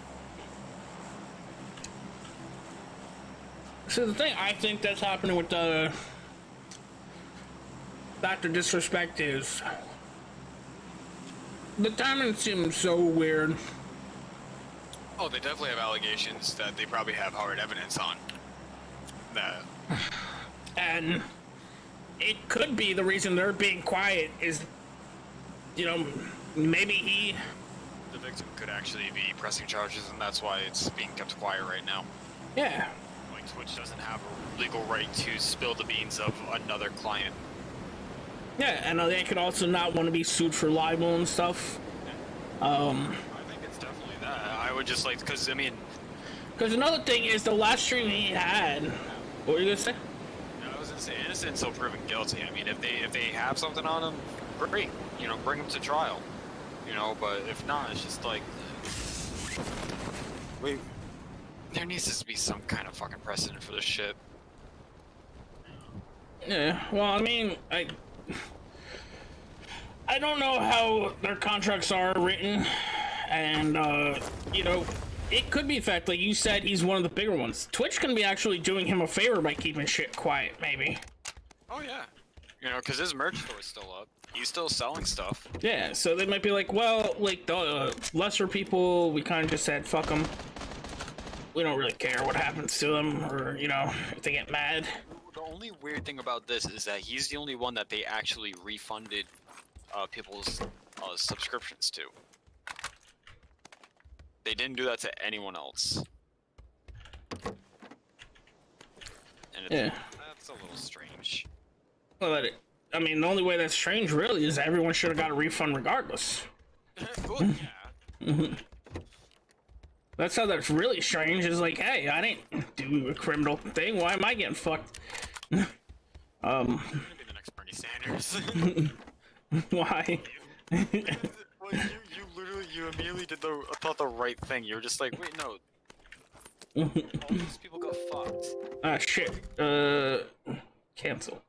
So the thing I think that's happening with Dr. Disrespect is the timing seems so weird. Oh, they definitely have allegations that they probably have hard evidence on. That. And it could be the reason they're being quiet is, you know, maybe the victim could actually be pressing charges, and that's why it's being kept quiet right now. Yeah. Like, Twitch doesn't have a legal right to spill the beans of another client. Yeah, and they could also not want to be sued for libel and stuff. I think it's definitely that. I would just like, because, I mean... Because another thing is the last stream he had... What were you gonna say? No, I was gonna say innocent until proven guilty. I mean, if they have something on him, great. You know, bring him to trial. You know, but if not, it's just like... Wait. There needs to be some kind of fucking precedent for this shit. Yeah, well, I mean, I don't know how their contracts are written, and, you know, it could be the fact, like you said, he's one of the bigger ones. Twitch can be actually doing him a favor by keeping shit quiet, maybe. Oh, yeah. You know, because his merch store is still up. He's still selling stuff. Yeah, so they might be like, well, like, the lesser people, we kind of just said, fuck them. We don't really care what happens to them, or, you know, if they get mad. The only weird thing about this is that he's the only one that they actually refunded people's subscriptions to. They didn't do that to anyone else. And it's, Yeah. That's a little strange. Well, I mean, the only way that's strange, really, is everyone should have got a refund regardless. Well, yeah. That's how that's really strange, is like, hey, I didn't do a criminal thing, why am I getting fucked? I'm gonna be the next Bernie Sanders. Why? Well, you literally, you immediately thought the right thing. You were just like, wait, no. All these people got fucked. Ah, shit. Cancel.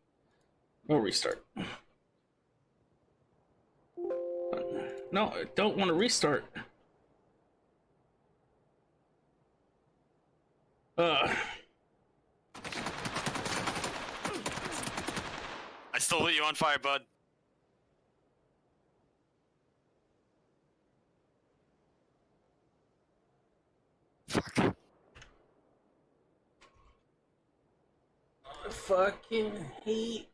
No restart. No, I don't want to restart. I still lit you on fire, bud. Fuck. I fucking hate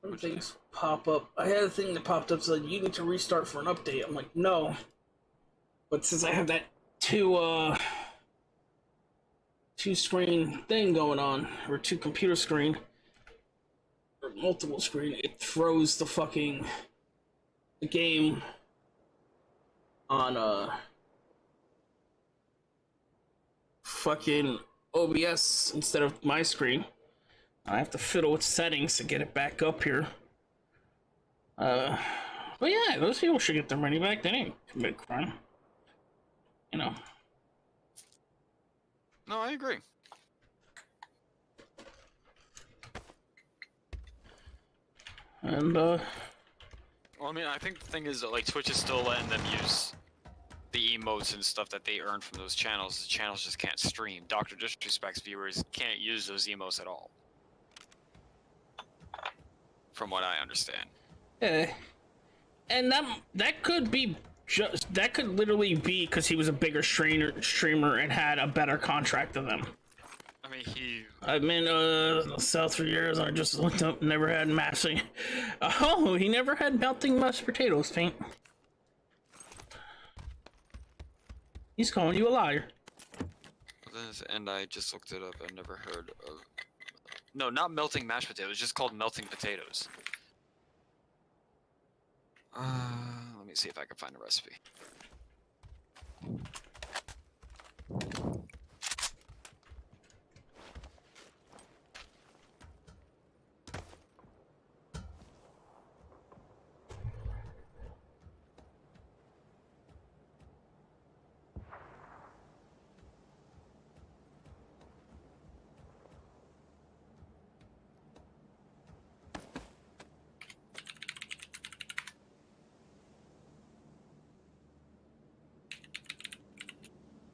when things pop up. I had a thing that popped up said you need to restart for an update. I'm like, no. But since I have that two screen thing going on, or two computer screen, or multiple screen, it throws the game on fucking OBS instead of my screen. I have to fiddle with settings to get it back up here. But yeah, those people should get their money back. They didn't commit a crime. You know. No, I agree. And well, I mean, I think the thing is that like Twitch is still letting them use the emotes and stuff that they earn from those channels, the channels just can't stream. Dr. Disrespect's viewers can't use those emotes at all. From what I understand. Yeah. And that could be that could literally be because he was a bigger streamer and had a better contract than them. I've been South for years. I just looked up, never had mashing. Oh, he never had melting mashed potatoes, Faint. He's calling you a liar. And I just looked it up. I've never heard of. No, not melting mashed potatoes. Just called melting potatoes. Let me see if I can find a recipe.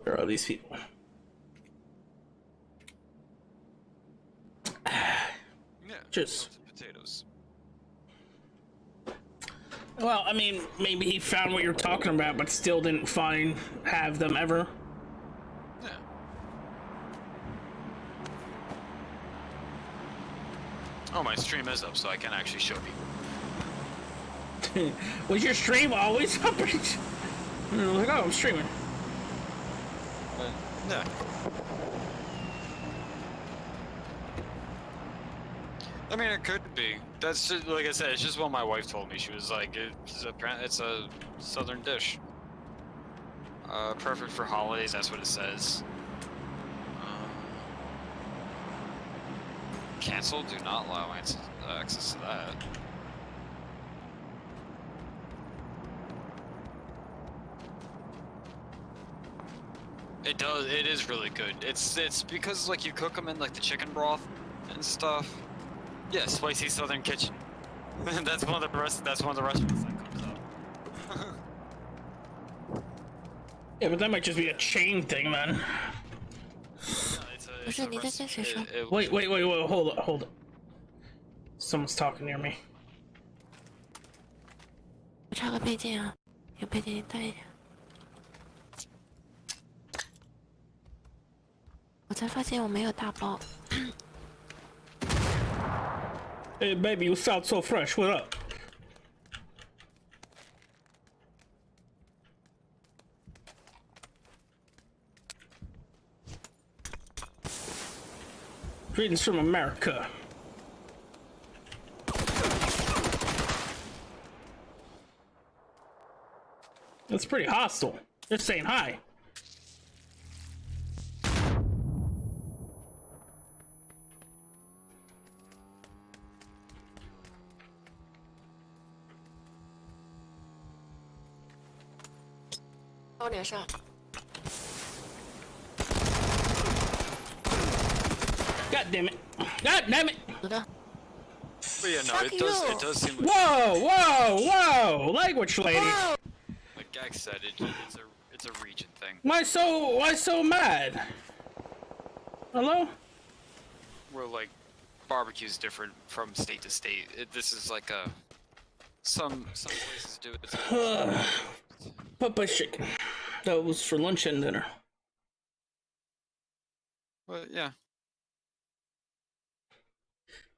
Where are these people? Just potatoes. Well, I mean, maybe he found what you're talking about, but still didn't have them ever. Yeah. Oh, my stream is up, so I can actually show people. Was your stream always up? Like, oh, I'm streaming. Yeah. I mean, it could be. That's just, like I said, it's just what my wife told me. She was like, it's a southern dish. Perfect for holidays, that's what it says. Cancel, do not allow access to that. It is really good. It's because like you cook them in like the chicken broth and stuff. Yeah, spicy southern kitchen. That's one of the restaurants that comes up. Yeah, but that might just be a chain thing, man. Wait, hold it. Someone's talking near me. 我插个背镜啊，有背镜你带一点。我才发现我没有大包。Hey baby, you sound so fresh. What up? Greetings from America. That's pretty hostile. Just saying hi.我脸上。God damn it! God damn it! But yeah, no, it does seem like. Whoa! Language lady. Like Gag said, it's a region thing. Why so mad? Hello? Where like barbecue's different from state to state. This is like a some places do it. Popeye chicken. That was for lunch and dinner. But yeah.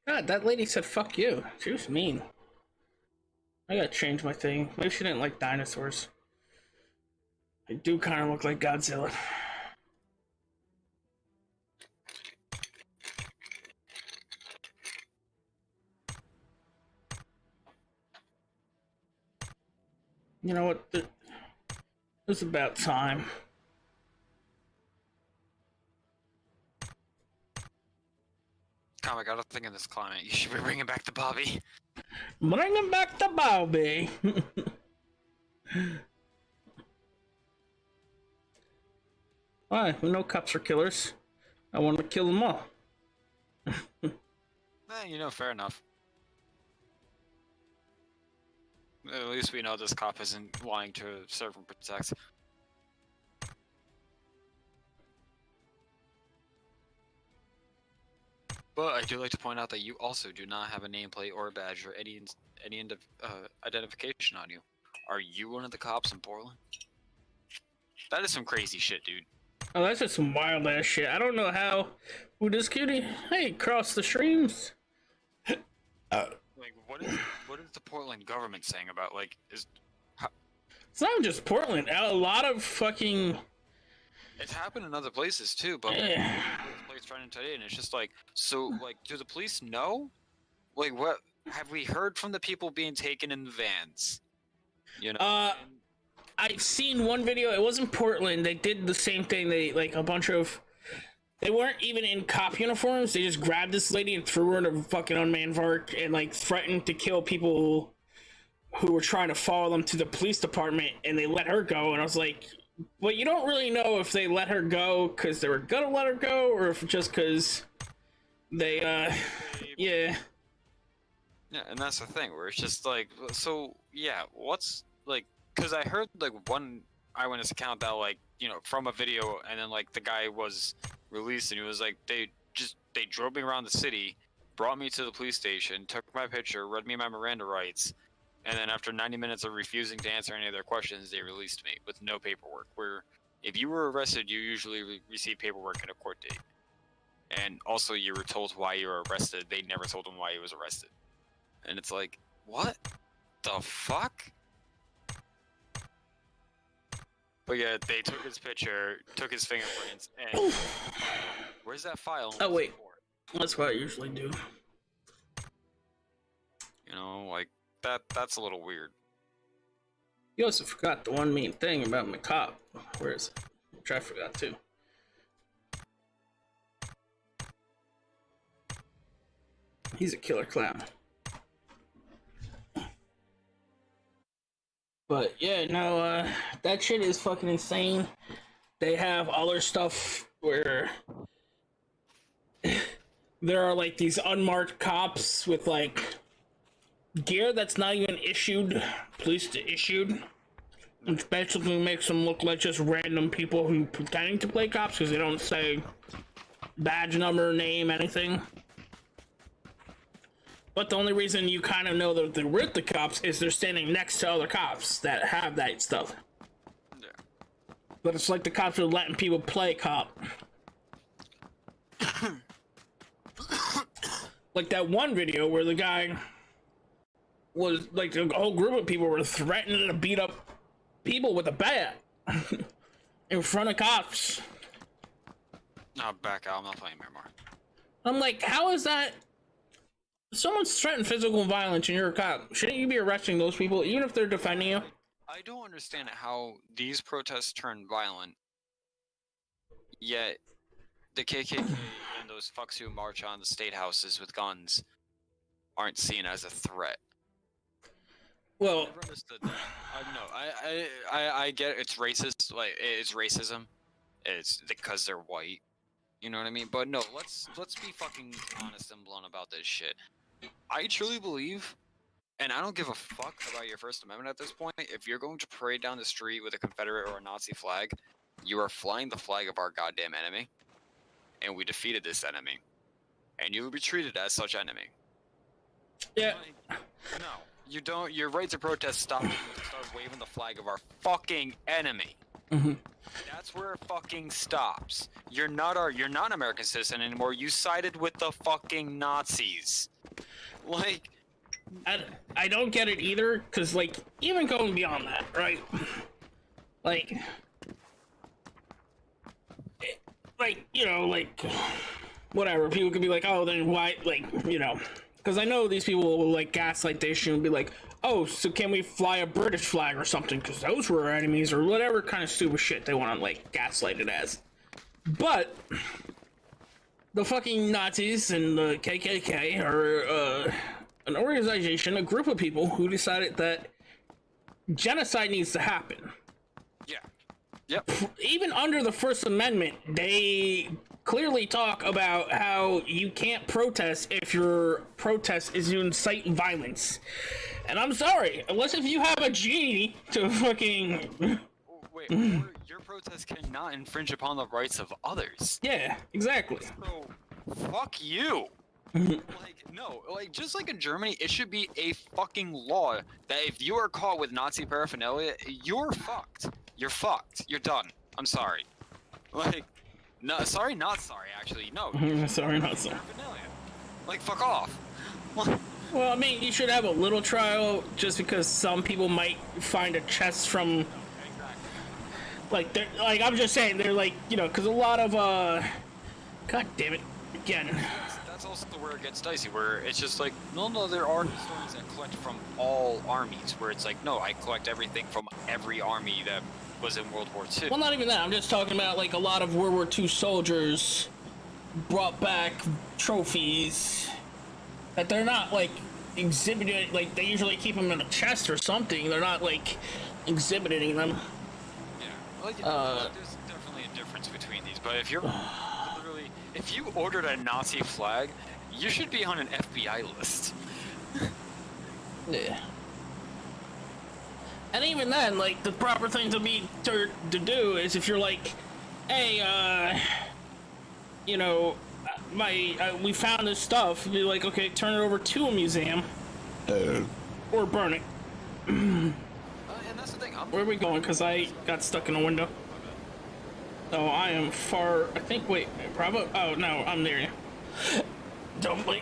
God, that lady said fuck you. She was mean. I gotta change my thing. Maybe she didn't like dinosaurs. I do kind of look like Godzilla. You know what? It's about time. Comic, I don't think in this climate you should be bringing back the Bobby. Bringing back the Bobby. Why? No cops are killers. I want to kill them all. You know, fair enough. At least we know this cop isn't wanting to serve and protect. But I do like to point out that you also do not have a nameplate or a badge or any identification on you. Are you one of the cops in Portland? That is some crazy shit, dude. Oh, that's just some wild ass shit. I don't know how. With this cutie, hey, cross the streams. Like, what is the Portland government saying about It's not just Portland. A lot of fucking. It's happened in other places too, but place trying today, and it's just like, so like, do the police know? Like, what have we heard from the people being taken in the vans? You know. I've seen one video. It wasn't Portland. They did the same thing. They a bunch of. They weren't even in cop uniforms. They just grabbed this lady and threw her in a fucking unmanned vark and threatened to kill people who were trying to follow them to the police department. And they let her go. And I was like, well, you don't really know if they let her go because they were gonna let her go, or if just because they yeah. Yeah, and that's the thing where it's just like, so yeah, what's like, because I heard one eyewitness account that from a video, and then the guy was released, and he was like, they drove me around the city, brought me to the police station, took my picture, read me my Miranda rights, and then after 90 minutes of refusing to answer any of their questions, they released me with no paperwork. Where if you were arrested, you usually receive paperwork at a court date, and also you were told why you were arrested. They never told him why he was arrested, and it's like, what the fuck? But yeah, they took his picture, took his fingerprints, and where's that file? Oh wait, that's what I usually do. You know, that's a little weird. You also forgot the one main thing about my cop. Where is it? Which I forgot too. He's a killer clown. But yeah, no, that shit is fucking insane. They have other stuff where there are these unmarked cops with gear that's not even police issued, which basically makes them look like just random people who pretending to play cops because they don't say badge number, name, anything. But the only reason you kind of know that they're with the cops is they're standing next to other cops that have that stuff. Yeah. But it's like the cops are letting people play cop. Like that one video where the guy was a whole group of people were threatening to beat up people with a bat in front of cops. No, back out. I'm not playing anymore. I'm like, how is that? Someone's threatened physical violence and you're a cop. Shouldn't you be arresting those people, even if they're defending you? I don't understand how these protests turn violent, yet the KKK and those fucks who march on the state houses with guns aren't seen as a threat. Well, I never understood that. I get it's racist, it's racism. It's because they're white. You know what I mean? But no, let's be fucking honest and blunt about this shit. I truly believe, and I don't give a fuck about your First Amendment at this point, if you're going to parade down the street with a Confederate or a Nazi flag, you are flying the flag of our goddamn enemy. And we defeated this enemy. And you will be treated as such enemy. Yeah. No, you don't. Your right to protest stops you to start waving the flag of our fucking enemy. Mm-hmm. That's where it fucking stops. You're not an American citizen anymore. You sided with the fucking Nazis. I don't get it either, because even going beyond that, right? Whatever, people could be like, oh, then why, because I know these people will gaslight the issue and be like, oh, so can we fly a British flag or something, because those were our enemies, or whatever kind of stupid shit they want to gaslight it as. But the fucking Nazis and the KKK are an organization, a group of people who decided that genocide needs to happen. Yeah. Yep. Even under the First Amendment, they clearly talk about how you can't protest if your protest is to incite violence. And I'm sorry, unless if you have a genie to fucking... Wait, your protest cannot infringe upon the rights of others. Yeah, exactly. So, fuck you. Like, no, like, just like in Germany, it should be a fucking law that if you are caught with Nazi paraphernalia, you're fucked. You're fucked. You're done. I'm sorry. Like, no, sorry, not sorry, actually. No. Sorry, not sorry. Like, fuck off. Well, I mean, you should have a little trial just because some people might find a chest from... Like, like, I'm just saying, they're like, you know, because a lot of, God damn it. Again. That's also where it gets dicey, where it's just like, no, there are historians that collect from all armies, where it's like, no, I collect everything from every army that was in World War II. Well, not even that. I'm just talking about, like, a lot of World War II soldiers brought back trophies that they're not, like, exhibited, like, they usually keep them in a chest or something. They're not, like, exhibiting them. Yeah, well, you know, there's definitely a difference between these, but if you're literally, if you ordered a Nazi flag, you should be on an FBI list. Yeah. And even then, like, the proper thing to do is if you're like, hey, you know, we found this stuff, be like, okay, turn it over to a museum. Or burn it. And that's the thing. Where are we going? Because I got stuck in a window. Oh, I am far, I think, wait, Bravo? Oh, no, I'm near you. Don't wait.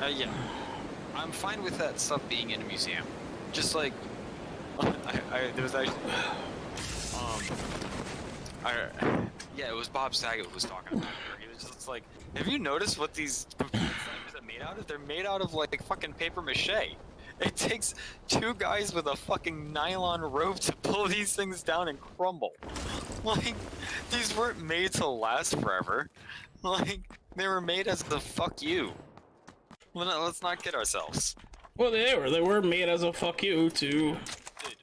Yeah. I'm fine with that stuff being in a museum. Just like, there was actually, yeah, it was Bob Saget who was talking about it. He was just like, have you noticed what these things are made out of? They're made out of like fucking paper mache. It takes two guys with a fucking nylon rope to pull these things down and crumble. Like, these weren't made to last forever. Like, they were made as the fuck you. Let's not kid ourselves. Well, they were made as a fuck you to...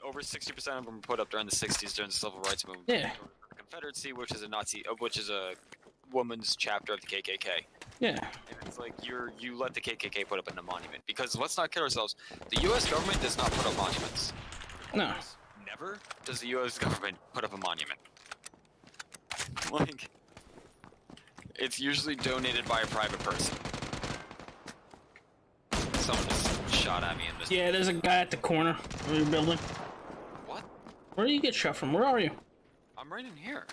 Over 60% of them were put up during the 60s during the Civil Rights Movement. Yeah. The Confederacy, which is a woman's chapter of the KKK. Yeah. And it's like you let the KKK put up a monument, because let's not kid ourselves. The U.S. government does not put up monuments. No. Never does the U.S. government put up a monument. Like, it's usually donated by a private person. Someone just shot at me in this. Yeah, there's a guy at the corner of your building. What? Where do you get shot from? Where are you? I'm right in here.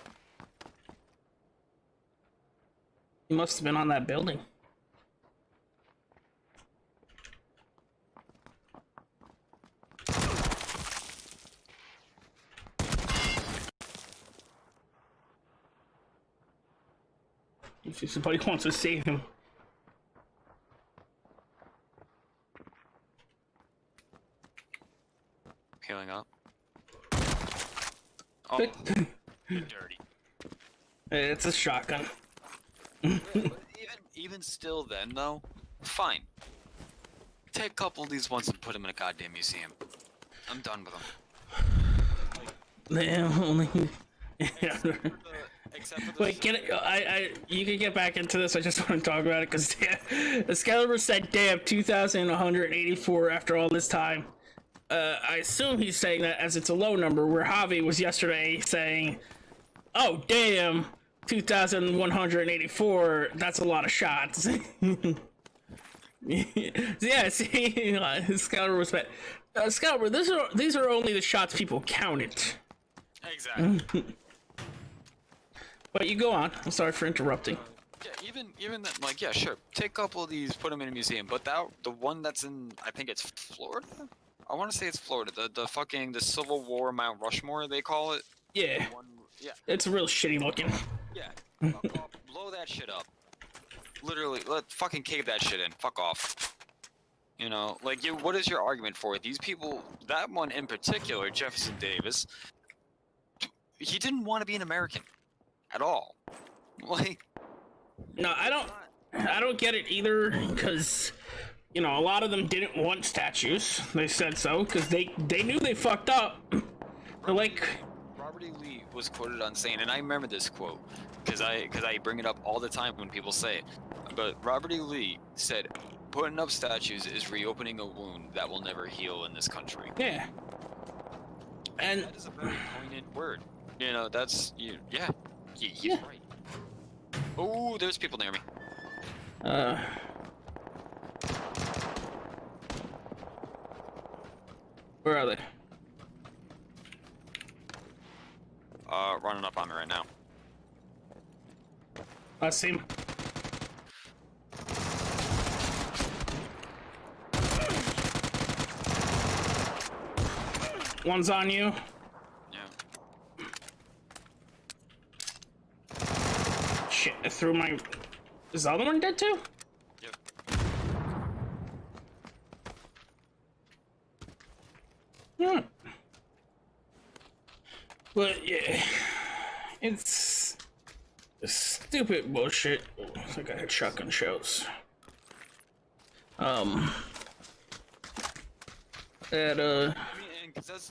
You must have been on that building. If somebody wants to save him. Healing up. Oh, you're dirty. It's a shotgun. Even still then, though, fine. Take a couple of these ones and put them in a goddamn museum. I'm done with them. Yeah, only... Except for the Wait, get it? You can get back into this. I just want to talk about it because Excalibur said, "Damn, 2,184 after all this time." I assume he's saying that as it's a low number, where Javi was yesterday saying, "Oh, damn, 2,184. That's a lot of shots." Yeah, see, Excalibur was bad. Excalibur, these are only the shots people counted. Exactly. But you go on. I'm sorry for interrupting. Yeah, even that, like, yeah, sure. Take a couple of these, put them in a museum. But the one that's in, I think it's Florida. I want to say it's Florida. The Civil War Mount Rushmore, they call it. Yeah. Yeah. It's real shitty looking. Yeah. Blow that shit up. Literally, fucking cave that shit in. Fuck off. You know, like, what is your argument for it? These people, that one in particular, Jefferson Davis, he didn't want to be an American at all. Like, no, I don't get it either, because, you know, a lot of them didn't want statues. They said so because they knew they fucked up. They're like, Robert E. Lee was quoted on saying, and I remember this quote because I bring it up all the time when people say it, but Robert E. Lee said, "Putting up statues is reopening a wound that will never heal in this country." Yeah. And that is a very poignant word. You know, that's yeah. He's right. Oh, there's people near me. Where are they? Running up on me right now. I see him. One's on you. Yeah. Shit, I threw my... Is the other one dead too? Yep. Yeah. But yeah, it's stupid bullshit. It's like I had shotgun shells.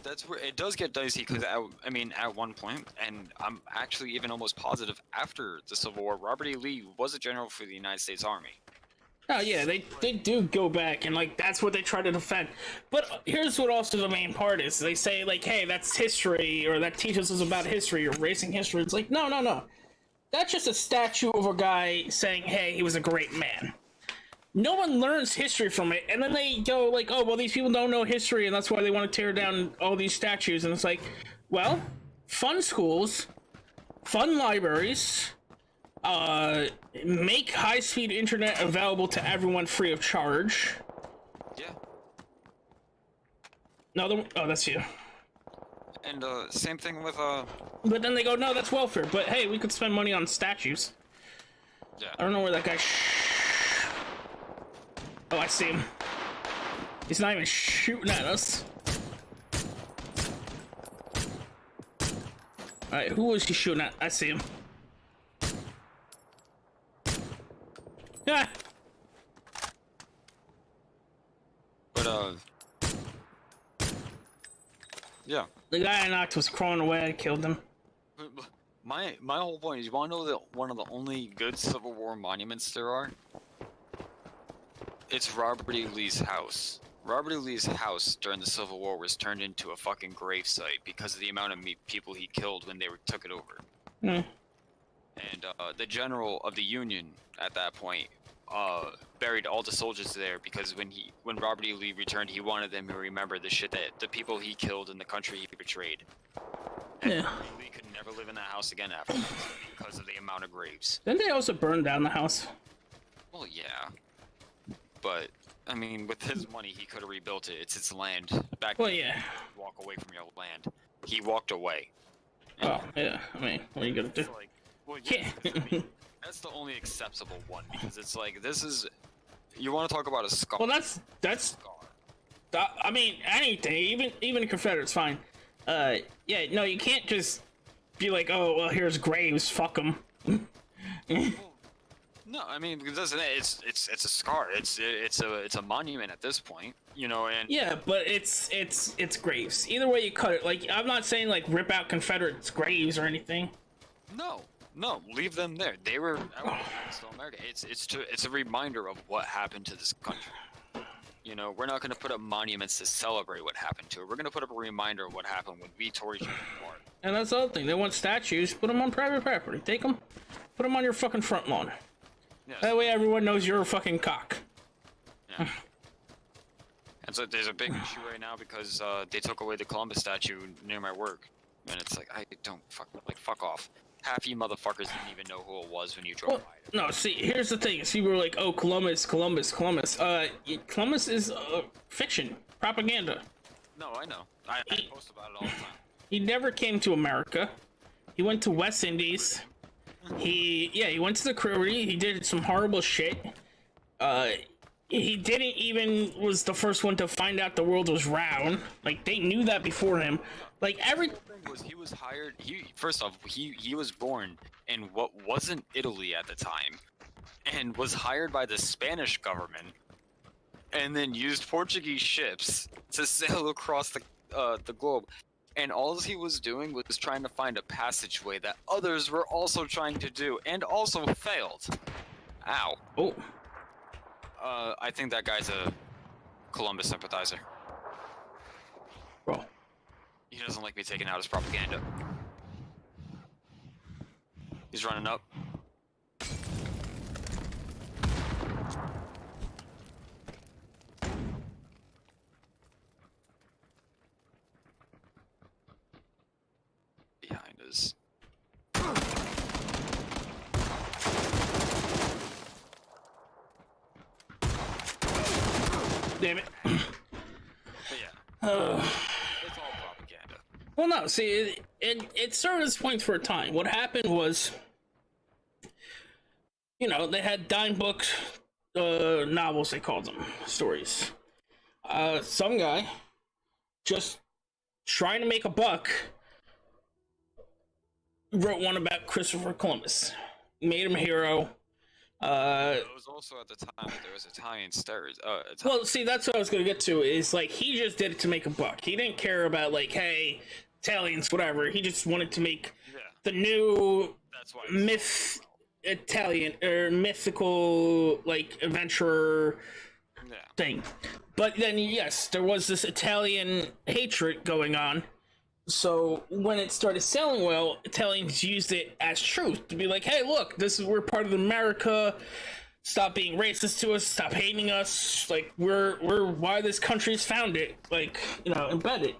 That's where it does get dicey because I mean at one point, and I'm actually even almost positive after the Civil War, Robert E. Lee was a general for the United States Army. Oh yeah, they do go back and like that's what they try to defend. But here's what also the main part is: they say like, hey, that's history, or that teaches us about history, or erasing history. It's like, no, that's just a statue of a guy saying, hey, he was a great man. No one learns history from it, and then they go like, oh, well, these people don't know history, and that's why they want to tear down all these statues. And it's like, well, fun schools, fun libraries, make high-speed internet available to everyone free of charge. Yeah. No, oh, that's you. And same thing with But then they go, no, that's welfare. But hey, we could spend money on statues. Yeah. I don't know where that guy. Oh, I see him. He's not even shooting at us. Alright, who was he shooting at? I see him. Ah! But yeah. The guy I knocked was crawling away. I killed him. My whole point is, you want to know that one of the only good Civil War monuments there are? It's Robert E. Lee's house. Robert E. Lee's house during the Civil War was turned into a fucking gravesite because of the amount of people he killed when they took it over. Hmm. And the general of the Union at that point buried all the soldiers there because when Robert E. Lee returned, he wanted them to remember the shit that the people he killed and the country he betrayed. And Yeah. Robert E. Lee could never live in that house again after that because of the amount of graves. Didn't they also burn down the house? Well, yeah. But, I mean, with his money, he could have rebuilt it. It's his land. Back Well, then, yeah. you could walk away from your land. He walked away. Oh, yeah. I mean, what are you gonna do? Like, well, yeah, I mean, that's the only acceptable one because it's like, this is... You want to talk about a skull? Well, that's... I mean, anything. Even Confederate's fine. Yeah, no, you can't just be like, oh, well, here's graves. Fuck them. No, I mean, because it's a scar. It's a monument at this point, you know. And Yeah, but it's graves. Either way you cut it. Like, I'm not saying like rip out Confederates' graves or anything. no, leave them there. They were still America. It's a reminder of what happened to this country. You know, we're not going to put up monuments to celebrate what happened to it. We're going to put up a reminder of what happened when we tore each other apart. And that's the other thing. They want statues. Put them on private property. Take them. Put them on your fucking front lawn. Yeah. That way everyone knows you're a fucking cock. Yeah. And so there's a big issue right now because they took away the Columbus statue near my work, and it's like, I don't fuck off. Half you motherfuckers didn't even know who it was when you drove by it. No, see, here's the thing. See, we're like, oh, Columbus. Columbus is fiction, propaganda. No, I know. I post about it all the time. He never came to America. He went to West Indies. He went to the Caribbean. He did some horrible shit. He didn't even was the first one to find out the world was round. Like, they knew that before him. Like, He was hired. First off, he was born in what wasn't Italy at the time, and was hired by the Spanish government, and then used Portuguese ships to sail across the globe. And all he was doing was trying to find a passageway that others were also trying to do, and also failed. Ow. Oh. I think that guy's a Columbus sympathizer. Bro. He doesn't like me taking out his propaganda. He's running up. damn it. But yeah. It's all propaganda. Well, no, see, it served its points for a time. What happened was, you know, they had dime book novels, they called them, stories. Some guy just trying to make a buck wrote one about Christopher Columbus, made him a hero. It was also at the time that there was Italian stars. Well, see, that's what I was going to get to, is like, he just did it to make a buck. He didn't care about, like, hey, Italians, whatever. He just wanted to make the new Italian, or mythical, like, adventurer thing. But then, yes, there was this Italian hatred going on. So when it started selling well, Italians used it as truth to be like, hey, look, we're part of America. Stop being racist to us. Stop hating us. Like, we're why this country's founded. Like, you know, embedded.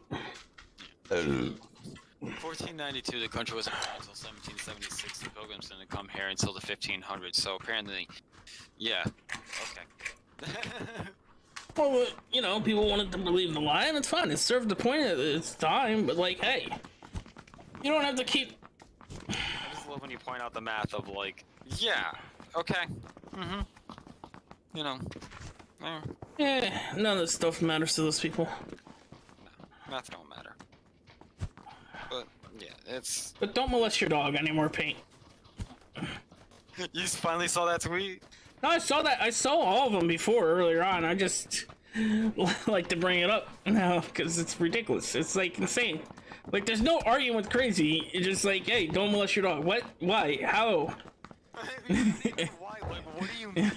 1492, the country wasn't founded until 1776. The Pilgrims didn't come here until the 1500s. So apparently, yeah, okay. Well, you know, people wanted to believe the lie, and it's fine. It served the point at its time, but, like, hey, you don't have to keep... I just love when you point out the math of, like, yeah, okay, you know, Yeah, none of this stuff matters to those people. No, math don't matter. But, yeah, it's... But don't molest your dog anymore, Paint. You finally saw that tweet? No, I saw that. I saw all of them before earlier on. I just like to bring it up now because it's ridiculous. It's like insane. Like, there's no arguing with crazy. It's just like, hey, don't molest your dog. What? Why? How? Why? Like, what do you mean?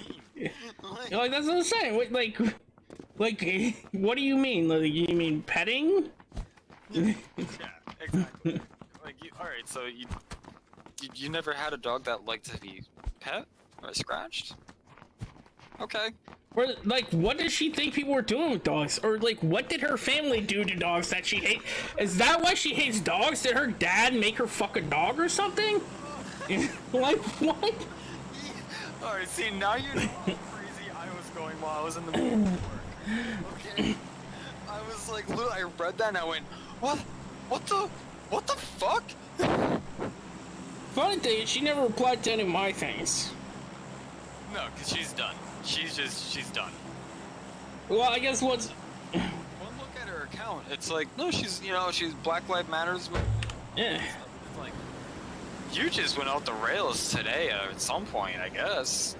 Like, that's what I'm saying. What, like, what do you mean? Like, you mean petting? Yeah, exactly. Like, alright, so you never had a dog that liked to be pet or scratched? Okay. Or, like, what does she think people were doing with dogs? Or, like, what did her family do to dogs that she hates? Is that why she hates dogs? Did her dad make her fuck a dog or something? Like, what? Alright, see, now you know how crazy I was going while I was in the middle of work. Okay? I was like, literally, I read that and I went, what? What the fuck? Funny thing is, she never replied to any of my things. No, because she's done. She's done. Well, I guess one look at her account, it's like, no, she's Black Lives Matters. Yeah. It's like, you just went off the rails today at some point, I guess.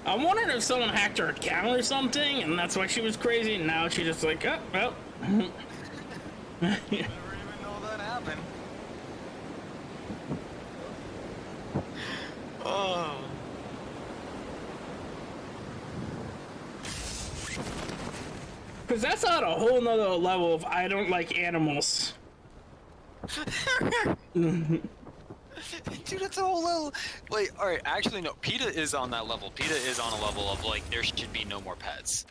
I'm wondering if someone hacked her account or something, and that's why she was crazy, and now she's just like, oh, well. Never even know that happened. Oh. Because that's on a whole nother level of I don't like animals. Dude, that's a whole level. Wait, alright, actually, no. PETA is on that level. PETA is on a level of, like, there should be no more pets.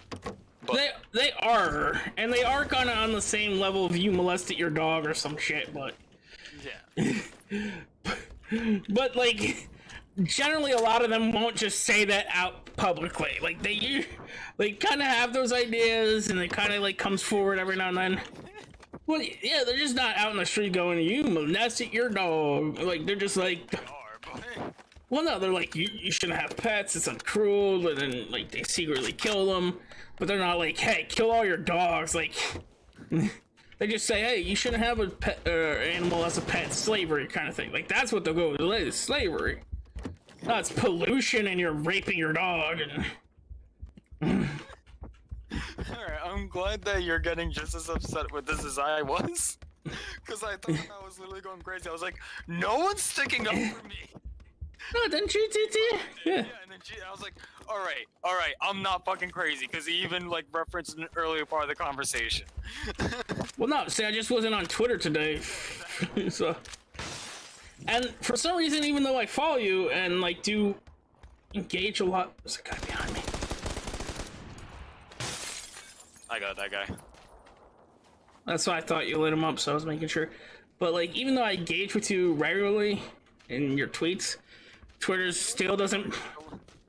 But they are. And they are kind of on the same level if you molested your dog or some shit, but... Yeah. But, like... Generally, a lot of them won't just say that out publicly. Like, they kind of have those ideas, and it kind of, like, comes forward every now and then. Well, yeah, they're just not out in the street going, you molested your dog. Like, they're just like... Well, no, they're like, you shouldn't have pets, it's uncruel, and then, like, they secretly kill them. But they're not like, hey, kill all your dogs. Like, they just say, hey, you shouldn't have a pet, animal as a pet, slavery kind of thing. Like, that's what they'll go with, slavery. No, it's pollution and you're raping your dog and... Alright, I'm glad that you're getting just as upset with this as I was. Because I thought I was literally going crazy. I was like, no one's sticking up for me. No, didn't you? Yeah, and then I was like, alright, I'm not fucking crazy. Because he even, like, referenced an earlier part of the conversation. Well, no, see, I just wasn't on Twitter today. So... And for some reason, even though I follow you and, like, do engage a lot... There's a guy behind me. I got that guy. That's why I thought you lit him up, so I was making sure. But, like, even though I engage with you regularly in your tweets, Twitter still doesn't...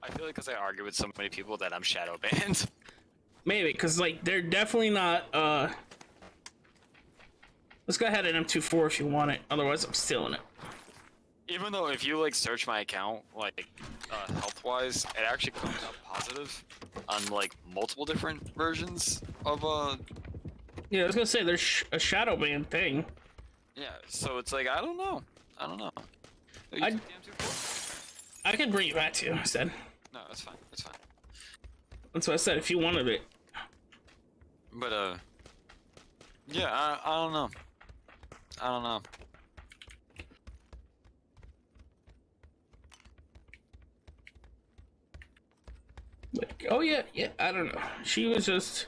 I feel like because I argue with so many people that I'm shadow banned. Maybe, because, like, they're definitely not, Let's go ahead and M24 if you want it, otherwise I'm stealing it. Even though if you, like, search my account, like, health-wise, it actually comes up positive on, like, multiple different versions of, Yeah, I was gonna say, there's a shadow ban thing. Yeah, so it's like, I don't know. I could bring it back to you, I said. No, that's fine, that's fine. That's what I said, if you wanted it. But, yeah, I don't know. I don't know. Like, oh yeah, I don't know. She was just...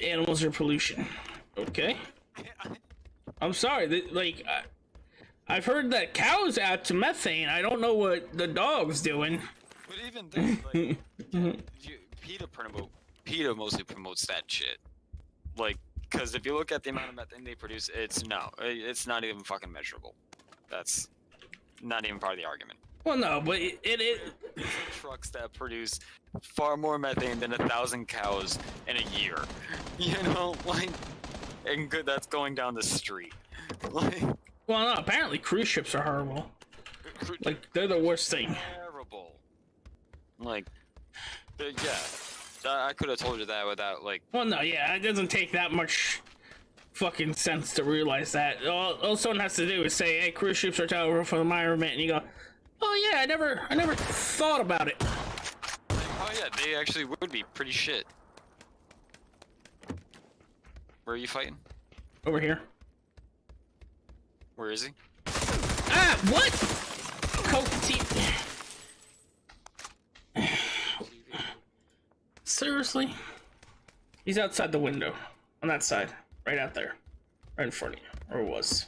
Animals are pollution. Okay. I'm sorry, like, I've heard that cows add to methane. I don't know what the dog's doing. But even then, like, PETA mostly promotes that shit. Like, because if you look at the amount of methane they produce, it's not even fucking measurable. That's not even part of the argument. Well, no, but it trucks that produce far more methane than 1,000 cows in a year. You know, like, and good that's going down the street. Like, well, no, apparently cruise ships are horrible. Like, they're the worst thing. Terrible. Like, yeah, I could have told you that without, like... Well, no, yeah, it doesn't take that much fucking sense to realize that. All someone has to do is say, hey, cruise ships are terrible for the environment, and you go, oh yeah, I never thought about it. Oh yeah, they actually would be pretty shit. Where are you fighting? Over here. Where is he? Ah, what? Coke teeth. Seriously? He's outside the window. On that side. Right out there. Right in front of you. Or was.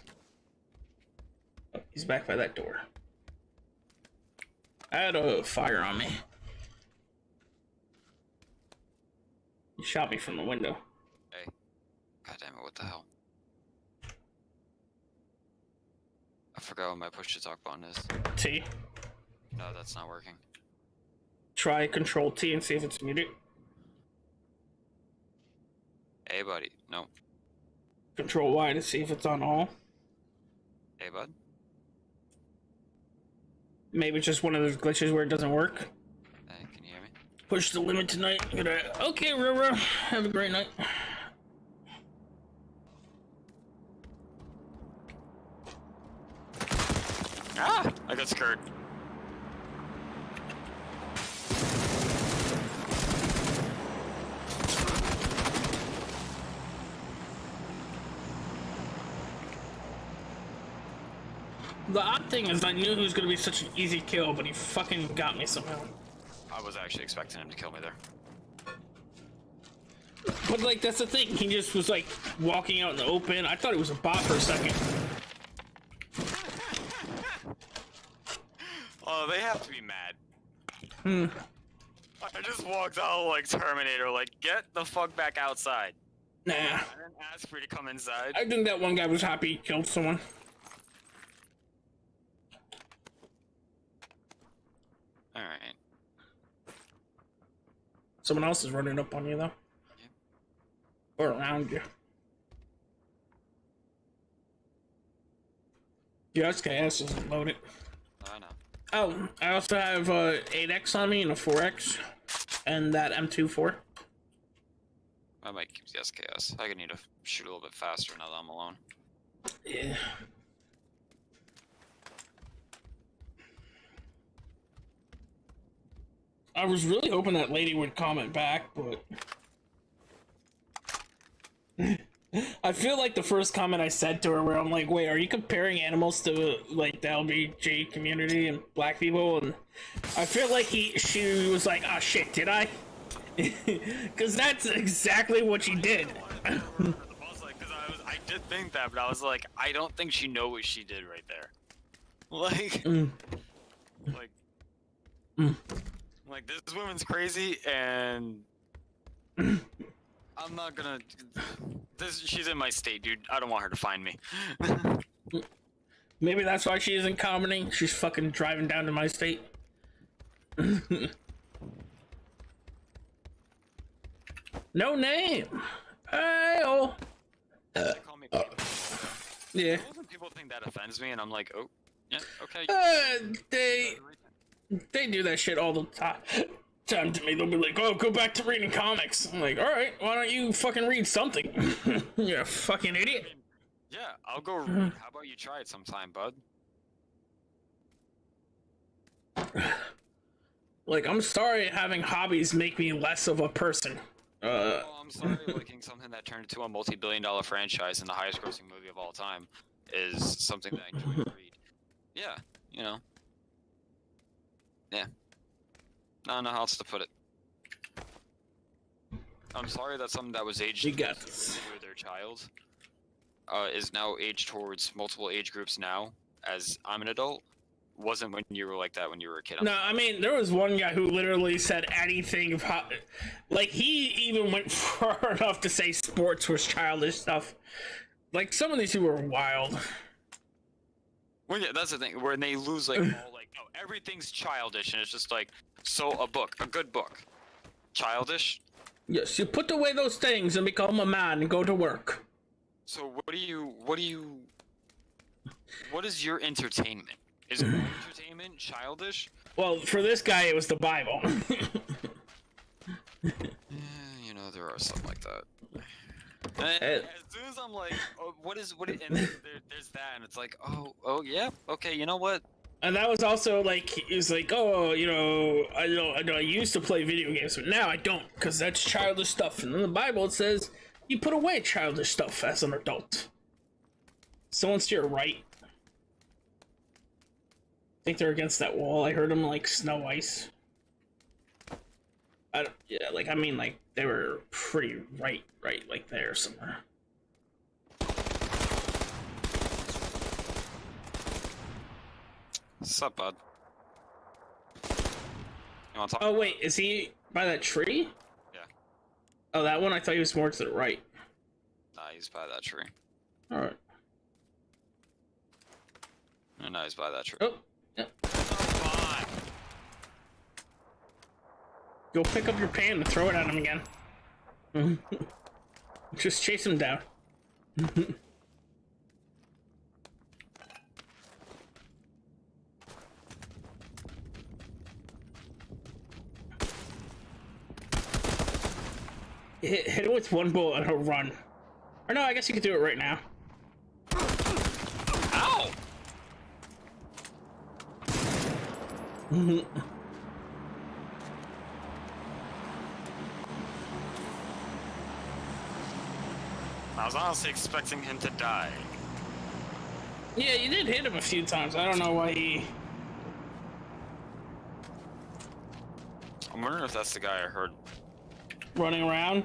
Oh, he's back by that door. I had a fire on me. He shot me from the window. Hey. God damn it, what the hell? I forgot what my push to talk button is. T. No, that's not working. Try Control T and see if it's muted. Hey, buddy. No. Control Y to see if it's on all. Hey, bud. Maybe it's just one of those glitches where it doesn't work. Hey, can you hear me? Push the limit tonight. Okay, Roro. Have a great night. Ah! I got scared. The odd thing is I knew he was going to be such an easy kill, but he fucking got me somehow. I was actually expecting him to kill me there. But, like, that's the thing. He just was, like, walking out in the open. I thought it was a bot for a second. Oh, they have to be mad. I just walked out like Terminator, like, get the fuck back outside. Nah. I didn't ask for you to come inside. I think that one guy was happy he killed someone. Alright. Someone else is running up on you, though. Yep. Or around you. Your SKS isn't loaded. I know. Oh, I also have 8X on me and a 4X. And that M24. I might keep the SKS. I could need to shoot a little bit faster now that I'm alone. Yeah. I was really hoping that lady would comment back, but... I feel like the first comment I said to her where I'm like, wait, are you comparing animals to, like, the LBJ community and black people? And I feel like she was like, oh shit, did I? Because that's exactly what she did. I did think that, but I was like, I don't think she know what she did right there. Like, like this woman's crazy, and I'm not gonna. She's in my state, dude. I don't want her to find me. Maybe that's why she isn't commenting. She's fucking driving down to my state. No name. Hey-oh. They call me Playboy. Yeah. People think that offends me, and I'm like, oh, yeah, okay. They do that shit all the time to me. They'll be like, oh, go back to reading comics. I'm like, alright, why don't you fucking read something? You're a fucking idiot. Yeah, I'll go read. How about you try it sometime, bud? Like, I'm sorry having hobbies make me less of a person. Well, I'm sorry liking something that turned into a multi-billion-dollar franchise and the highest-grossing movie of all time is something that I enjoy to read. Yeah, you know. Yeah. I don't know how else to put it. I'm sorry that something that was aged with their child is now aged towards multiple age groups now, as I'm an adult. Wasn't when you were like that when you were a kid. No, I mean, there was one guy who literally said anything about, like, he even went far enough to say sports was childish stuff. Like, some of these people are wild. Well, yeah, that's the thing, where they lose, like, all, like, oh, everything's childish, and it's just like, so a good book, childish? Yes, you put away those things and become a man and go to work. So what is your entertainment? Is all entertainment childish? Well, for this guy, it was the Bible. You know, there are some like that. And as soon as I'm like, oh, and then there's that, and it's like, oh yeah, okay, you know what? And that was also like, he was like, oh, you know, I used to play video games, but now I don't, because that's childish stuff. And in the Bible, it says you put away childish stuff as an adult. So once you're right. I think they're against that wall. I heard them like snow ice. Yeah, like, I mean, like, they were pretty right, like there somewhere. What's up, bud? You wanna talk? Oh, wait, is he by that tree? Yeah. Oh, that one? I thought he was more to the right. Nah, he's by that tree. Alright. No, he's by that tree. Oh, yeah. Go pick up your pan and throw it at him again. Just chase him down. Hit it with one bullet and he'll run. Or no, I guess you could do it right now. Ow! I was honestly expecting him to die. Yeah, you did hit him a few times. I don't know why he... I'm wondering if that's the guy I heard. Running around?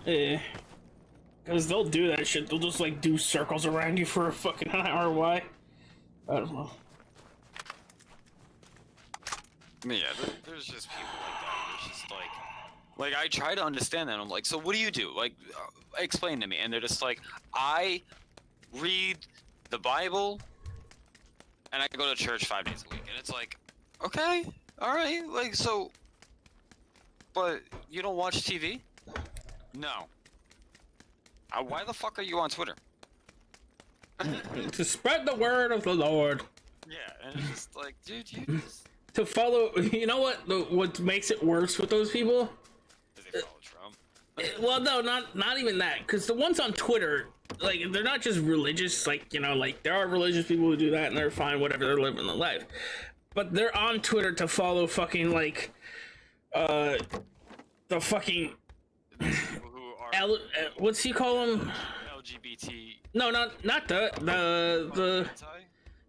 Yeah. Because they'll do that shit. They'll just, like, do circles around you for a fucking hour. Why? I don't know. I mean, yeah, there's just people like that. There's just, like, I try to understand that. I'm like, so what do you do? Like, explain to me. And they're just like, I read the Bible, and I go to church 5 days a week. And it's like, okay, all right. Like, so, but you don't watch TV? No. Why the fuck are you on Twitter? To spread the word of the Lord. Yeah, and it's just like, dude, you just... To follow, you know what makes it worse with those people? They follow Trump. Well, no, not even that. Because the ones on Twitter, like, they're not just religious. Like, you know, like, there are religious people who do that and they're fine, whatever, they're living their life. But they're on Twitter to follow fucking, like, the fucking... what's he call him? LGBT. No, not the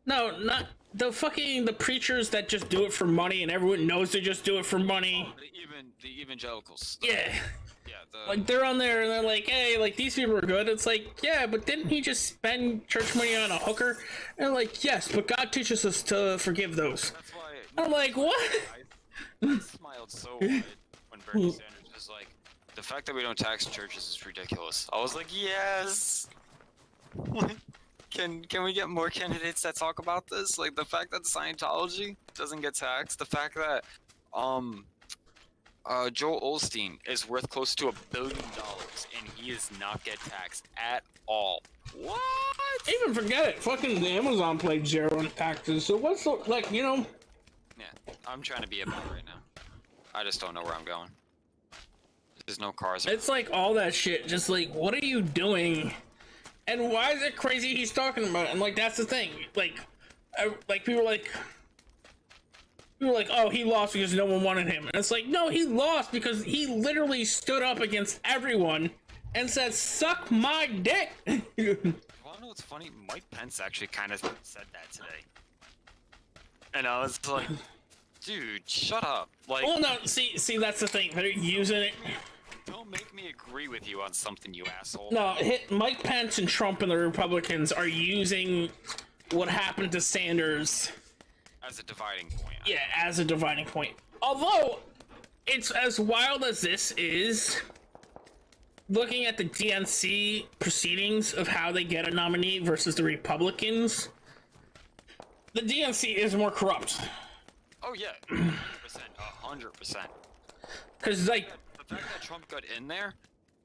no, not the fucking the preachers that just do it for money and everyone knows they just do it for money. The evangelicals. Yeah. Yeah. Like they're on there and they're like, hey, like these people are good. It's like, yeah, but didn't he just spend church money on a hooker? And they're like, yes, but God teaches us to forgive those. That's why. I'm like, what? I smiled so hard when Bernie Sanders was like, the fact that we don't tax churches is ridiculous. I was like, yes. Can we get more candidates that talk about this? Like the fact that Scientology doesn't get taxed, the fact that Joel Osteen is worth close to $1 billion, and he does not get taxed at all. What? Even forget it. Fucking Amazon paid zero in taxes. So what's the, like, you know? Yeah, I'm trying to be about it right now. I just don't know where I'm going. There's no cars. It's like all that shit. Just like, what are you doing? And why is it crazy he's talking about it? And like, that's the thing. Like people were like, oh, he lost because no one wanted him. And it's like, no, he lost because he literally stood up against everyone and said, suck my dick. Well, I know what's funny? Mike Pence actually kind of said that today. And I was like, dude, shut up. Like, well, no, see, that's the thing. They're using it. Don't make me agree with you on something, you asshole. No, Mike Pence and Trump and the Republicans are using what happened to Sanders as a dividing point. Yeah, as a dividing point. Although, it's as wild as this is, looking at the DNC proceedings of how they get a nominee versus the Republicans, the DNC is more corrupt. Oh yeah, 100%, 100%. Because, like, the fact that Trump got in there,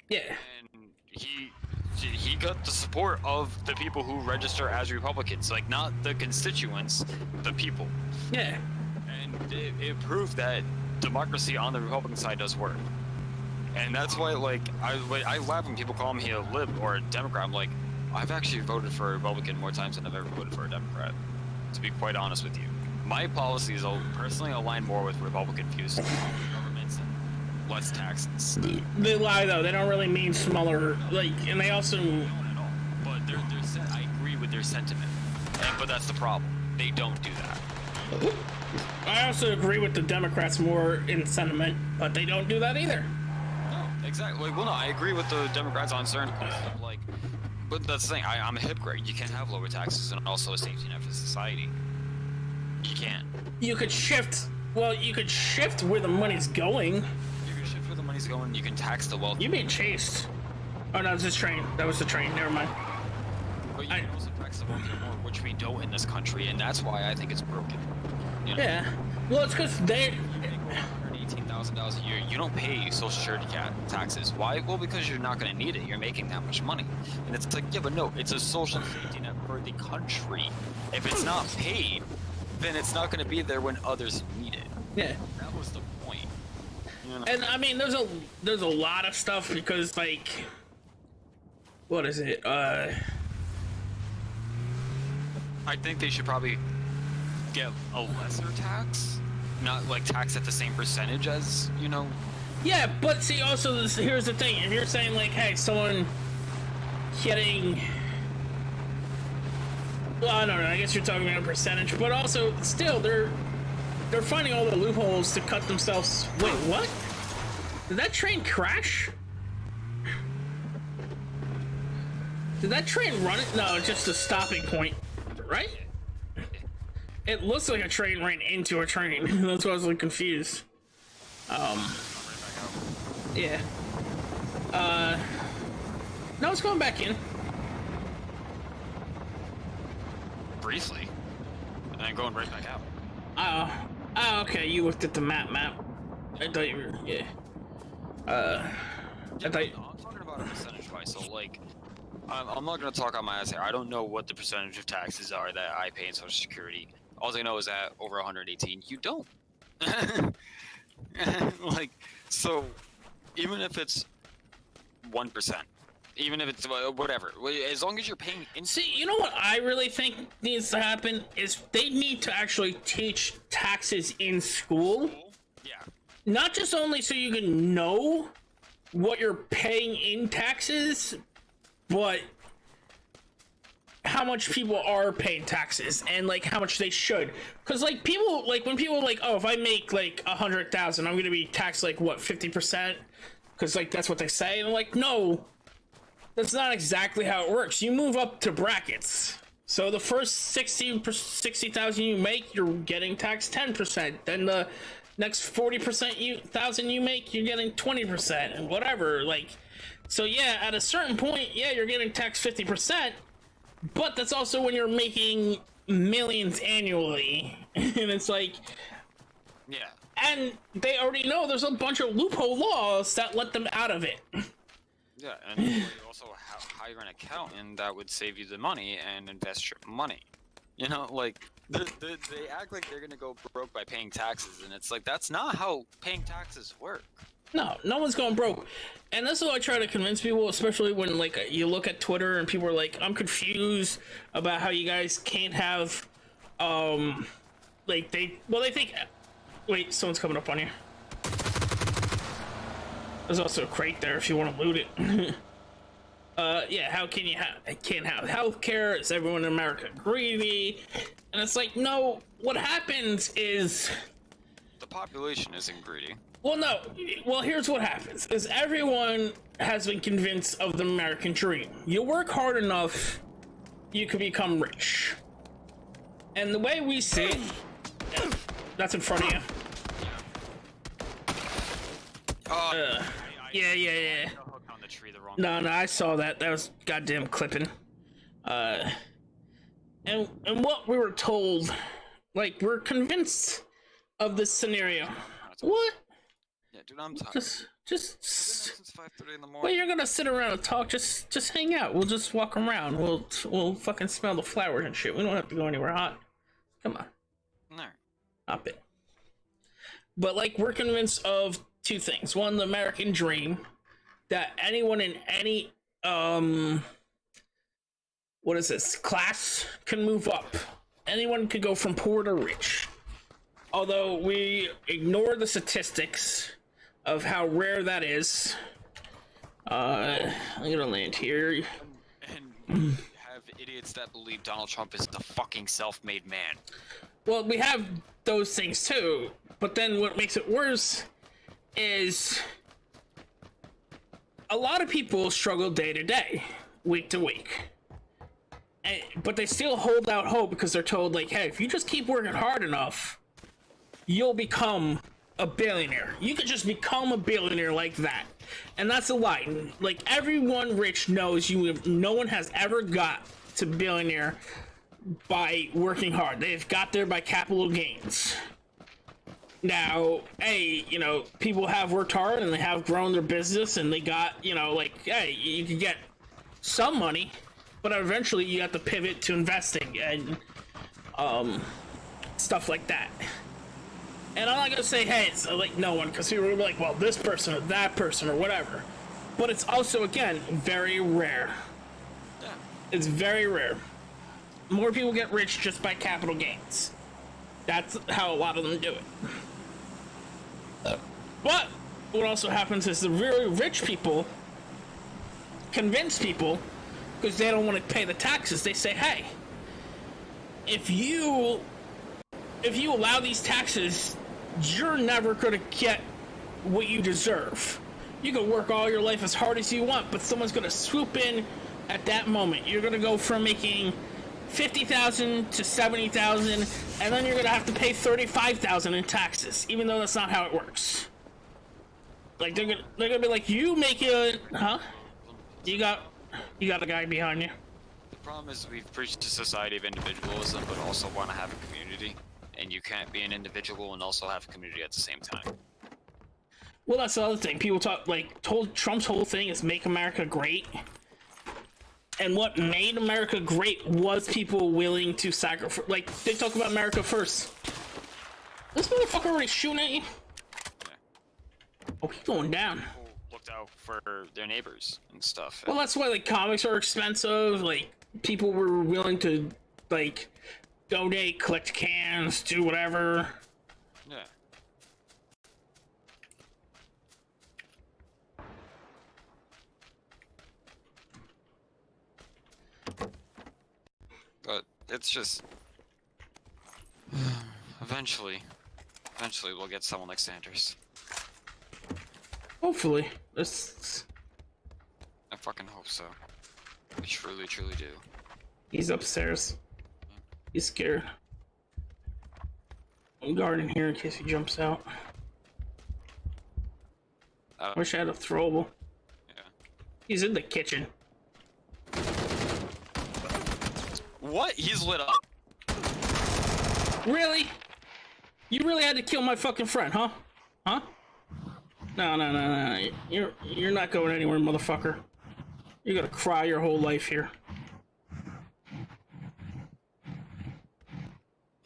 yeah, and he got the support of the people who register as Republicans, like not the constituents, the people. Yeah. And it proved that democracy on the Republican side does work. And that's why, like, I laugh when people call me a lib or a Democrat. I'm like, I've actually voted for a Republican more times than I've ever voted for a Democrat, to be quite honest with you. My policies personally align more with Republican views. Governments and less taxes. They lie though. They don't really mean smaller. Like, and they also. But I agree with their sentiment. But that's the problem. They don't do that. I also agree with the Democrats more in sentiment, but they don't do that either. No, exactly. Well, no, I agree with the Democrats on certain points. Like, but that's the thing. I'm a hypocrite. You can't have lower taxes and also a safety net for society. You can't. You could shift. Well, you could shift where the money's going. You can shift where the money's going. You can tax the wealthy. You're being chased. Oh, no, it's this train. That was the train. Never mind. But you can also tax the wealthy more, which we don't in this country, and that's why I think it's broken. You know? Yeah. Well, it's because they. $18,000 a year. You don't pay Social Security taxes. Why? Well, because you're not going to need it. You're making that much money, and it's like, yeah, but no, it's a social safety net for the country. If it's not paid, then it's not going to be there when others need it. Yeah. That was the point. You know? And I mean, there's a lot of stuff because, like, what is it? I think they should probably get a lesser tax, not like tax at the same percentage as, you know. Yeah, but see, also here's the thing: if you're saying like, hey, someone getting. Well, I don't know. I guess you're talking about a percentage, but also still, they're finding all the loopholes to cut themselves. Wait, what? Did that train crash? Did that train run it? No, it's just a stopping point, right? It looks like a train ran into a train. That's why I was like confused. Yeah. No, it's going back in. Briefly, and then going right back out. Oh, okay. You looked at the map. I thought you were, yeah. I'm talking about a percentage-wise. So, like, I'm not gonna talk on my ass here. I don't know what the percentage of taxes are that I pay in Social Security. All I know is that over 118, you don't. Like, so, even if it's 1%. Even if it's whatever, as long as you're paying. See, you know what I really think needs to happen is they need to actually teach taxes in school. Yeah. Not just only so you can know what you're paying in taxes, but how much people are paying taxes and like how much they should. Because like people, like when people are like, oh, if I make like 100,000, I'm gonna be taxed like what, 50%? Because like that's what they say. And I'm like, no. That's not exactly how it works. You move up to brackets. So the first 60,000 you make, you're getting taxed 10%. Then the next 40,000 you make, you're getting 20% and whatever. Like, so yeah, at a certain point, yeah, you're getting taxed 50%. But that's also when you're making millions annually, and it's like, yeah. And they already know there's a bunch of loophole laws that let them out of it. Yeah, and you also hire an accountant that would save you the money and invest your money. You know, like, they act like they're gonna go broke by paying taxes, and it's like, that's not how paying taxes work. No one's going broke. And that's what I try to convince people, especially when, like, you look at Twitter and people are like, I'm confused about how you guys can't have, like, they think, wait, someone's coming up on you. There's also a crate there if you want to loot it. Yeah, how can you can't have healthcare? Is everyone in America greedy? And it's like, no, what happens is... The population isn't greedy. Well, no. Well, here's what happens, is everyone has been convinced of the American dream. You work hard enough, you can become rich. And the way we see it... That's in front of you. Yeah. No, I saw that. That was goddamn clipping. And what we were told, like, we're convinced of this scenario. What? Yeah, dude, I'm tired. Just. Since 5:30 in the morning. Well, you're gonna sit around and talk. Just hang out. We'll just walk around. We'll fucking smell the flowers and shit. We don't have to go anywhere hot. Come on. No. Hop it. But, like, we're convinced of two things. One, the American dream, that anyone in any what is this, class can move up. Anyone could go from poor to rich. Although we ignore the statistics of how rare that is. I'm gonna land here. And you have idiots that believe Donald Trump is the fucking self-made man. Well, we have those things too, but then what makes it worse is a lot of people struggle day to day, week to week. But they still hold out hope because they're told, like, hey, if you just keep working hard enough, you'll become a billionaire. You could just become a billionaire like that. And that's a lie. Like, everyone rich knows no one has ever got to billionaire by working hard. They've got there by capital gains. Now, hey, you know, people have worked hard and they have grown their business and they got, you know, like, hey, you can get some money, but eventually you have to pivot to investing and stuff like that. And I'm not gonna say, hey, it's like no one, because people are like, well, this person or that person or whatever. But it's also, again, very rare. Yeah. It's very rare. More people get rich just by capital gains. That's how a lot of them do it. But what also happens is the really rich people convince people, because they don't want to pay the taxes. They say, hey, if you allow these taxes, you're never going to get what you deserve. You can work all your life as hard as you want, but someone's going to swoop in at that moment. You're going to go from making $50,000 to $70,000, and then you're going to have to pay $35,000 in taxes, even though that's not how it works. Like, they're gonna be like, you make it, huh? You got a guy behind you. The problem is we've preached a society of individualism, but also want to have a community, and you can't be an individual and also have a community at the same time. Well, that's the other thing. People talk, like, Trump's whole thing is make America great. And what made America great was people willing to sacrifice. Like, they talk about America first. This motherfucker already shooting at you? Yeah. Oh, he's going down. People looked out for their neighbors and stuff. Well, that's why, like, comics are expensive. Like, people were willing to, like, donate, collect cans, do whatever. Yeah. But it's just eventually we'll get someone like Sanders. Hopefully. I fucking hope so. I truly do. He's upstairs. He's scared. I'm guarding here in case he jumps out. Wish I had a throwable. Yeah. He's in the kitchen. What? He's lit up. Really? You really had to kill my fucking friend, huh? Huh? No. You're not going anywhere, motherfucker. You're gonna cry your whole life here.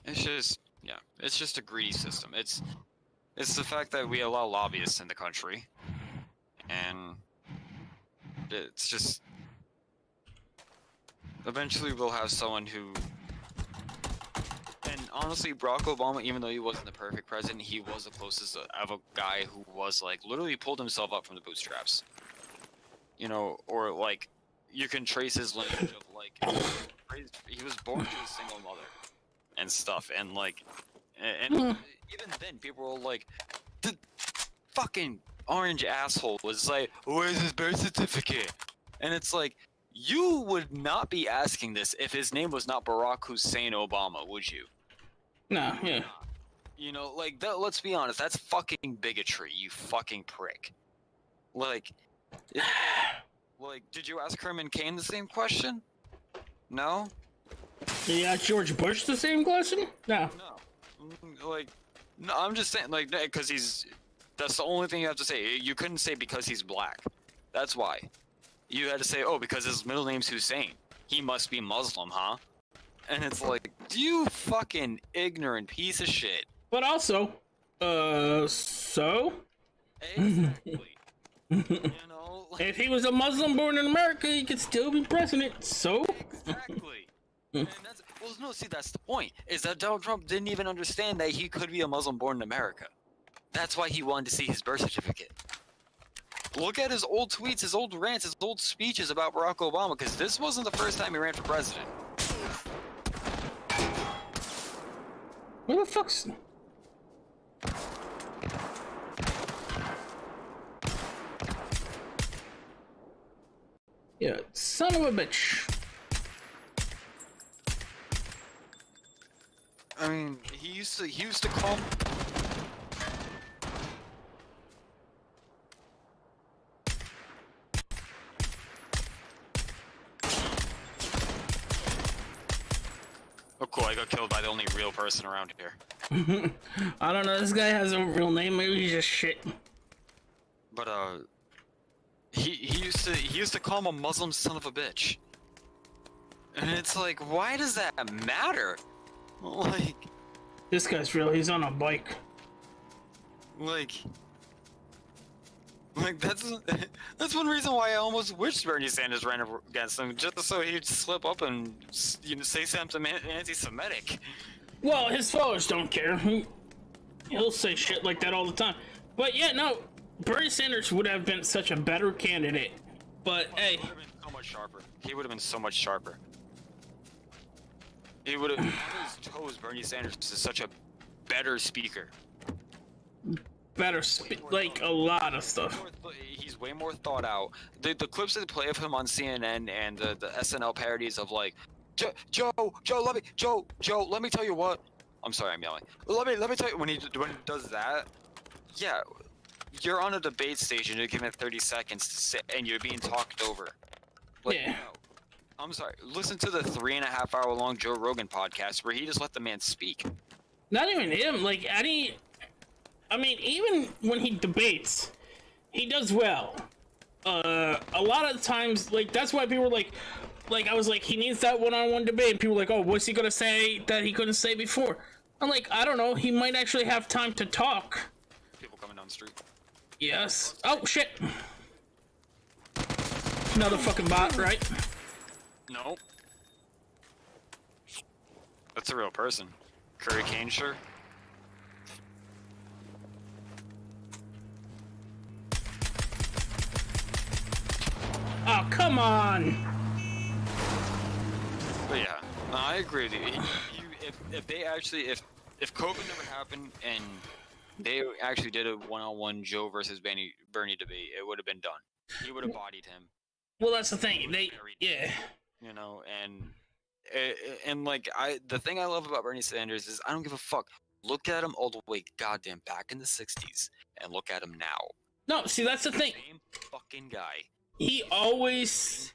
It's just, yeah, it's just a greedy system. It's the fact that we allow lobbyists in the country, and it's just eventually we'll have someone who. And honestly, Barack Obama, even though he wasn't the perfect president, he was the closest of a guy who was like literally pulled himself up from the bootstraps. You know, or like you can trace his lineage of like he was born to a single mother and stuff, and like, and even then people were like, the fucking orange asshole was like, where's his birth certificate? And it's like, you would not be asking this if his name was not Barack Hussein Obama, would you? No, yeah. You know, like, that, let's be honest, that's fucking bigotry, you fucking prick. Like, did you ask Herman Cain the same question? No? Did you ask George Bush the same question? No. No. Like, no, I'm just saying, like, because that's the only thing you have to say. You couldn't say because he's black. That's why. You had to say, oh, because his middle name's Hussein. He must be Muslim, huh? And it's like, you fucking ignorant piece of shit. But also, so? Exactly. You know? Like, if he was a Muslim born in America, he could still be president, so? Exactly. And that's, well, no, see, that's the point, is that Donald Trump didn't even understand that he could be a Muslim born in America. That's why he wanted to see his birth certificate. Look at his old tweets, his old rants, his old speeches about Barack Obama, because this wasn't the first time he ran for president. Where the fuck's... Yeah, son of a bitch. I mean, he used to call... Oh cool, I got killed by the only real person around here. I don't know, this guy has a real name, maybe he's just shit. But he used to call him a Muslim son of a bitch. And it's like, why does that matter? Like, this guy's real, he's on a bike. Like that's one reason why I almost wished Bernie Sanders ran against him, just so he'd slip up and, you know, say something anti-Semitic. Well, his followers don't care. He'll say shit like that all the time. But yeah, no, Bernie Sanders would have been such a better candidate. But hey, he would have been so much sharper. He would have been so much sharper. He would have on his toes. Bernie Sanders is such a better speaker. Better like a lot of stuff. He's way more thought out. The clips that they play of him on CNN and the SNL parodies of like, Joe, let me tell you what. I'm sorry, I'm yelling. Let me tell you when he does that. Yeah, you're on a debate stage and you're given 30 seconds to sit and you're being talked over. Like, yeah. No. I'm sorry. Listen to the 3.5 hour long Joe Rogan podcast where he just let the man speak. Not even him. Like I mean, even when he debates, he does well. A lot of times, like, that's why people were like, I was like, he needs that one-on-one debate. And people were like, oh, what's he gonna say that he couldn't say before? I'm like, I don't know. He might actually have time to talk. People coming down the street. Yes. Oh, shit. Another fucking bot, right? No. That's a real person. Curry Kane, sure. Oh, come on! But yeah, no, I agree with you. If they actually, if COVID never happened and they actually did a one-on-one Joe versus Bernie debate, it would have been done. He would have bodied him. Well, that's the thing. Yeah. You know, and like the thing I love about Bernie Sanders is I don't give a fuck. Look at him all the way goddamn back in the 60s and look at him now. No, see, that's the thing. Same fucking guy. He always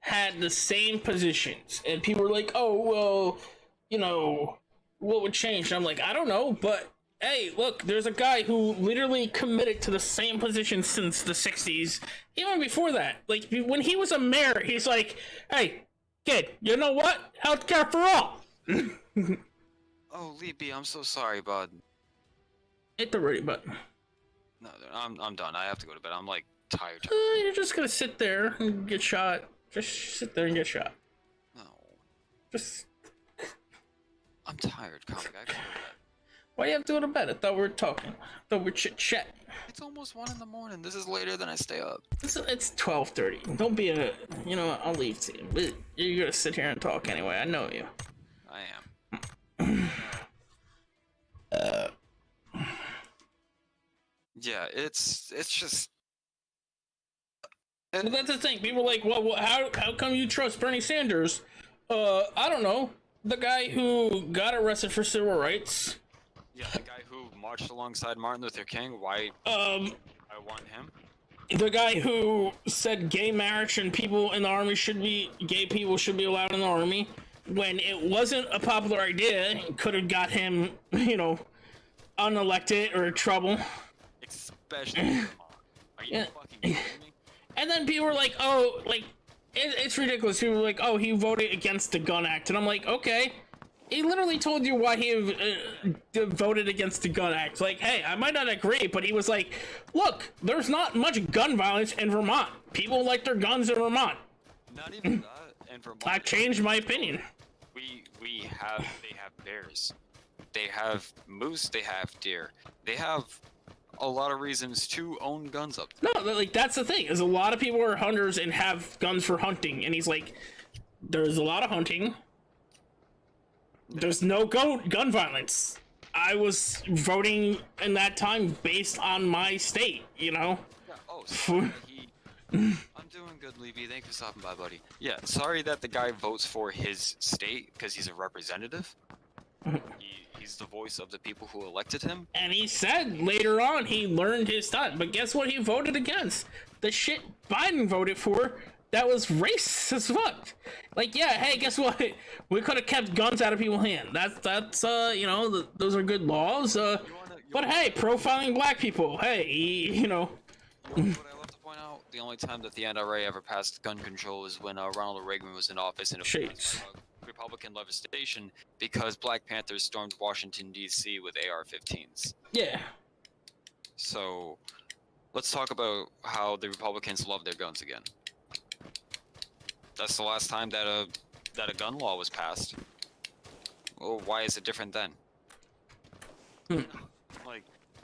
had the same positions, and people were like, oh, well, you know, what would change? And I'm like, I don't know, but hey, look, there's a guy who literally committed to the same position since the 60s, even before that. Like, when he was a mayor, he's like, hey, kid, you know what? Healthcare for all. Oh, Leapy, I'm so sorry, bud. Hit the ready button. No, I'm done. I have to go to bed. I'm like tired. You're just gonna sit there and get shot. Just sit there and get shot. No. Just. I'm tired, comic. I have to go to bed. Why do you have to go to bed? I thought we were talking. I thought we were chit-chat. It's almost 1 in the morning. This is later than I stay up. It's 12:30. Don't be a. You know what? I'll leave to you. You're gonna sit here and talk anyway. I know you. I am. Yeah, it's just. Well, that's the thing. People are like, well, how come you trust Bernie Sanders? I don't know. The guy who got arrested for civil rights. Yeah, the guy who marched alongside Martin Luther King. Why? I want him. The guy who said gay marriage and people in the army gay people should be allowed in the army, when it wasn't a popular idea, it could have got him, unelected or trouble. Especially. Are you fucking kidding me? And then people were like, oh, like, it's ridiculous. People were like, oh, he voted against the Gun Act. And I'm like, okay. He literally told you why he voted against the Gun Act. Like, hey, I might not agree, but he was like, look, there's not much gun violence in Vermont. People like their guns in Vermont. Not even that. In Vermont. I changed my opinion. They have bears. They have moose. They have deer. They have a lot of reasons to own guns up there. No, like, that's the thing, is a lot of people are hunters and have guns for hunting, and he's like, there's a lot of hunting. There's no gun violence. I was voting in that time based on my state, Yeah, sorry I'm doing good, Levy. Thank you for stopping by, buddy. Yeah, sorry that the guy votes for his state because he's a representative. He's the voice of the people who elected him. And he said later on he learned his time. But guess what he voted against? The shit Biden voted for that was racist as fuck. Like, yeah, hey, guess what? We could have kept guns out of people's hands. That's those are good laws. But hey, profiling black people. Hey, What I love to point out, the only time that the NRA ever passed gun control was when Ronald Reagan was in office, and it was Republican legislation because Black Panthers stormed Washington, D.C. with AR-15s. Yeah. So, let's talk about how the Republicans love their guns again. That's the last time that a gun law was passed. Well, why is it different then?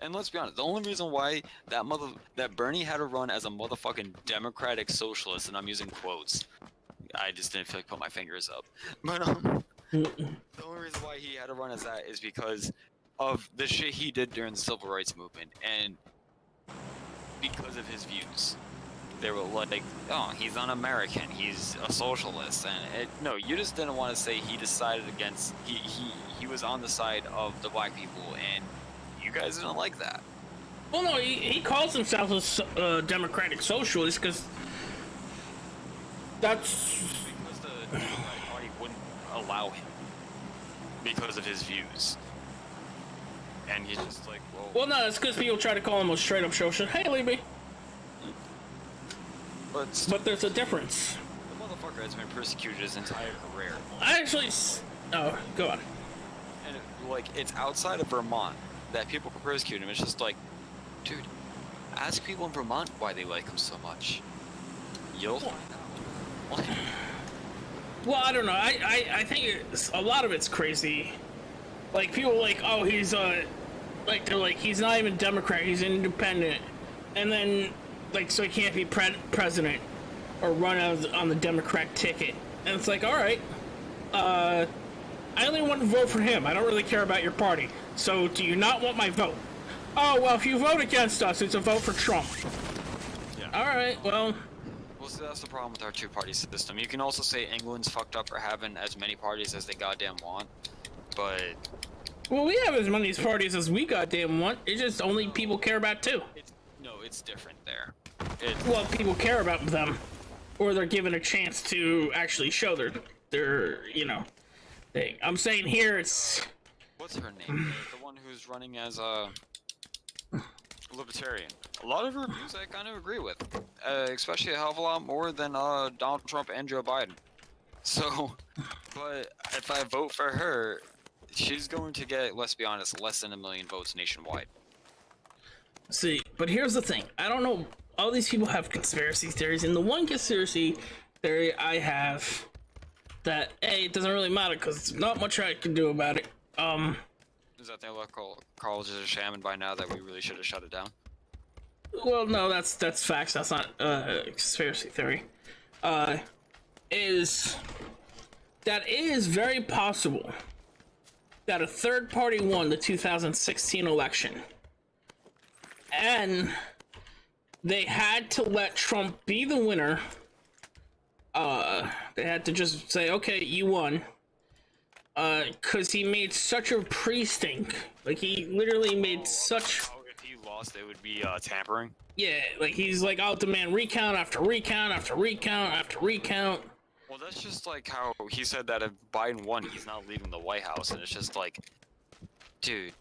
And let's be honest, the only reason why that Bernie had to run as a motherfucking democratic socialist, and I'm using quotes, I just didn't feel like put my fingers up. But the only reason why he had to run as that is because of the shit he did during the civil rights movement, and because of his views. They were like, oh, he's un-American, he's a socialist, and no, you just didn't want to say he decided against, he was on the side of the black people, and you guys didn't like that. Well, no, he calls himself a democratic socialist because that's... Because the Democratic Party wouldn't allow him because of his views. And he's just like, whoa. Well, no, it's because people try to call him a straight-up socialist. Hey, Libby. But there's a difference. The motherfucker has been persecuted his entire career. Oh, go on. And it's outside of Vermont that people can persecute him. It's just like, dude, ask people in Vermont why they like him so much. You'll find out. Well, I don't know. I think a lot of it's crazy. Like, people are like, oh, he's they're like, he's not even Democrat, he's independent. And then, so he can't be president or run on the Democrat ticket. And it's like, all right, I only want to vote for him. I don't really care about your party. So do you not want my vote? Oh, well, if you vote against us, it's a vote for Trump. Yeah. All right, well, see, that's the problem with our two-party system. You can also say England's fucked up for having as many parties as they goddamn want, but... Well, we have as many parties as we goddamn want. It's just only people care about two. It's different there. Well, people care about them, or they're given a chance to actually show their thing. I'm saying here it's what's her name? The one who's running as a libertarian. A lot of her views I kind of agree with, especially a hell of a lot more than Donald Trump and Joe Biden. So, but if I vote for her, she's going to get, let's be honest, less than 1 million votes nationwide. See, but here's the thing. I don't know. All these people have conspiracy theories, and the one conspiracy theory I have that, A, it doesn't really matter because there's not much I can do about it. Is that the local college is a sham, and by now that we really should have shut it down? Well, no, that's facts. That's not conspiracy theory. Is that it is very possible that a third party won the 2016 election, and they had to let Trump be the winner. They had to just say, okay, you won. Cause he made such a pre-stink. Like, he literally made such... Oh, if he lost, it would be, tampering? Yeah, like, he's like, I'll demand recount after recount after recount after recount. Well, that's just like how he said that if Biden won, he's not leaving the White House, and it's just like, dude,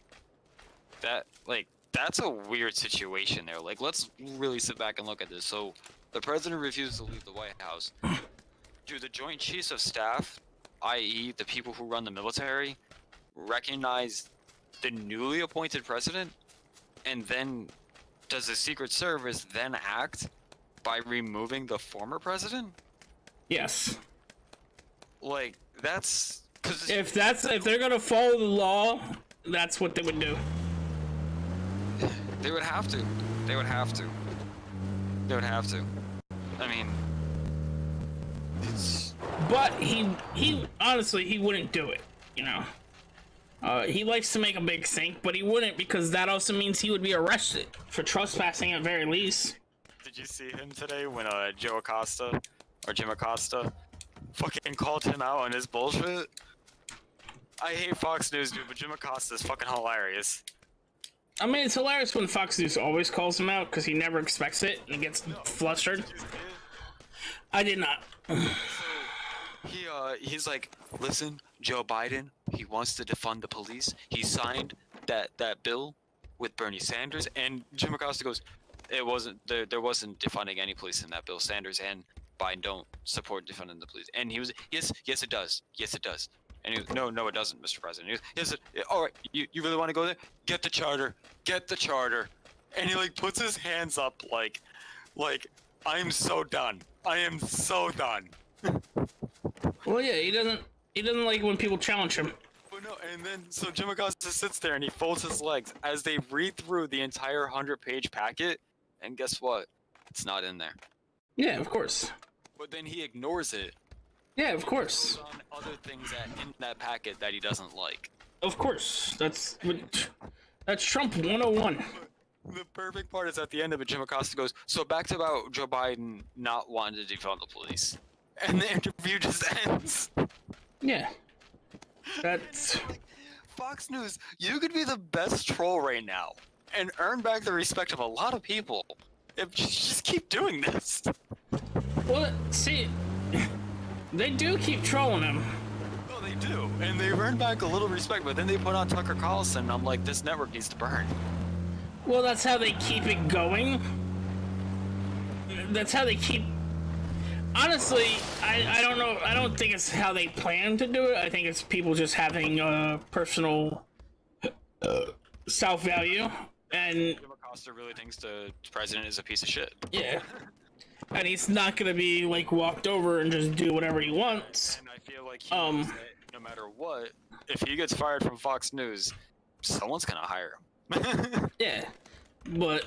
that's a weird situation there. Like, let's really sit back and look at this. So, the president refused to leave the White House. Do the Joint Chiefs of Staff, i.e. the people who run the military, recognize the newly appointed president? And then, does the Secret Service then act by removing the former president? Yes. Like, that's... Cause if they're gonna follow the law, that's what they would do. They would have to. They would have to. They would have to. I mean... It's... But he honestly, he wouldn't do it, you know? He likes to make a big stink, but he wouldn't, because that also means he would be arrested for trespassing at very least. Did you see him today when Jim Acosta fucking called him out on his bullshit? I hate Fox News, dude, but Jim Acosta is fucking hilarious. I mean, it's hilarious when Fox News always calls him out because he never expects it and he gets flustered. I did not. He's like, listen, Joe Biden, he wants to defund the police. He signed that bill with Bernie Sanders, and Jim Acosta goes, there wasn't defunding any police in that bill. Sanders and Biden don't support defunding the police. And he was, yes it does. Yes it does. And he was, no it doesn't, Mr. President. He was, yes, all right, you really want to go there? Get the charter. And he like puts his hands up like I'm so done. I am so done. Well, yeah, he doesn't like when people challenge him. But no, and then so Jim Acosta sits there and he folds his legs as they read through the entire 100-page packet, and guess what? It's not in there. Yeah, of course. But then he ignores it. Yeah, of course. Goes on other things in that packet that he doesn't like. Of course. That's Trump 101. The perfect part is at the end of it, Jim Acosta goes, so back to about Joe Biden not wanting to defund the police. And the interview just ends. Yeah. That's... Fox News, you could be the best troll right now and earn back the respect of a lot of people if you just keep doing this. Well, see, they do keep trolling him. No, they do. And they earn back a little respect, but then they put on Tucker Carlson, and I'm like, this network needs to burn. Well, that's how they keep it going. That's how they keep... Honestly, I don't know. I don't think it's how they plan to do it. I think it's people just having personal self-value. And Jim Acosta really thinks the president is a piece of shit. Yeah. And he's not going to be, like, walked over and just do whatever he wants. And I feel like he knows that no matter what, if he gets fired from Fox News, someone's going to hire him. Yeah. But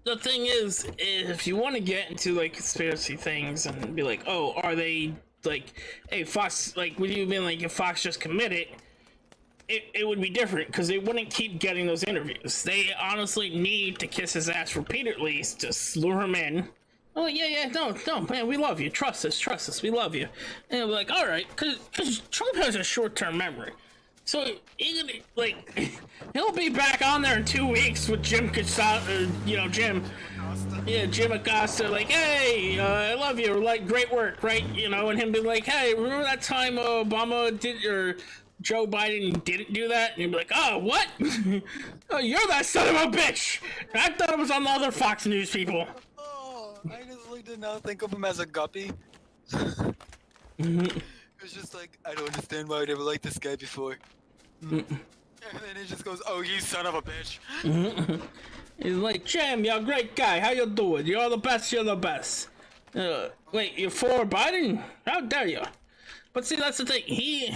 the thing is, if you want to get into, like, conspiracy things and be like, oh, are they, like, hey, Fox, like, would you have been like, if Fox just committed, it would be different, because they wouldn't keep getting those interviews. They honestly need to kiss his ass repeatedly to lure him in. Oh, yeah, no, man, we love you. Trust us, we love you. And they'll be like, all right, because Trump has a short-term memory. So, he'll be back on there in 2 weeks with Jim Acosta, Jim Acosta, like, hey, I love you, like, great work, right? You know, and him be like, hey, remember that time Obama did, or Joe Biden didn't do that, and you'd be like, oh, what? Oh, you're that son of a bitch! I thought it was on the other Fox News people. Oh, I just did not think of him as a guppy. Mm-hmm. It's just like, I don't understand why I never liked this guy before. And then it just goes, oh, you son of a bitch. He's like, Jim, you're a great guy. How you doing? You're the best. You're the best. Wait, you're for Biden? How dare you? But see, that's the thing. He,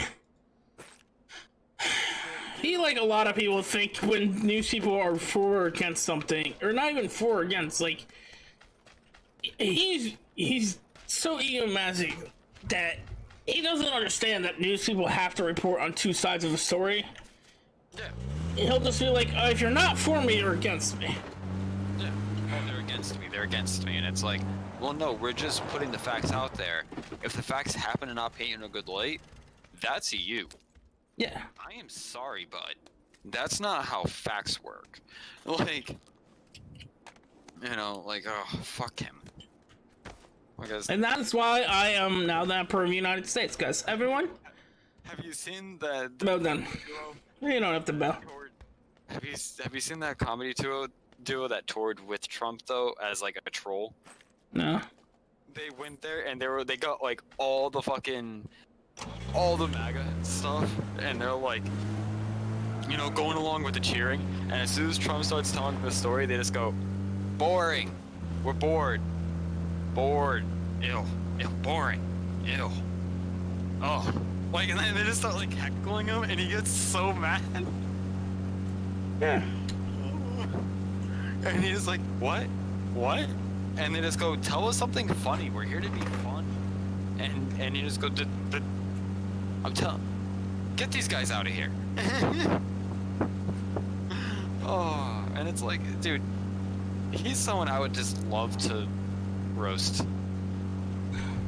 like a lot of people, think when news people are for or against something, or not even for or against, like, he's so egomatic that he doesn't understand that news people have to report on two sides of a story. Yeah. He'll just be like, if you're not for me, you're against me. Yeah. Oh, they're against me. They're against me. And it's like, well, no, we're just putting the facts out there. If the facts happen to not paint you in a good light, that's you. Yeah. I am sorry, bud. That's not how facts work. Like, you know, like, oh, fuck him. And that's why I am now that per United States, guys. Everyone? Have you seen that? Well done. You don't have to bow. Have you seen that comedy duo that toured with Trump though as like a troll? No. They went there and they got like all the MAGA stuff, and they're like, you know, going along with the cheering. And as soon as Trump starts telling the story, they just go, boring. We're bored. Bored. Ew. Ew. Boring. Ew. Oh. Like, and then they just start like heckling him, and he gets so mad. Yeah. And he's like, what? What? And they just go, tell us something funny. We're here to be fun. And you just go, I'm telling, get these guys out of here. Oh, and it's like, dude, he's someone I would just love to roast.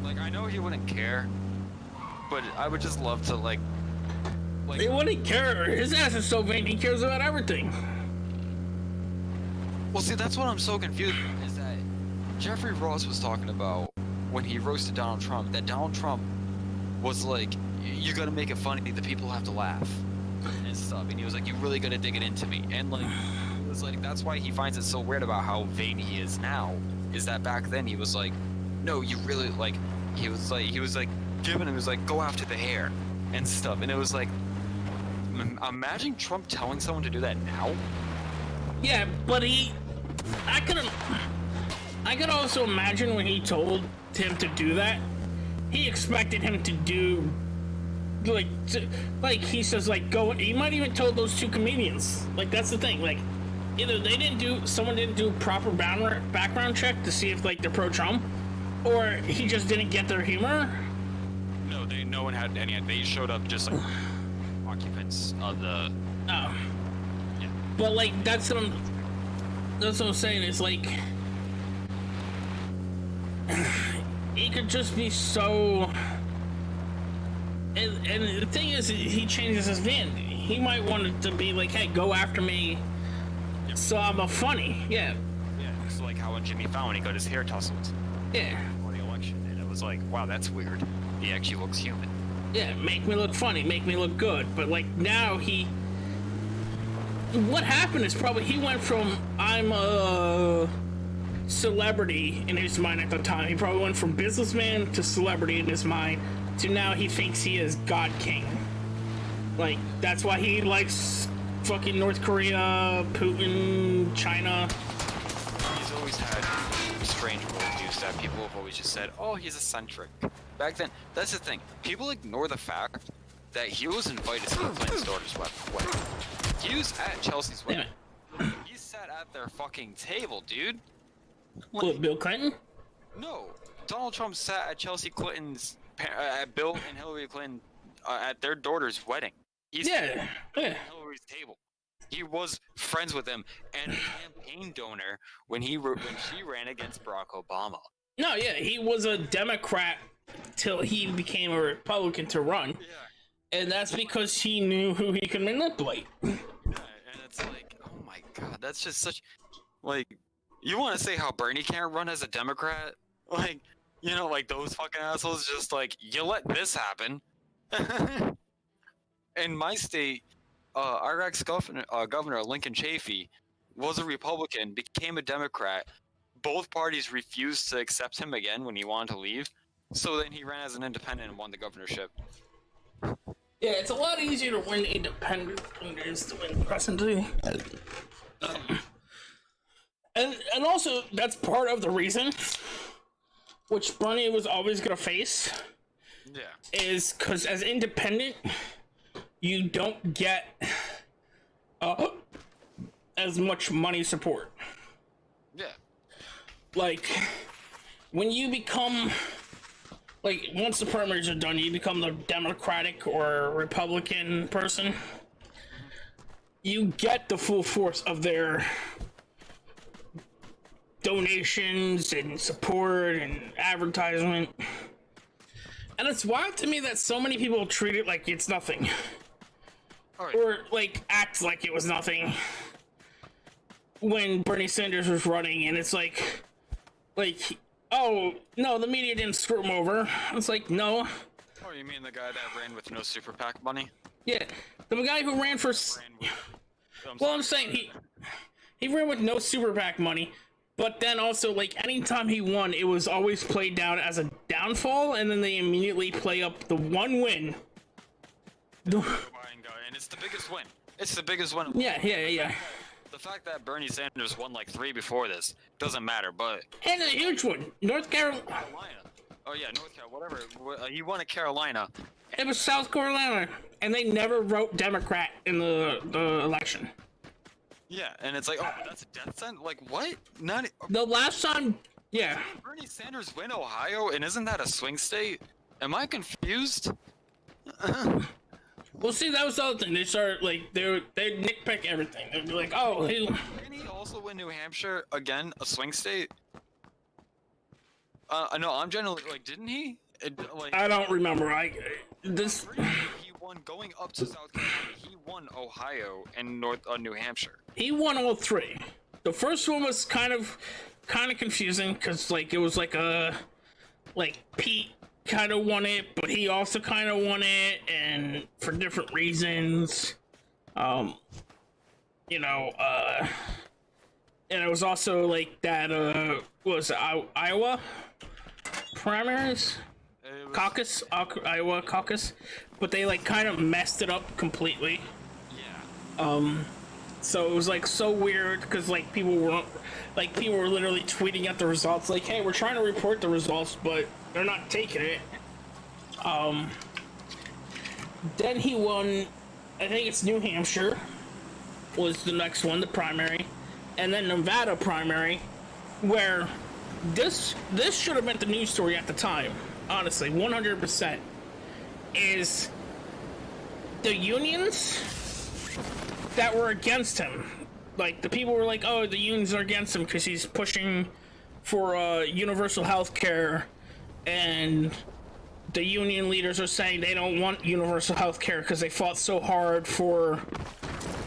Like, I know he wouldn't care, but I would just love to like he wouldn't care. His ass is so vain. He cares about everything. Well, see, that's what I'm so confused with, is that Jeffrey Ross was talking about when he roasted Donald Trump, that Donald Trump was like, you gotta make it funny, the people have to laugh and stuff. And he was like, you really gotta dig it into me. And like, it was like, that's why he finds it so weird about how vain he is now, is that back then he was like, no, you really, like, he was like giving him, was like, go after the hair and stuff. And it was like, imagine Trump telling someone to do that now. Yeah, but I could also imagine when he told him to do that, he expected him to do, like he says, like, go. He might even told those two comedians. Like, that's the thing. Like, either someone didn't do a proper background check to see if like they're pro-Trump, or he just didn't get their humor. No, no one had any. They showed up just like occupants of the. Oh. Yeah. But like that's what I'm saying. It's like he could just be so. And the thing is, he changes his van. He might want it to be like, hey, go after me. Yep. So I'm a funny. Yeah. Yeah. It's like how when Jimmy Fallon, he got his hair tousled. Yeah. For the election, and it was like, wow, that's weird. He actually looks human. Yeah, make me look funny, make me look good. But like now what happened is probably he went from I'm a celebrity in his mind at the time. He probably went from businessman to celebrity in his mind to now he thinks he is God King. Like, that's why he likes fucking North Korea, Putin, China. He's always had strange worldviews that people have always just said, oh, he's eccentric. Back then, that's the thing. People ignore the fact that he was invited to the Clinton's daughter's wedding. He was at Chelsea's wedding. Yeah. He sat at their fucking table, dude. What, Bill Clinton? No. Donald Trump sat at Chelsea Clinton's, at Bill and Hillary Clinton, at their daughter's wedding. He's at Hillary's table. He was friends with them and a campaign donor when she ran against Barack Obama. No, yeah, he was a Democrat till he became a Republican to run. Yeah. And that's because he knew who he could manipulate. Yeah, and it's like, oh my god, that's just such, like, you want to say how Bernie can't run as a Democrat? Like, you know, like those fucking assholes just like, you let this happen. in my state, Iraq's governor Lincoln Chafee was a Republican, became a Democrat. Both parties refused to accept him again when he wanted to leave. So then he ran as an independent and won the governorship. Yeah, it's a lot easier to win independent than it is to win presidency. And also, that's part of the reason, which Bernie was always going to face, is because as independent, you don't get as much money support. Yeah. Like, when you become, like, once the primaries are done, you become the Democratic or Republican person, you get the full force of their donations and support and advertisement. And it's wild to me that so many people treat it like it's nothing. Or, like, act like it was nothing when Bernie Sanders was running, and it's like, oh, no, the media didn't screw him over. It's like, no. Oh, you mean the guy that ran with no super PAC money? Yeah, the guy who ran for... Well, I'm saying he ran with no super PAC money, but then also, like, anytime he won, it was always played down as a downfall, and then they immediately play up the one win. And it's the biggest win. It's the biggest win. Yeah. The fact that Bernie Sanders won like 3 before this doesn't matter, but... And a huge one. North Carolina. Oh yeah, North Carolina, whatever. He won at Carolina. It was South Carolina, and they never wrote Democrat in the election. Yeah, and it's like, oh, that's a death sentence? Like, what? Not... The last time... Yeah. Did Bernie Sanders win Ohio, and isn't that a swing state? Am I confused? Well, see, that was the other thing. They started, like, they'd nitpick everything. They'd be like, oh, Didn't he also win New Hampshire, again, a swing state? No, I'm generally, like, didn't he? I don't remember. He won going up to South Carolina. He won Ohio and New Hampshire. He won all 3. The first one was kind of confusing, because, like, it was like Pete kind of won it, but he also kind of won it, and for different reasons. And it was also like that, was it Iowa primaries? Iowa caucus, but they like kind of messed it up completely. Yeah. So it was like so weird, because like people were literally tweeting at the results like, hey, we're trying to report the results, but they're not taking it. Then he won, I think it's New Hampshire was the next one, the primary, and then Nevada primary, where this should have been the news story at the time, honestly, 100%, is the unions that were against him. Like, the people were like, oh, the unions are against him because he's pushing for universal health care, and the union leaders are saying they don't want universal health care because they fought so hard for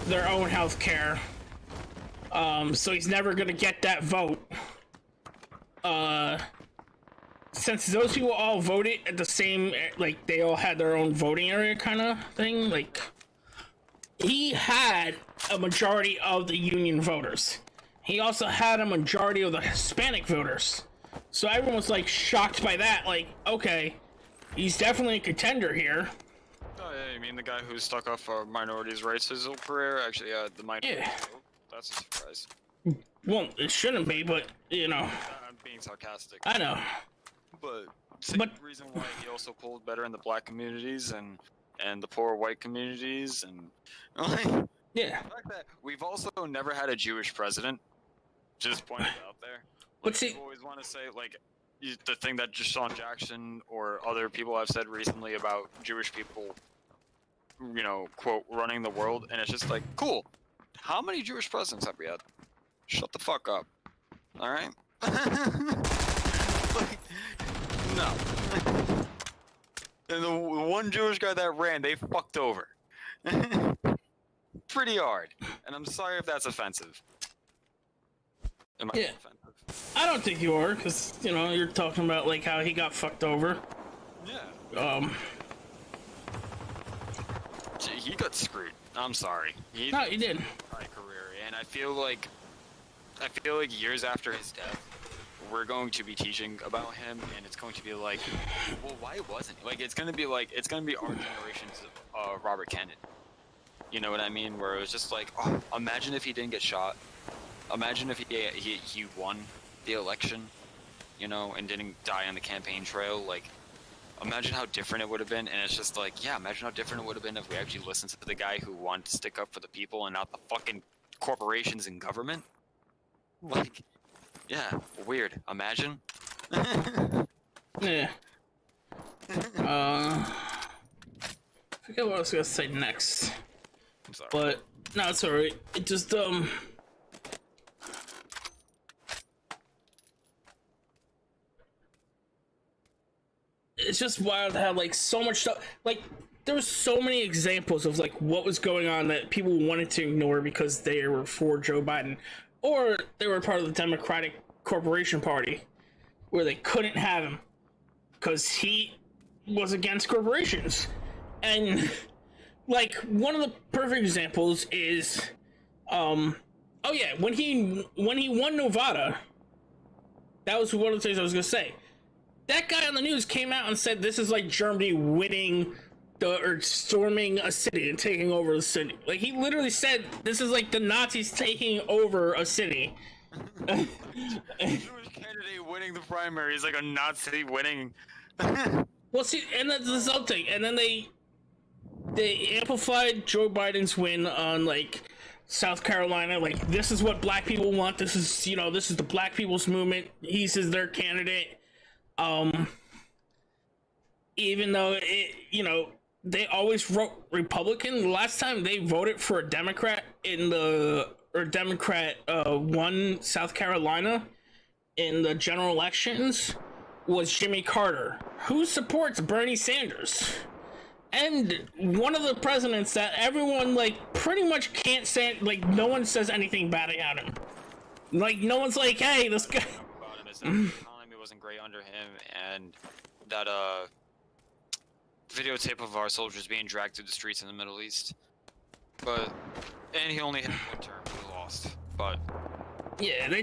their own health care. So he's never gonna get that vote. Since those people all voted at the same, like, they all had their own voting area kind of thing, like, he had a majority of the union voters. He also had a majority of the Hispanic voters. So everyone was, like, shocked by that, like, okay, he's definitely a contender here. Oh yeah, you mean the guy who stuck up for minorities' rights his whole career actually had the minority vote? That's a surprise. Well, it shouldn't be, but, you know. I'm being sarcastic. I know. But the reason why he also pulled better in the black communities and the poor white communities, and yeah. The fact that we've also never had a Jewish president, just pointed out there. But see, people always want to say, like, the thing that Deshaun Jackson or other people have said recently about Jewish people, you know, quote, running the world, and it's just like, cool. How many Jewish presidents have we had? Shut the fuck up. All right? Like, no. And the one Jewish guy that ran, they fucked over. Pretty hard. And I'm sorry if that's offensive. Am I offensive? I don't think you are, because, you know, you're talking about, like, how he got fucked over. Yeah. he got screwed. I'm sorry. He did. My career, and I feel like years after his death, we're going to be teaching about him, and it's going to be like, well, why wasn't he? Like, it's gonna be our generation's Robert Kennedy. You know what I mean? Where it was just like, oh, imagine if he didn't get shot. Imagine if he won the election, you know, and didn't die on the campaign trail. Like, imagine how different it would have been. And it's just like, yeah, imagine how different it would have been if we actually listened to the guy who wanted to stick up for the people and not the fucking corporations and government. Like, yeah, weird. Imagine. Yeah. I forget what I was gonna say next. I'm sorry. But no, it's alright. It just it's just wild how like so much stuff, like there was so many examples of like what was going on that people wanted to ignore because they were for Joe Biden or they were part of the Democratic Corporation Party where they couldn't have him because he was against corporations. And like one of the perfect examples is oh yeah, when he won Nevada, that was one of the things I was gonna say. That guy on the news came out and said this is like Germany winning or storming a city and taking over the city. Like he literally said this is like the Nazis taking over a city. Jewish candidate winning the primary is like a Nazi winning. Well, see, and that's the other thing. And then they amplified Joe Biden's win on like South Carolina. Like this is what black people want. This is, you know, this is the black people's movement. He says their candidate. Even though it, you know, they always wrote Republican. The last time they voted for a Democrat won South Carolina in the general elections was Jimmy Carter, who supports Bernie Sanders. And one of the presidents that everyone like pretty much can't say, like no one says anything bad about him. Like no one's like, hey, this guy. The economy wasn't great under him, and that videotape of our soldiers being dragged through the streets in the Middle East. And he only had one term, he lost. But yeah,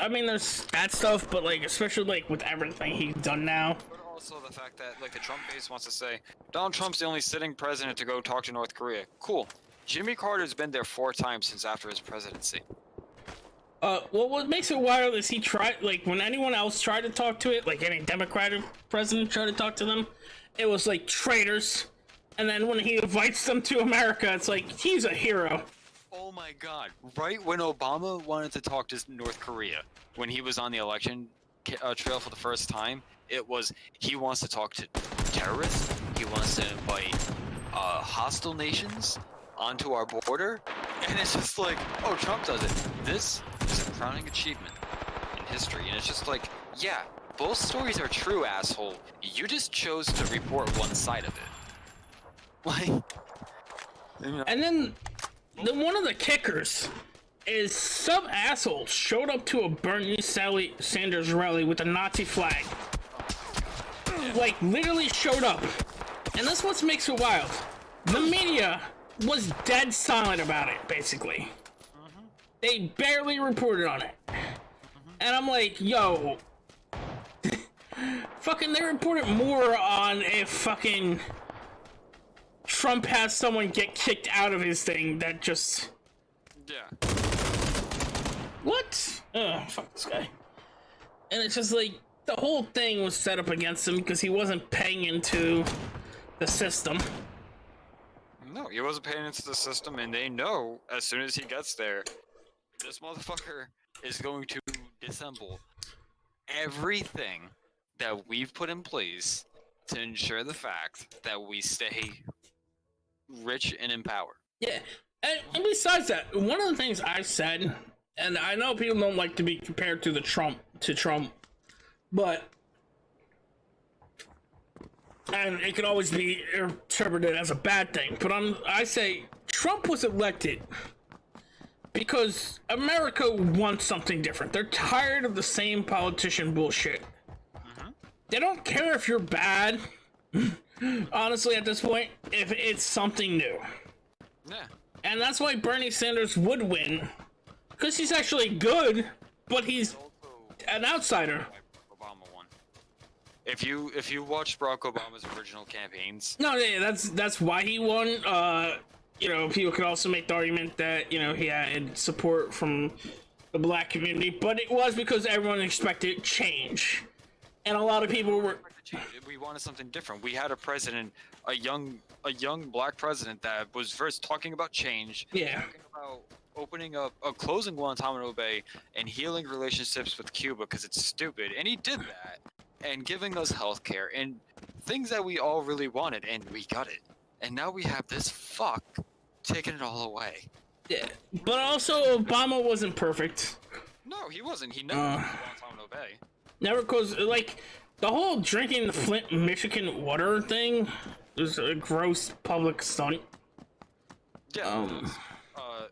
I mean, there's that stuff, but like especially like with everything he's done now. But also the fact that like the Trump base wants to say Donald Trump's the only sitting president to go talk to North Korea. Cool. Jimmy Carter's been there 4 times since after his presidency. Well, what makes it wild is he tried, like, when anyone else tried to talk to it, like any Democratic president tried to talk to them, it was like traitors. And then when he invites them to America, it's like, he's a hero. Oh my god. Right when Obama wanted to talk to North Korea, when he was on the election trail for the first time, it was, he wants to talk to terrorists, he wants to invite hostile nations onto our border, and it's just like, oh, Trump does it. This is a crowning achievement in history, and it's just like, yeah, both stories are true, asshole. You just chose to report one side of it. Like, you know. And then one of the kickers is some asshole showed up to a Bernie Sanders rally with a Nazi flag. Like, literally showed up. And that's what makes it wild. The media was dead silent about it, basically. They barely reported on it. And I'm like, yo. Fucking, they reported more on if fucking Trump has someone get kicked out of his thing that just... Yeah. What? Ugh, fuck this guy. And it's just like, the whole thing was set up against him because he wasn't paying into the system. No, he wasn't paying into the system, and they know as soon as he gets there, this motherfucker is going to disassemble everything that we've put in place to ensure the fact that we stay rich and in power. Yeah, and besides that, one of the things I've said, and I know people don't like to be compared to Trump, but and it could always be interpreted as a bad thing, but I say Trump was elected because America wants something different. They're tired of the same politician bullshit. They don't care if you're bad, honestly, at this point, if it's something new. Yeah. And that's why Bernie Sanders would win. Because he's actually good, but he's an outsider. Obama won. If you watch Barack Obama's original campaigns. No, yeah, that's why he won. You know, people could also make the argument that, you know, he had support from the black community, but it was because everyone expected change. And a lot of people were... We wanted something different. We had a president, a young black president that was first talking about change. Yeah. Talking about opening up, closing Guantanamo Bay and healing relationships with Cuba because it's stupid. And he did that. And giving us health care and things that we all really wanted, and we got it. And now we have this fuck taking it all away. Yeah. But also, Obama wasn't perfect. No, he wasn't. He never went to Guantanamo Bay. Never goes, like, the whole drinking the Flint, Michigan water thing was a gross public stunt. Yeah,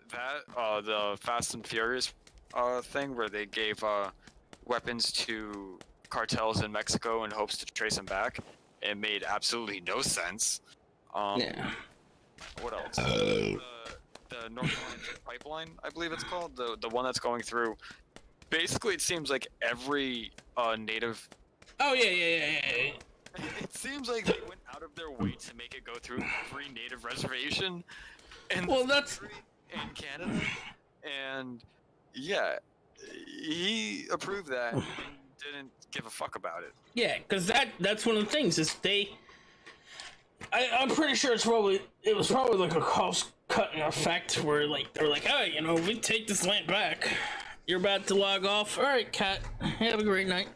the Fast and Furious thing where they gave weapons to cartels in Mexico in hopes to trace them back. It made absolutely no sense. Yeah. What else? The North Atlantic Pipeline, I believe it's called, the one that's going through. Basically, it seems like every native. Oh yeah. It seems like they went out of their way to make it go through every native reservation, and that's in Canada, and yeah, he approved that and didn't give a fuck about it. Yeah, because that's one of the things is I'm pretty sure it was probably like a cost cutting effect where like they're like, oh, you know, we take this land back. You're about to log off. All right, cat. Have a great night.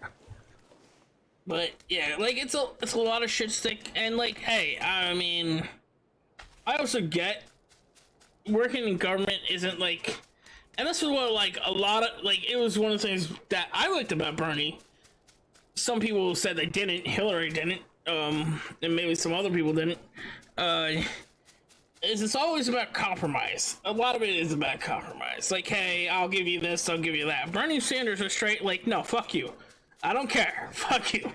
But yeah, like it's a lot of shit stick, and like, hey, I mean, I also get working in government isn't like, and this is what like a lot of like it was one of the things that I liked about Bernie. Some people said they didn't. Hillary didn't. And maybe some other people didn't. Is it's always about compromise. A lot of it is about compromise. Like, hey, I'll give you this, I'll give you that. Bernie Sanders was straight like, no, fuck you. I don't care. Fuck you.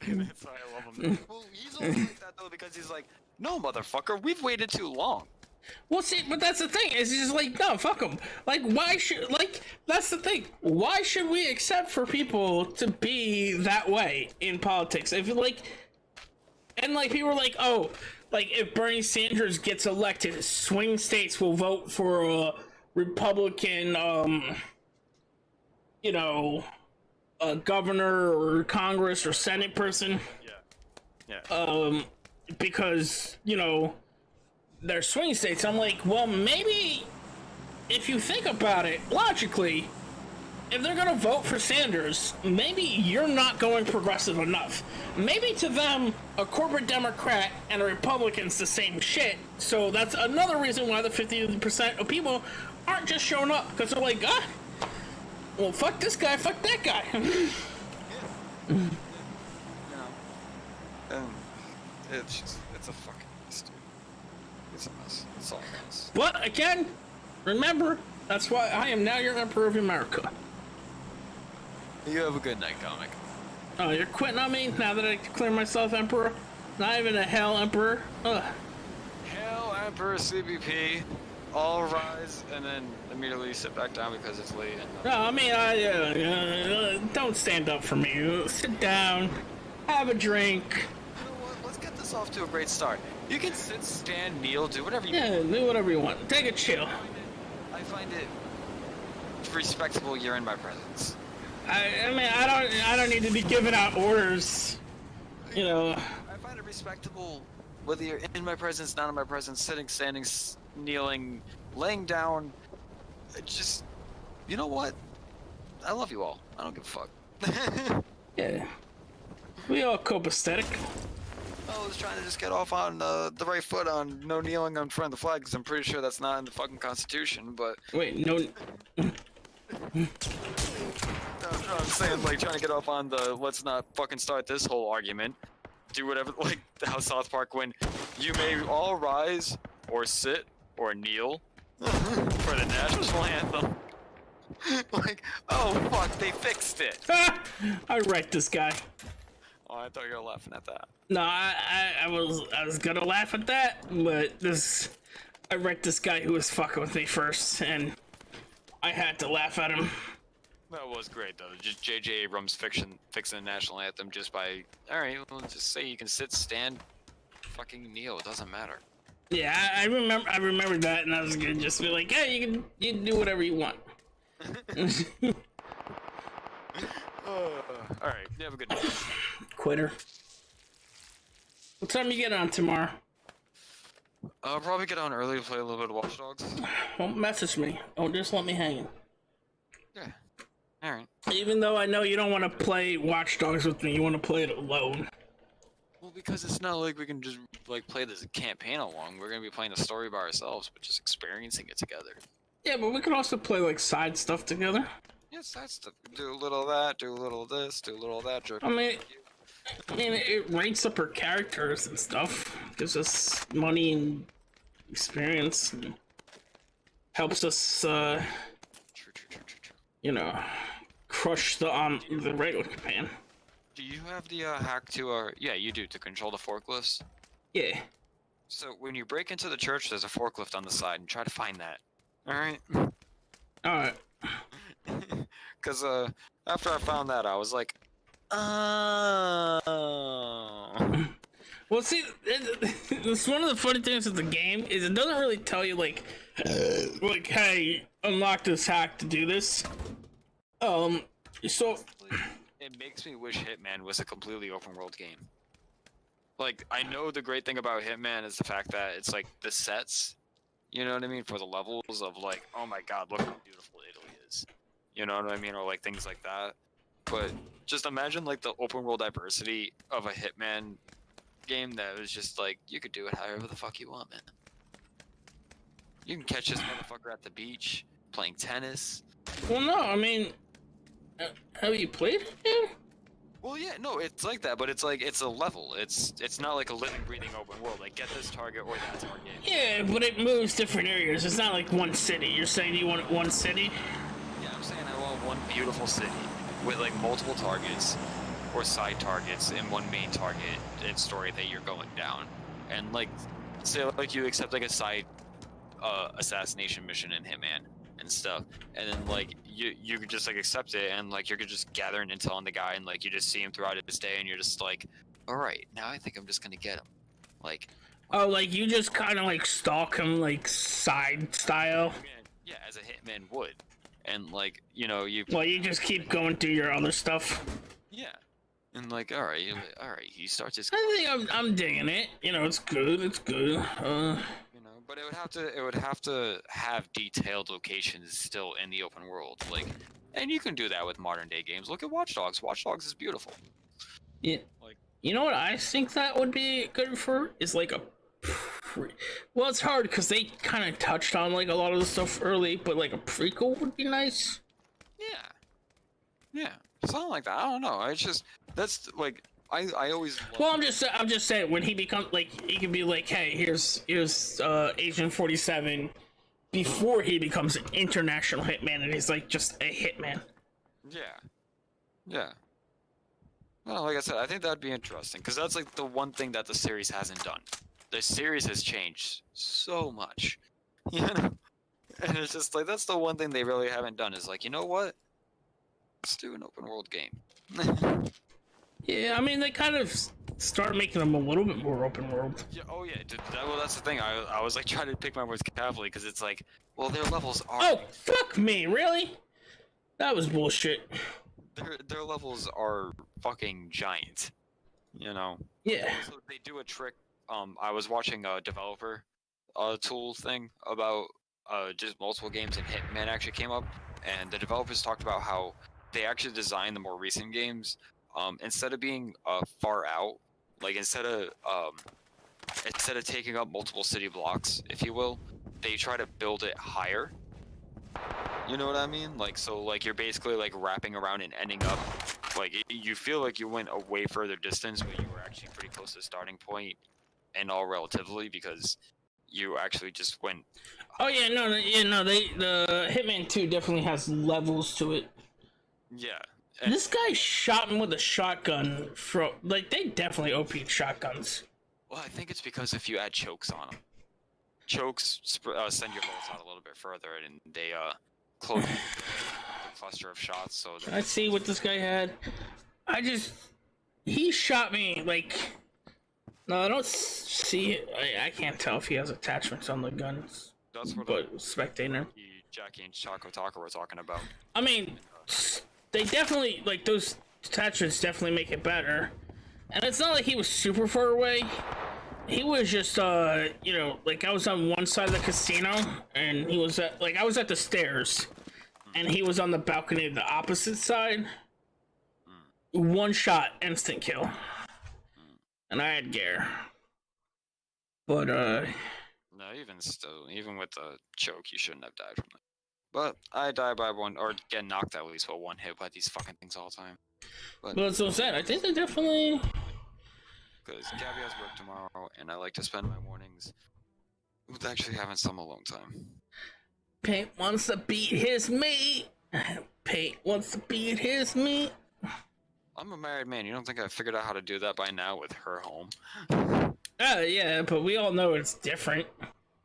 That's why I love him. Well, he's always like that though because he's like, no, motherfucker, we've waited too long. Well, see, but that's the thing. Is just like, no, fuck them. Like, why should, like, that's the thing. Why should we accept for people to be that way in politics? If, like, and, like, people are like, oh, like, if Bernie Sanders gets elected, swing states will vote for a Republican, you know, a governor or Congress or Senate person. Yeah. Because, you know, they're swing states. I'm like, well, maybe if you think about it logically, if they're gonna vote for Sanders, maybe you're not going progressive enough. Maybe to them, a corporate Democrat and a Republican's the same shit. So that's another reason why the 50% of people aren't just showing up, because they're like, well, fuck this guy, fuck that guy. It's a fucking mess, dude. It's a mess. It's all a mess. But again, remember, that's why I am now your Emperor of America. You have a good night, comic. Oh, you're quitting on me now that I declare myself Emperor? Not even a Hell Emperor? Ugh. Hell Emperor CBP, all rise, and then immediately sit back down because it's late. And No, I mean, don't stand up for me. Sit down, have a drink. You know what? Let's get this off to a great start. You can sit, stand, kneel, do whatever you want. Yeah, do whatever you want. Take a chill. I find it respectable you're in my presence. I mean, I don't need to be giving out orders. You know. I find it respectable whether you're in my presence, not in my presence, sitting, standing, kneeling, laying down. Just, you know what? I love you all. I don't give a fuck. Yeah. We all copacetic. I was trying to just get off on the right foot on no kneeling in front of the flag because I'm pretty sure that's not in the fucking Constitution, but... Wait, no... No, I'm saying, like, trying to get off on the let's not fucking start this whole argument. Do whatever, like, how South Park when you may all rise, or sit, or kneel for the national anthem. Like, oh fuck, they fixed it. I wrecked this guy. Oh, I thought you were laughing at that. No, I was gonna laugh at that, but this I wrecked this guy who was fucking with me first, and I had to laugh at him. That was great though. Just J.J. Abrams fixing the national anthem just by, all right, well, just say you can sit, stand, fucking kneel. It doesn't matter. Yeah, I remember that, and I was gonna just be like, hey, you can do whatever you want. All right, you have a good day. Quitter. What time you get on tomorrow? I'll probably get on early to play a little bit of Watch Dogs. Don't message me. Don't just let me hanging. Yeah. All right. Even though I know you don't want to play Watch Dogs with me, you want to play it alone. Well, because it's not like we can just like play this campaign along. We're gonna be playing the story by ourselves, but just experiencing it together. Yeah, but we can also play like side stuff together. Yeah, side stuff. Do a little of that, do a little of this, do a little of that. Jerk. I mean, it rates up our characters and stuff. Gives us money and experience. And helps us, you know, crush the regular campaign. Do you have the hack to yeah, you do, to control the forklifts? Yeah. So when you break into the church, there's a forklift on the side, and try to find that. All right. All right. Because after I found that, I was like, oh. Well, see, it's one of the funny things with the game is it doesn't really tell you like, hey, unlock this hack to do this. So It makes me wish Hitman was a completely open world game. Like, I know the great thing about Hitman is the fact that it's like the sets, you know what I mean, for the levels of like, oh my god, look how beautiful Italy is. You know what I mean? Or like things like that. But just imagine like the open world diversity of a Hitman game that was just like, you could do it however the fuck you want, man. You can catch this motherfucker at the beach, playing tennis. Well, no, I mean, have you played it? Well, yeah, no, it's like that, but it's like, it's a level. It's not like a living, breathing open world, like get this target or that target. Yeah, but it moves different areas. It's not like one city. You're saying you want one city? Yeah, I'm saying I want one beautiful city with like multiple targets or side targets and one main target and story that you're going down. And like, say like you accept like a side assassination mission in Hitman and stuff, and then like you could just like accept it, and like you're just gathering intel on the guy, and like you just see him throughout his day, and you're just like, all right, now I think I'm just gonna get him. Like, oh, like you just kind of like stalk him like side style. Yeah, as a hitman would, and like, you know, you. Well, you just keep going through your other stuff. Yeah, and like, all right, he starts his. I think I'm digging it. You know, it's good. It's good. But it would have to have detailed locations still in the open world, like, and you can do that with modern day games. Look at Watch Dogs. Watch Dogs is beautiful. Yeah. Like, you know what I think that would be good for is like a. Well, it's hard because they kind of touched on like a lot of the stuff early, but like a prequel would be nice. Yeah, something like that. I don't know. It's just that's like. I always. Well, I'm just saying when he becomes like, he can be like, hey, here's Agent 47 before he becomes an international hitman, and he's like just a hitman. Yeah. Well, like I said, I think that'd be interesting because that's like the one thing that the series hasn't done. The series has changed so much, you know, and it's just like that's the one thing they really haven't done is like, you know what? Let's do an open world game. Yeah, I mean, they kind of start making them a little bit more open world. Yeah, oh yeah, well that's the thing. I was like trying to pick my words carefully because it's like, well, their levels are. Oh, fuck me, really? That was bullshit. Their levels are fucking giant, you know. Yeah. So they do a trick. I was watching a developer tool thing about just multiple games, and Hitman actually came up, and the developers talked about how they actually designed the more recent games. Instead of being far out, like instead of taking up multiple city blocks, if you will, they try to build it higher. You know what I mean? Like, so like you're basically like wrapping around and ending up like you feel like you went a way further distance, but you were actually pretty close to the starting point, and all relatively because you actually just went. Oh yeah, the Hitman 2 definitely has levels to it. Yeah. This guy shot him with a shotgun from, like, they definitely OP'd shotguns. Well, I think it's because if you add chokes on them. chokes send your bullets out a little bit further, and they close the cluster of shots. So I see what this guy had. He shot me like. No, I don't see it. I can't tell if he has attachments on the guns. That's what spectator. Jackie and Choco Taco were talking about. I mean, they definitely like those attachments definitely make it better. And it's not like he was super far away. He was just you know, like I was on one side of the casino and he was at I was at the stairs and he was on the balcony of the opposite side. One shot, instant kill. And I had gear. But no, even still, even with the choke, you shouldn't have died from it. But I die by one, or get knocked at least by one hit by these fucking things all the time. But that's what I'm saying. I think they definitely. Because Gabby has work tomorrow, and I like to spend my mornings with actually having some alone time. Paint wants to beat his meat. Paint wants to beat his meat. I'm a married man. You don't think I figured out how to do that by now with her home? Yeah, but we all know it's different.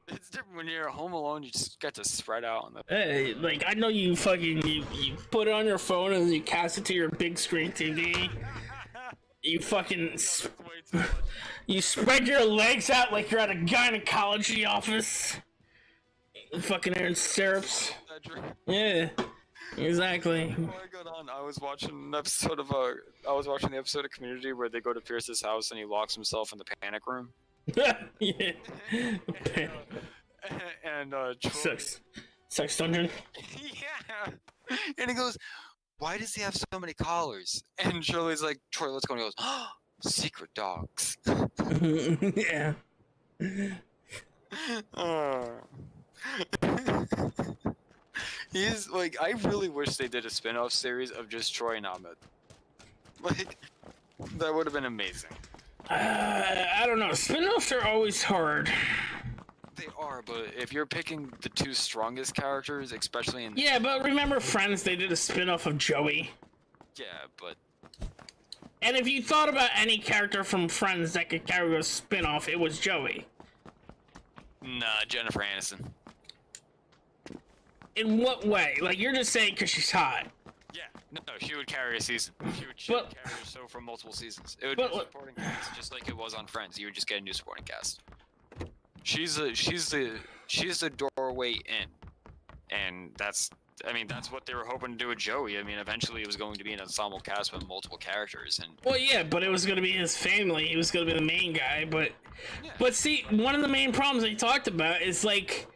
It's different when you're home alone. You just get to spread out on the. Hey, like I know you fucking you put it on your phone and then you cast it to your big screen TV. You fucking you spread your legs out like you're at a gynecology office. Fucking Aaron syrups. Yeah, exactly. Before I got on, I was watching an episode of the episode of Community where they go to Pierce's house and he locks himself in the panic room. Yeah. And Troy... Sex dungeon. Yeah. And he goes, "Why does he have so many collars?" And Shirley's like, "Troy, let's go." And he goes, "Oh, secret dogs." Yeah. He's like, I really wish they did a spin-off series of just Troy and Ahmed. Like, that would have been amazing. I don't know. Spin-offs are always hard. They are, but if you're picking the two strongest characters, especially in... Yeah, but remember Friends, they did a spin-off of Joey. Yeah, but... And if you thought about any character from Friends that could carry a spin-off, it was Joey. Nah, Jennifer Aniston. In what way? Like, you're just saying because she's hot. Yeah, no, she would carry a season. She would carry a show for multiple seasons. It would be a supporting cast, just like it was on Friends. You would just get a new supporting cast. She's the doorway in, and that's what they were hoping to do with Joey. I mean, eventually it was going to be an ensemble cast with multiple characters, and well, yeah, but it was going to be his family. He was going to be the main guy, but see, one of the main problems they talked about is like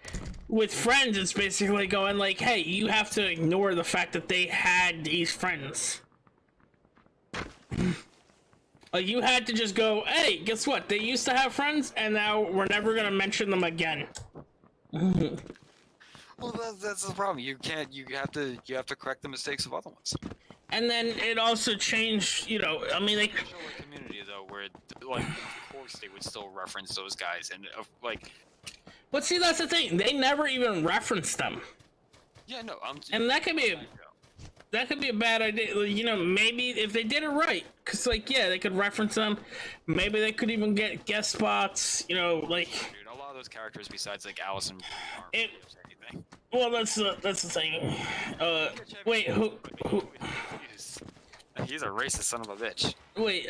with Friends, it's basically going like, hey, you have to ignore the fact that they had these friends. Like, you had to just go, hey, guess what? They used to have friends, and now we're never gonna mention them again. Well, that's the problem. You have to correct the mistakes of other ones. And then it also changed, you know, I mean, they... Community, though, where, like, of course they would still reference those guys, and, like... But see, that's the thing. They never even referenced them. Yeah, no, and that could be a bad idea. You know, maybe if they did it right, because like, yeah, they could reference them. Maybe they could even get guest spots. You know, like. Dude, a lot of those characters, besides like Allison, aren't anything. Well, that's the thing. Wait, who? He's a racist son of a bitch. Wait,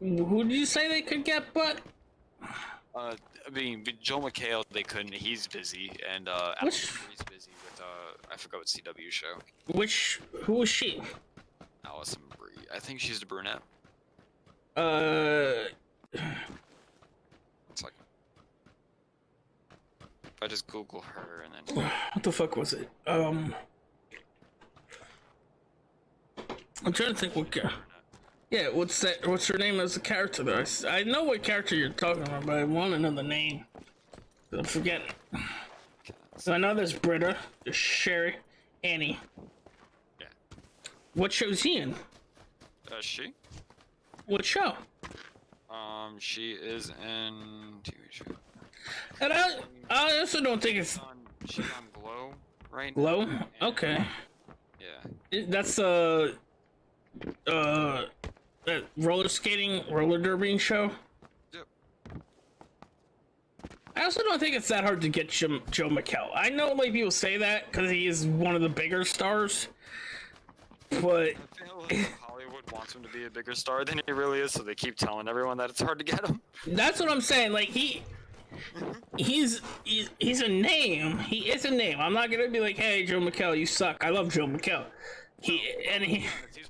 who did you say they could get? But. I mean, Joel McHale, they couldn't. He's busy, and Allison Brie's busy with I forgot what CW show. Who was she? Allison Brie. I think she's the brunette. It's like if I just Google her and then. What the fuck was it? I'm trying to think what. Yeah, what's her name as a character though? I know what character you're talking about, but I want to know the name. I'm forgetting. So I know there's Britta, there's Sherry, Annie. Yeah. What show's he in? She? What show? She is in TV show. And I also don't think it's... She's on Glow right Glow? now. Okay. Yeah. That's that roller derbying show? Yep. I also don't think it's that hard to get Joe McHale. I know like people say that because he is one of the bigger stars, but I feel like Hollywood wants him to be a bigger star than he really is, so they keep telling everyone that it's hard to get him. that's what I'm saying. Like he's a name. He is a name. I'm not gonna be like, hey, Joe McHale, you suck. I love Joe McHale. He's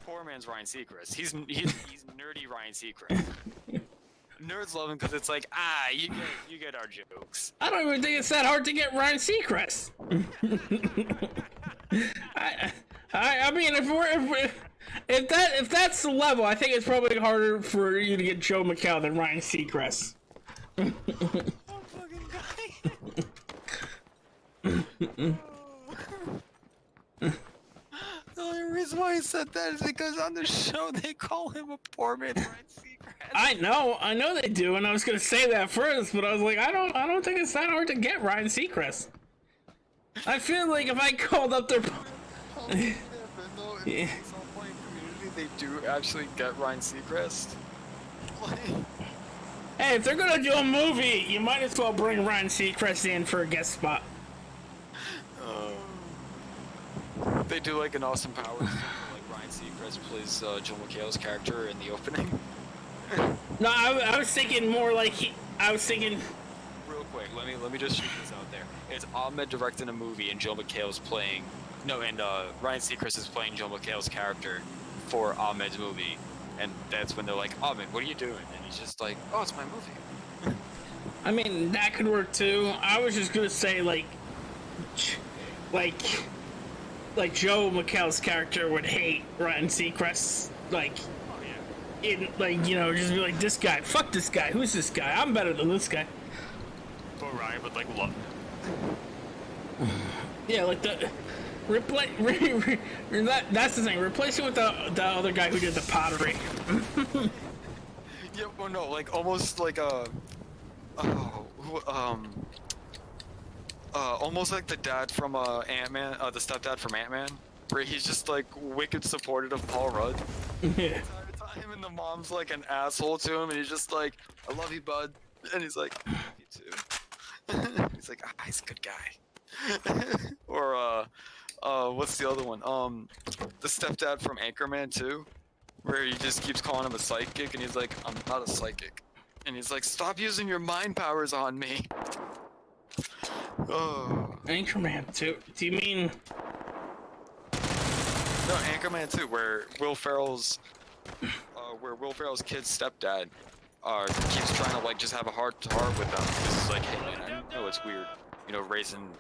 poor man's Ryan Seacrest. He's nerdy Ryan Seacrest. Nerds love him because it's like, you get our jokes. I don't even think it's that hard to get Ryan Seacrest. I mean, if that's the level, I think it's probably harder for you to get Joe McHale than Ryan Seacrest. The only reason why he said that is because on the show they call him a poor man's Ryan Seacrest. I know they do, and I was gonna say that first, but I was like, I don't think it's that hard to get Ryan Seacrest. I feel like if I called up their Yeah. They do actually get Ryan Seacrest. Hey, if they're gonna do a movie, you might as well bring Ryan Seacrest in for a guest spot. They do like an Austin Powers, like Ryan Seacrest plays Joel McHale's character in the opening. No, I was thinking more like real quick. Let me just shoot this out there. It's Ahmed directing a movie and Joel McHale's playing. No, and Ryan Seacrest is playing Joel McHale's character for Ahmed's movie, and that's when they're like, Ahmed, what are you doing? And he's just like, oh, it's my movie. I mean, that could work too. I was just gonna say like Joe McHale's character would hate Ryan Seacrest, just be like, this guy, fuck this guy, who's this guy? I'm better than this guy. But Ryan would like love it. Yeah, like that's the thing. Replace it with the other guy who did the pottery. Yeah, well, no, like almost like almost like the dad from Ant-Man, the stepdad from Ant-Man, where he's just like wicked supportive of Paul Rudd. Yeah. The entire time, and the mom's like an asshole to him, and he's just like, I love you, bud, and he's like, I love you too. He's like, he's a good guy. Or what's the other one? The stepdad from Anchorman 2, where he just keeps calling him a psychic, and he's like, I'm not a psychic. And he's like, stop using your mind powers on me. Oh. Anchorman 2? Do you mean... No, Anchorman 2, where Will Ferrell's kid's stepdad keeps trying to like just have a heart-to-heart with them. He's like, hey man, I know it's weird, raising,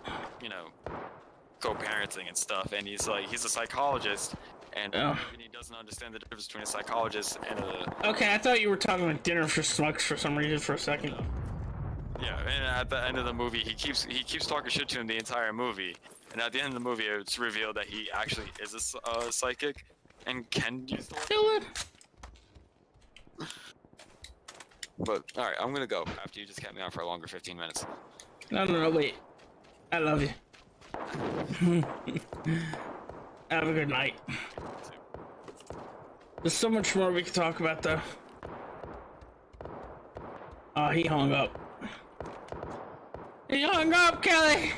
co-parenting and stuff, and he's a psychologist, and he doesn't understand the difference between a psychologist and a... Okay, I thought you were talking about Dinner for Schmucks for some reason for a second. Yeah, and at the end of the movie, he keeps talking shit to him the entire movie, and at the end of the movie, it's revealed that he actually is a psychic and can use the word. But all right, I'm gonna go after you just kept me on for a longer 15 minutes. No, wait. I love you. Have a good night. There's so much more we could talk about, though. Oh, he hung up. He hung up, Kelly!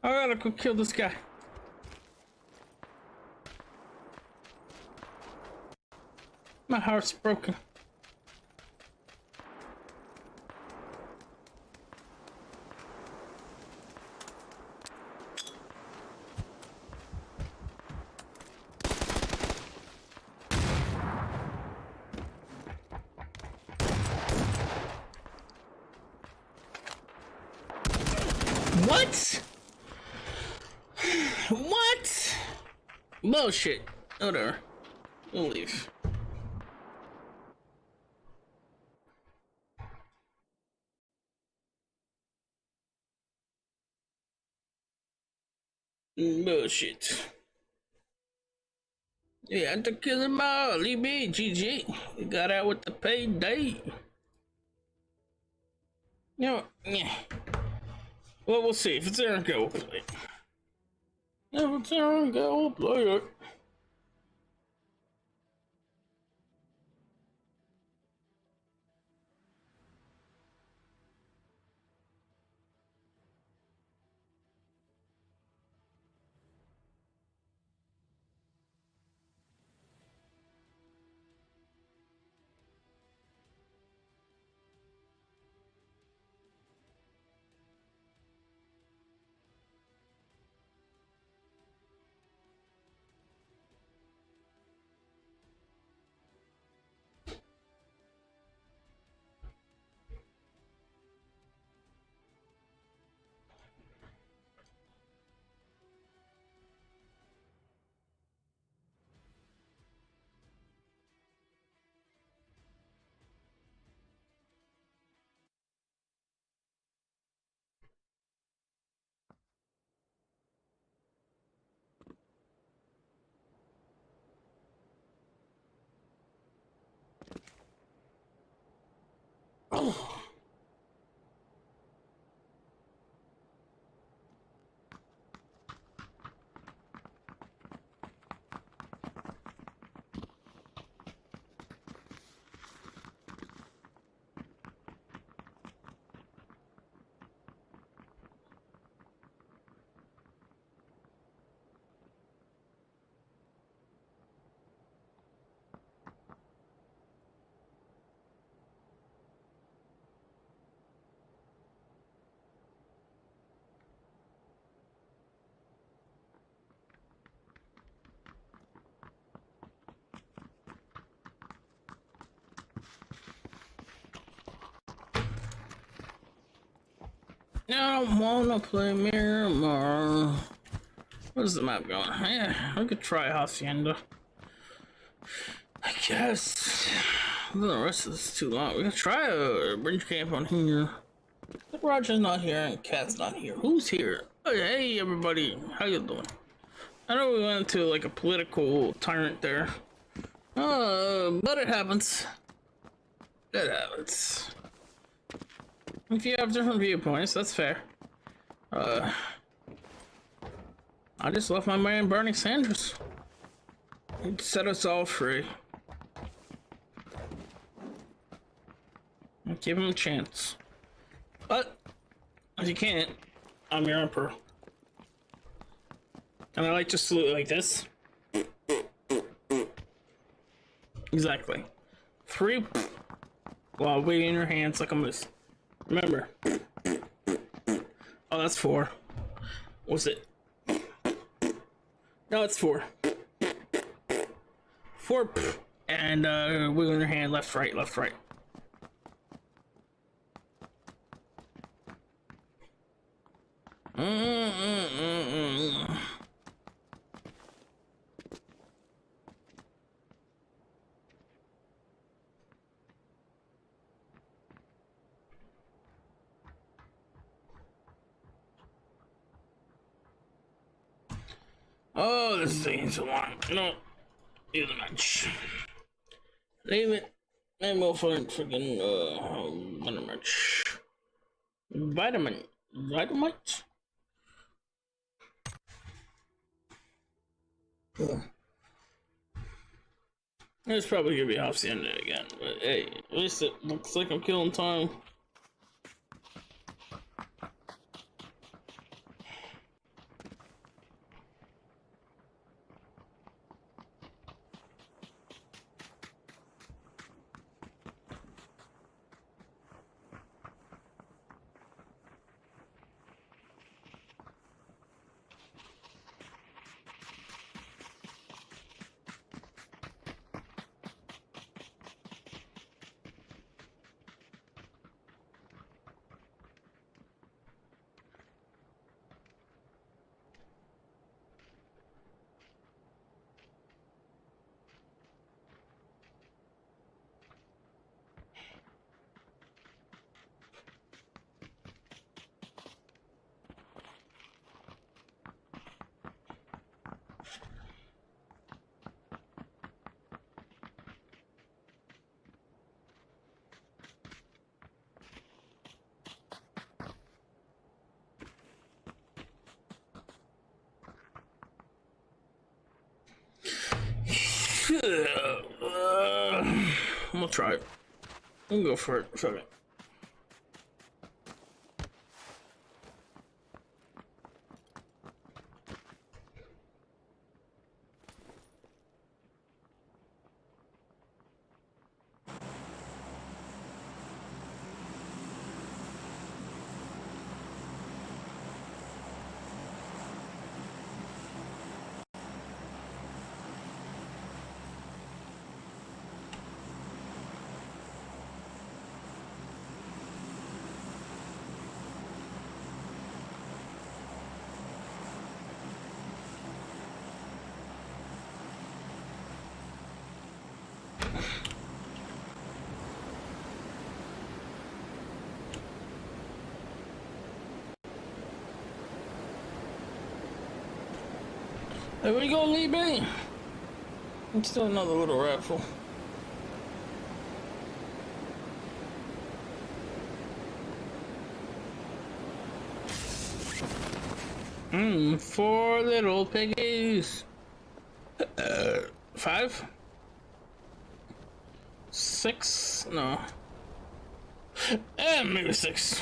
I gotta go kill this guy. My heart's broken. What? What? Bullshit. Whatever. We'll leave. Bullshit. You had to kill them all. Leave me, GG. You got out with the payday. Yeah. Well, we'll see. If it's there and go, we'll play it. If it's there and go, we'll play it. Oh. I don't wanna play Miramar. Where's the map going? Yeah, we could try Hacienda. I guess. The rest of this is too long. We could try a bridge camp on here. Roger's not here and Cat's not here. Who's here? Oh, hey everybody, how you doing? I know we went into like a political tyrant there. But it happens. It happens. If you have different viewpoints, that's fair. I just left my man Bernie Sanders. He'd set us all free. And give him a chance. But, if you can't, I'm your emperor. And I like to salute like this. Exactly. 3 while waving your hands like a moose. Remember. Oh, that's 4. What's it? No, it's 4. 4 and wiggling your hand left, right, left, right. Oh, this is taking so long. You know, leave the match. Leave it. And we'll find freaking match. Vitamite? Yeah. It's probably gonna be off the end again, but hey, at least it looks like I'm killing time. We'll try it. We'll go for it. Fuck it. There we go, Lee B. It's still another little raffle. 4 little piggies. 5? 6? No. Maybe 6.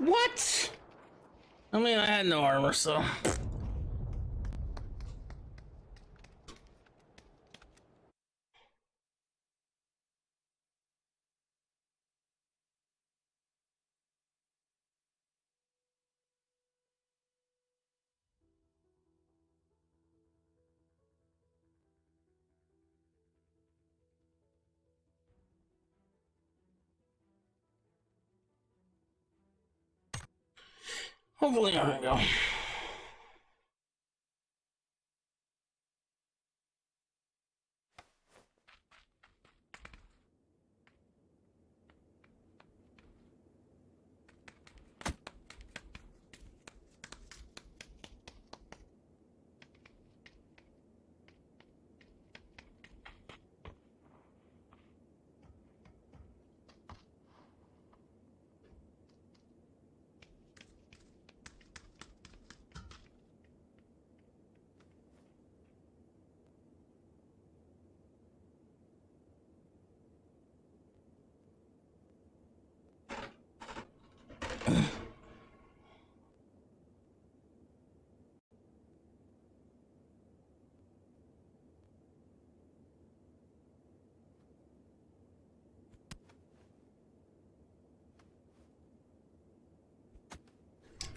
What? I mean, I had no armor, so. Hopefully, I can go.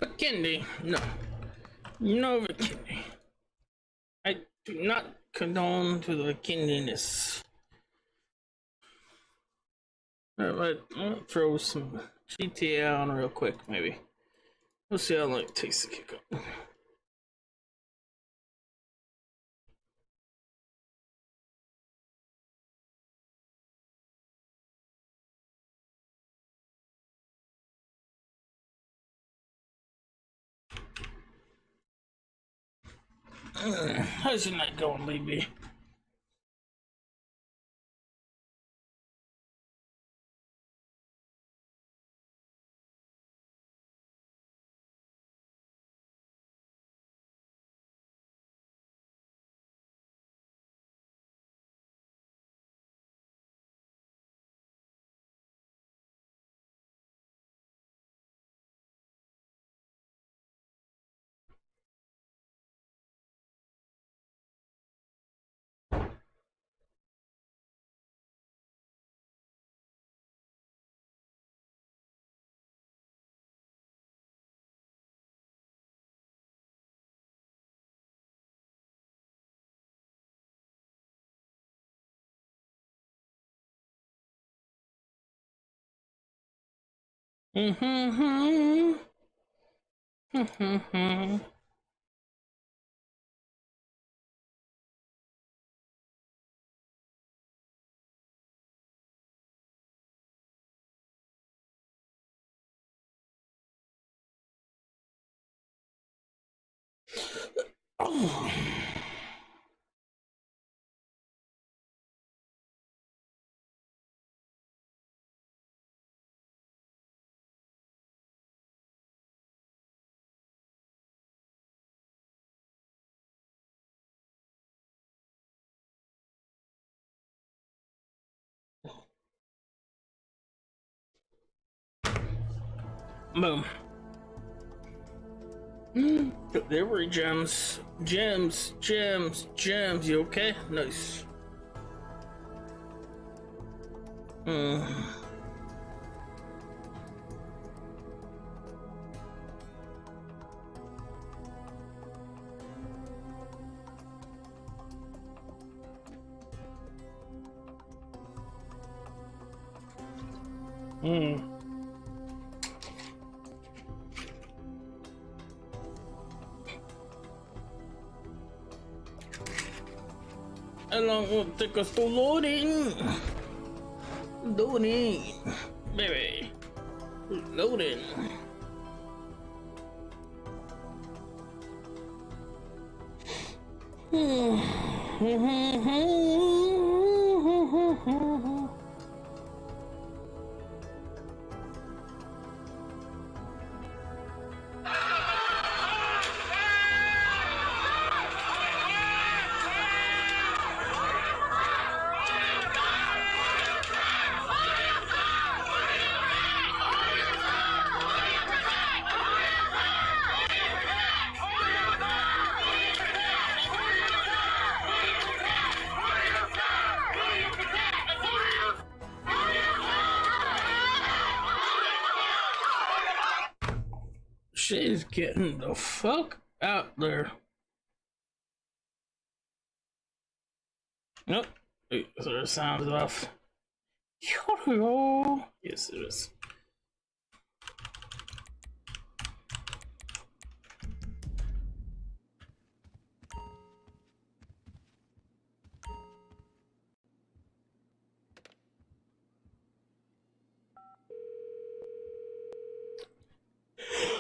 Vikendi, no. No Vikendi. I do not condone to the Vikendiness. Alright, I'll throw some GTA on real quick, maybe. We'll see how long it takes to kick up. How's your night going, Libby? Oh. Boom. Delivery gems. Gems. You okay? Nice. How long will it take us to loading? Loading, baby. Loading. She's getting the fuck out there. Nope. Wait, so the sound is off. Yes, it is.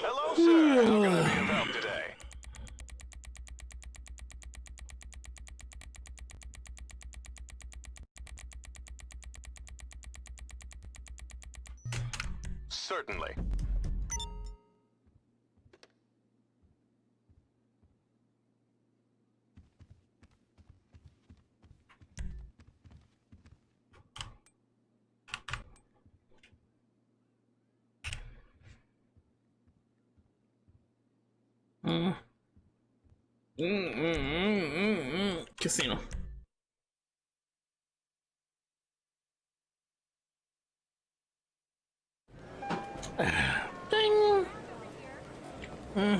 Hello, sir. How can I be of help today? Certainly. Casino. Ding. I'm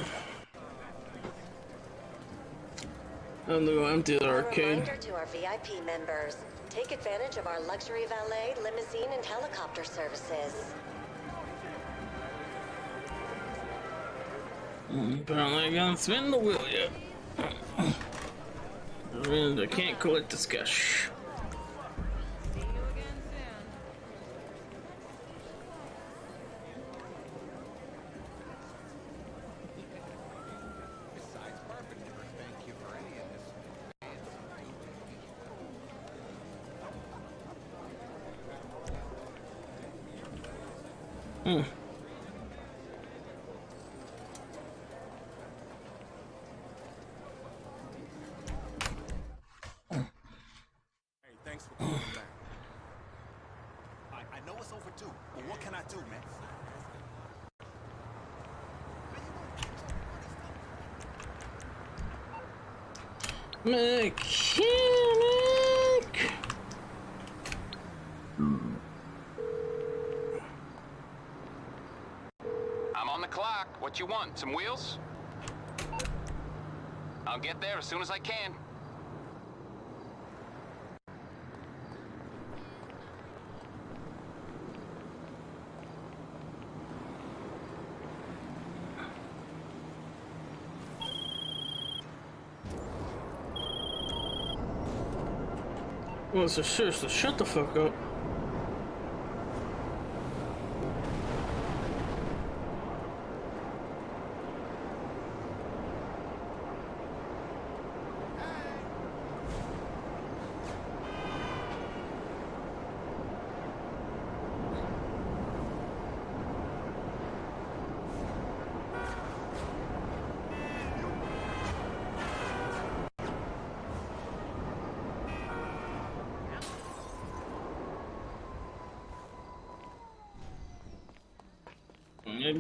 gonna go empty the arcade. A reminder to our VIP members: take advantage of our luxury valet, limousine, and helicopter services. Apparently I can't spin the wheel yet. And I can't collect this cash. Thanks for calling back. I know it's overdue, but what can I do, man? Mechanic. I'm on the clock. What you want? Some wheels? I'll get there as soon as I can. Well, so seriously, shut the fuck up.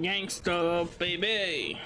Gangsta, baby.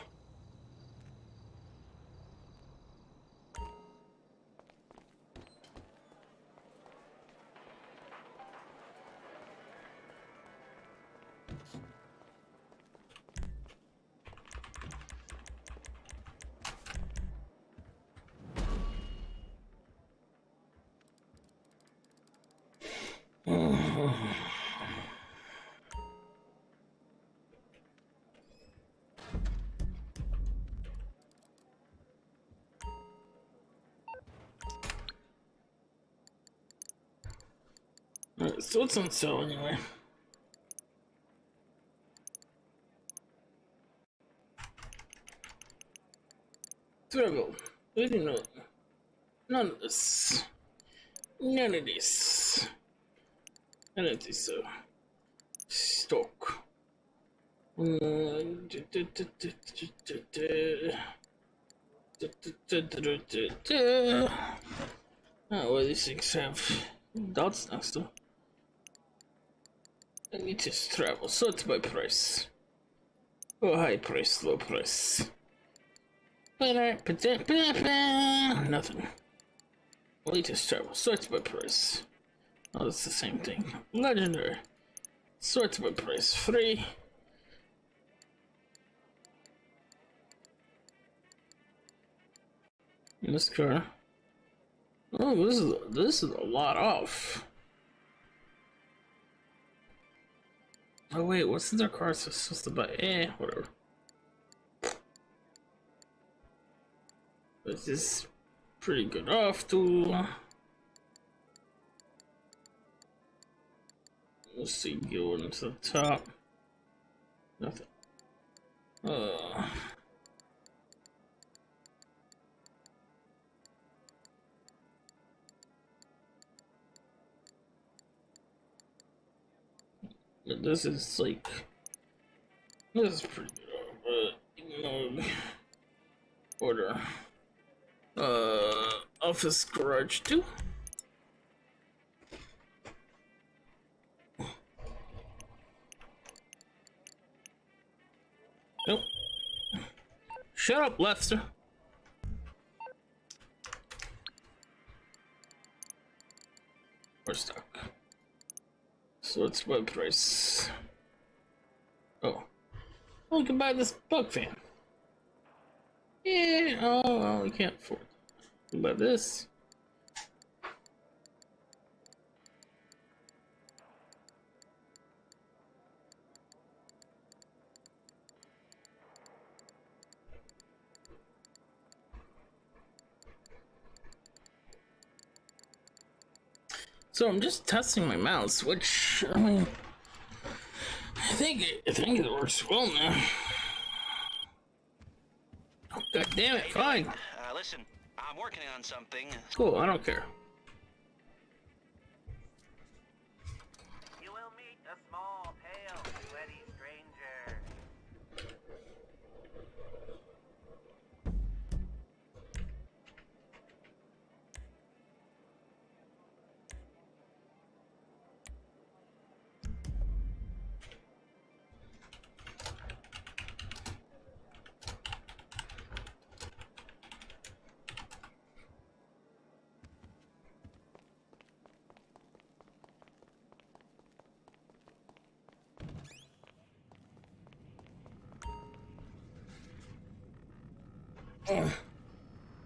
So what's on sale anyway? Travel. I didn't know. None of this. None of this. None of this. Stock. Oh, well, these things have dots next to them. And it is travel, sort by price. Oh, high price, low price. Nothing. Latest travel, sort by price. Oh, that's the same thing. Legendary. Sort by price. Free. In this car. Oh, this is a lot off. Oh wait, what's in their car supposed to buy? Whatever. This is pretty good off too. Let's see, going to the top. Nothing. This is like, this is pretty good. Order. Office garage 2. Nope. Shut up, Lester. Or stock. So what's my price? Oh. We can buy this bug fan. Yeah, oh, well, we can't afford it. We can buy this. So I'm just testing my mouse, which, I mean, I think it works well now. Oh, God damn it, fine. Listen, I'm working on something. Cool, I don't care. You will meet a small, pale, sweaty stranger.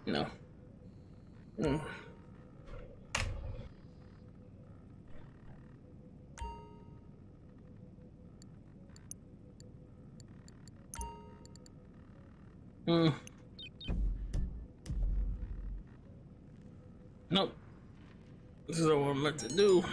No. Nope. This is what I'm meant to do.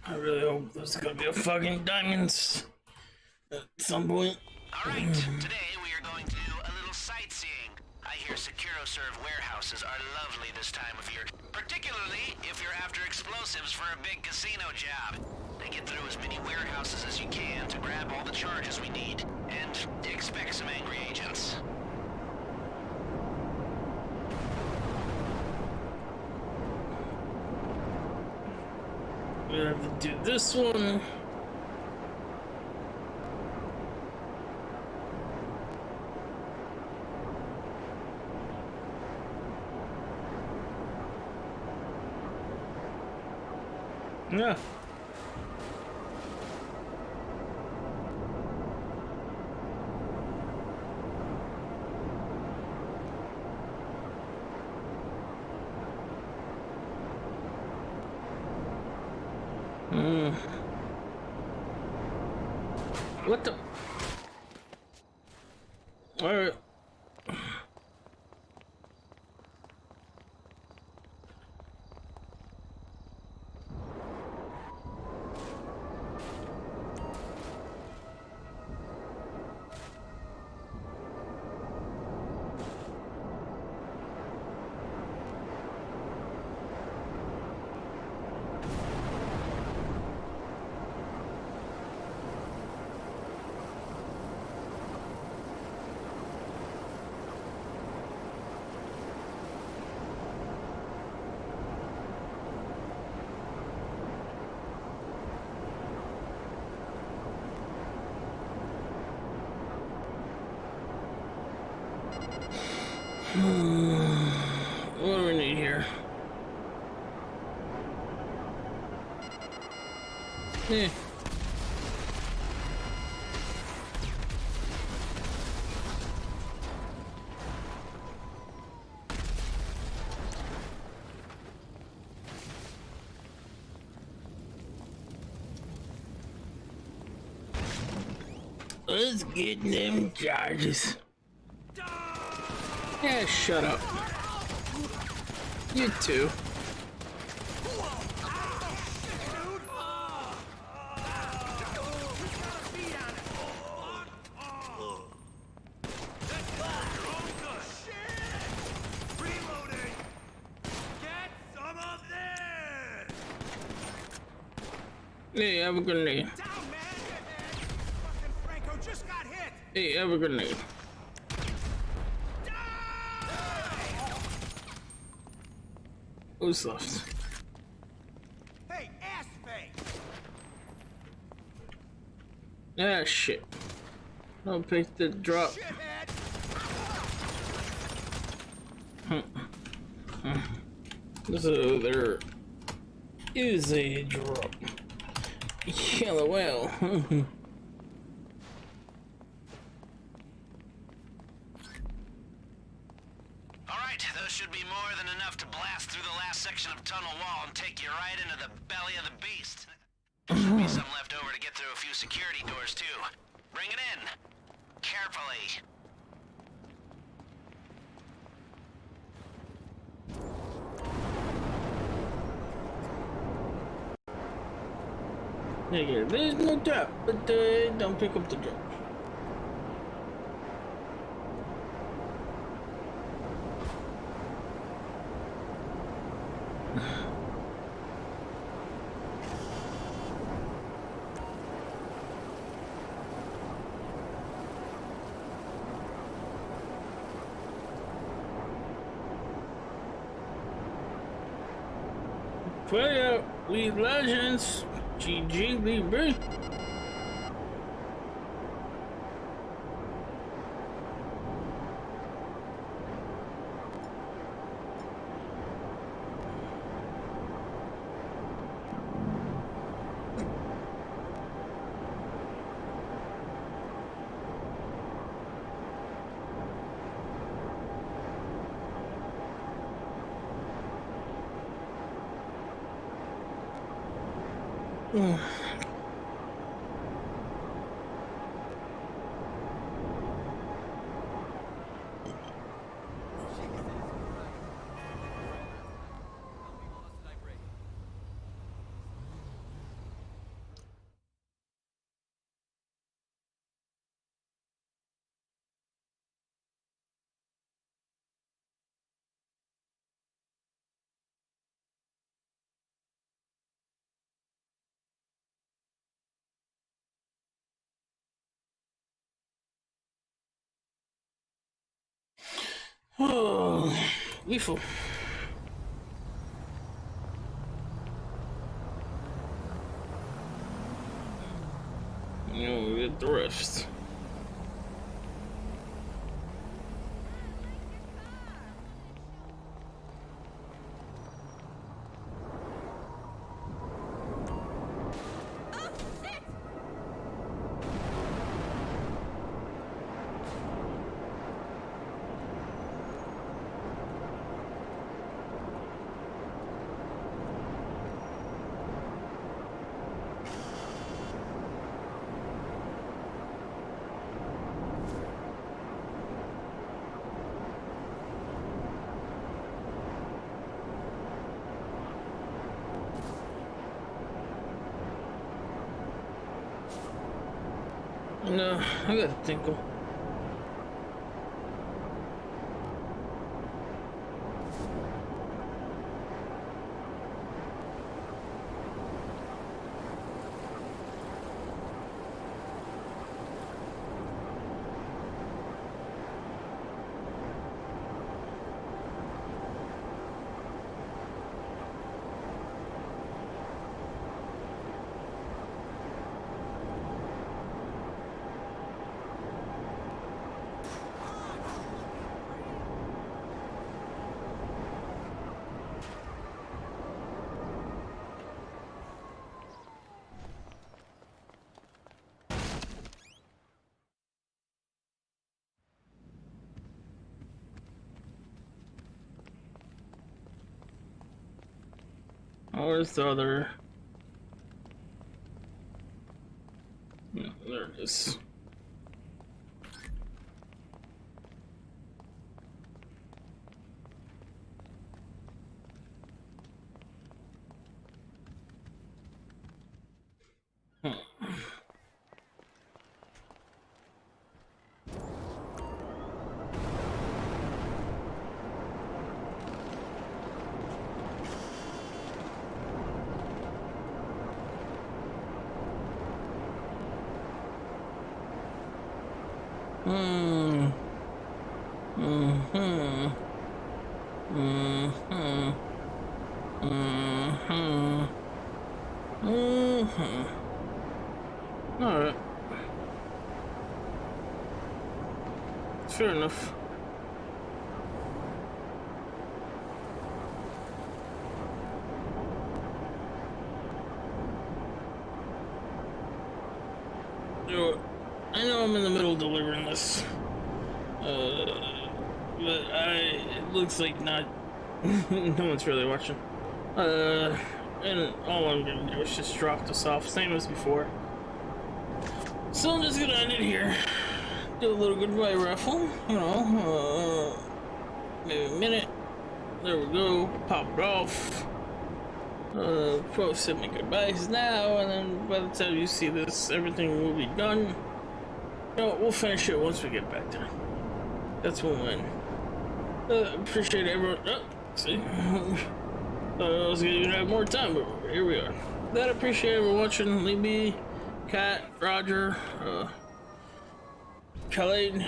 I really hope there's gonna be a fucking diamonds at some point. All right, today we are going to do a little sightseeing. I hear Securo warehouses are lovely this time of year, particularly if you're after explosives for a big casino job. They get through as many warehouses as you can to grab all the charges we need, and expect some angry agents. We have to do this one. Yeah. What the? All right. What do we need here? Yeah. Let's get them charges. Yeah, shut up. You too. Hey, have a grenade. Hey, have a grenade. Who's left? Hey, ass face! Ah, shit. I'll pick the drop. So there is a drop. Yellow well. Alright, those should be more than enough to blast through the last section of tunnel wall and take you right into the belly of the beast. There should be some left over to get through a few security doors too. Bring it in. Carefully. Nigga, there's no drop, but don't pick up the drop. Play out, League Legends, GG, Libre. Oh, lethal. You know, we get the rest. No, I gotta tinkle. Where's the other? No, there it is. Alright. Fair enough. I know I'm in the middle of delivering this, but it looks like not. No one's really watching. And all I'm gonna do is just drop this off, same as before. So I'm just gonna end it here. Do a little goodbye raffle, you know, maybe a minute. There we go. Pop it off. Pro said my goodbyes now, and then by the time you see this, everything will be done. No, we'll finish it once we get back there. That's when we'll win. Appreciate everyone. Oh, see? I was gonna have more time, but here we are. That appreciate everyone watching. Libby, Kat, Roger, Khaled,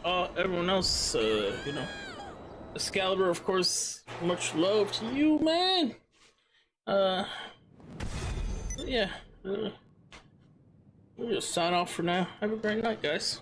everyone else, you know. Excalibur, of course, much love to you, man. Yeah, we'll just sign off for now. Have a great night, guys.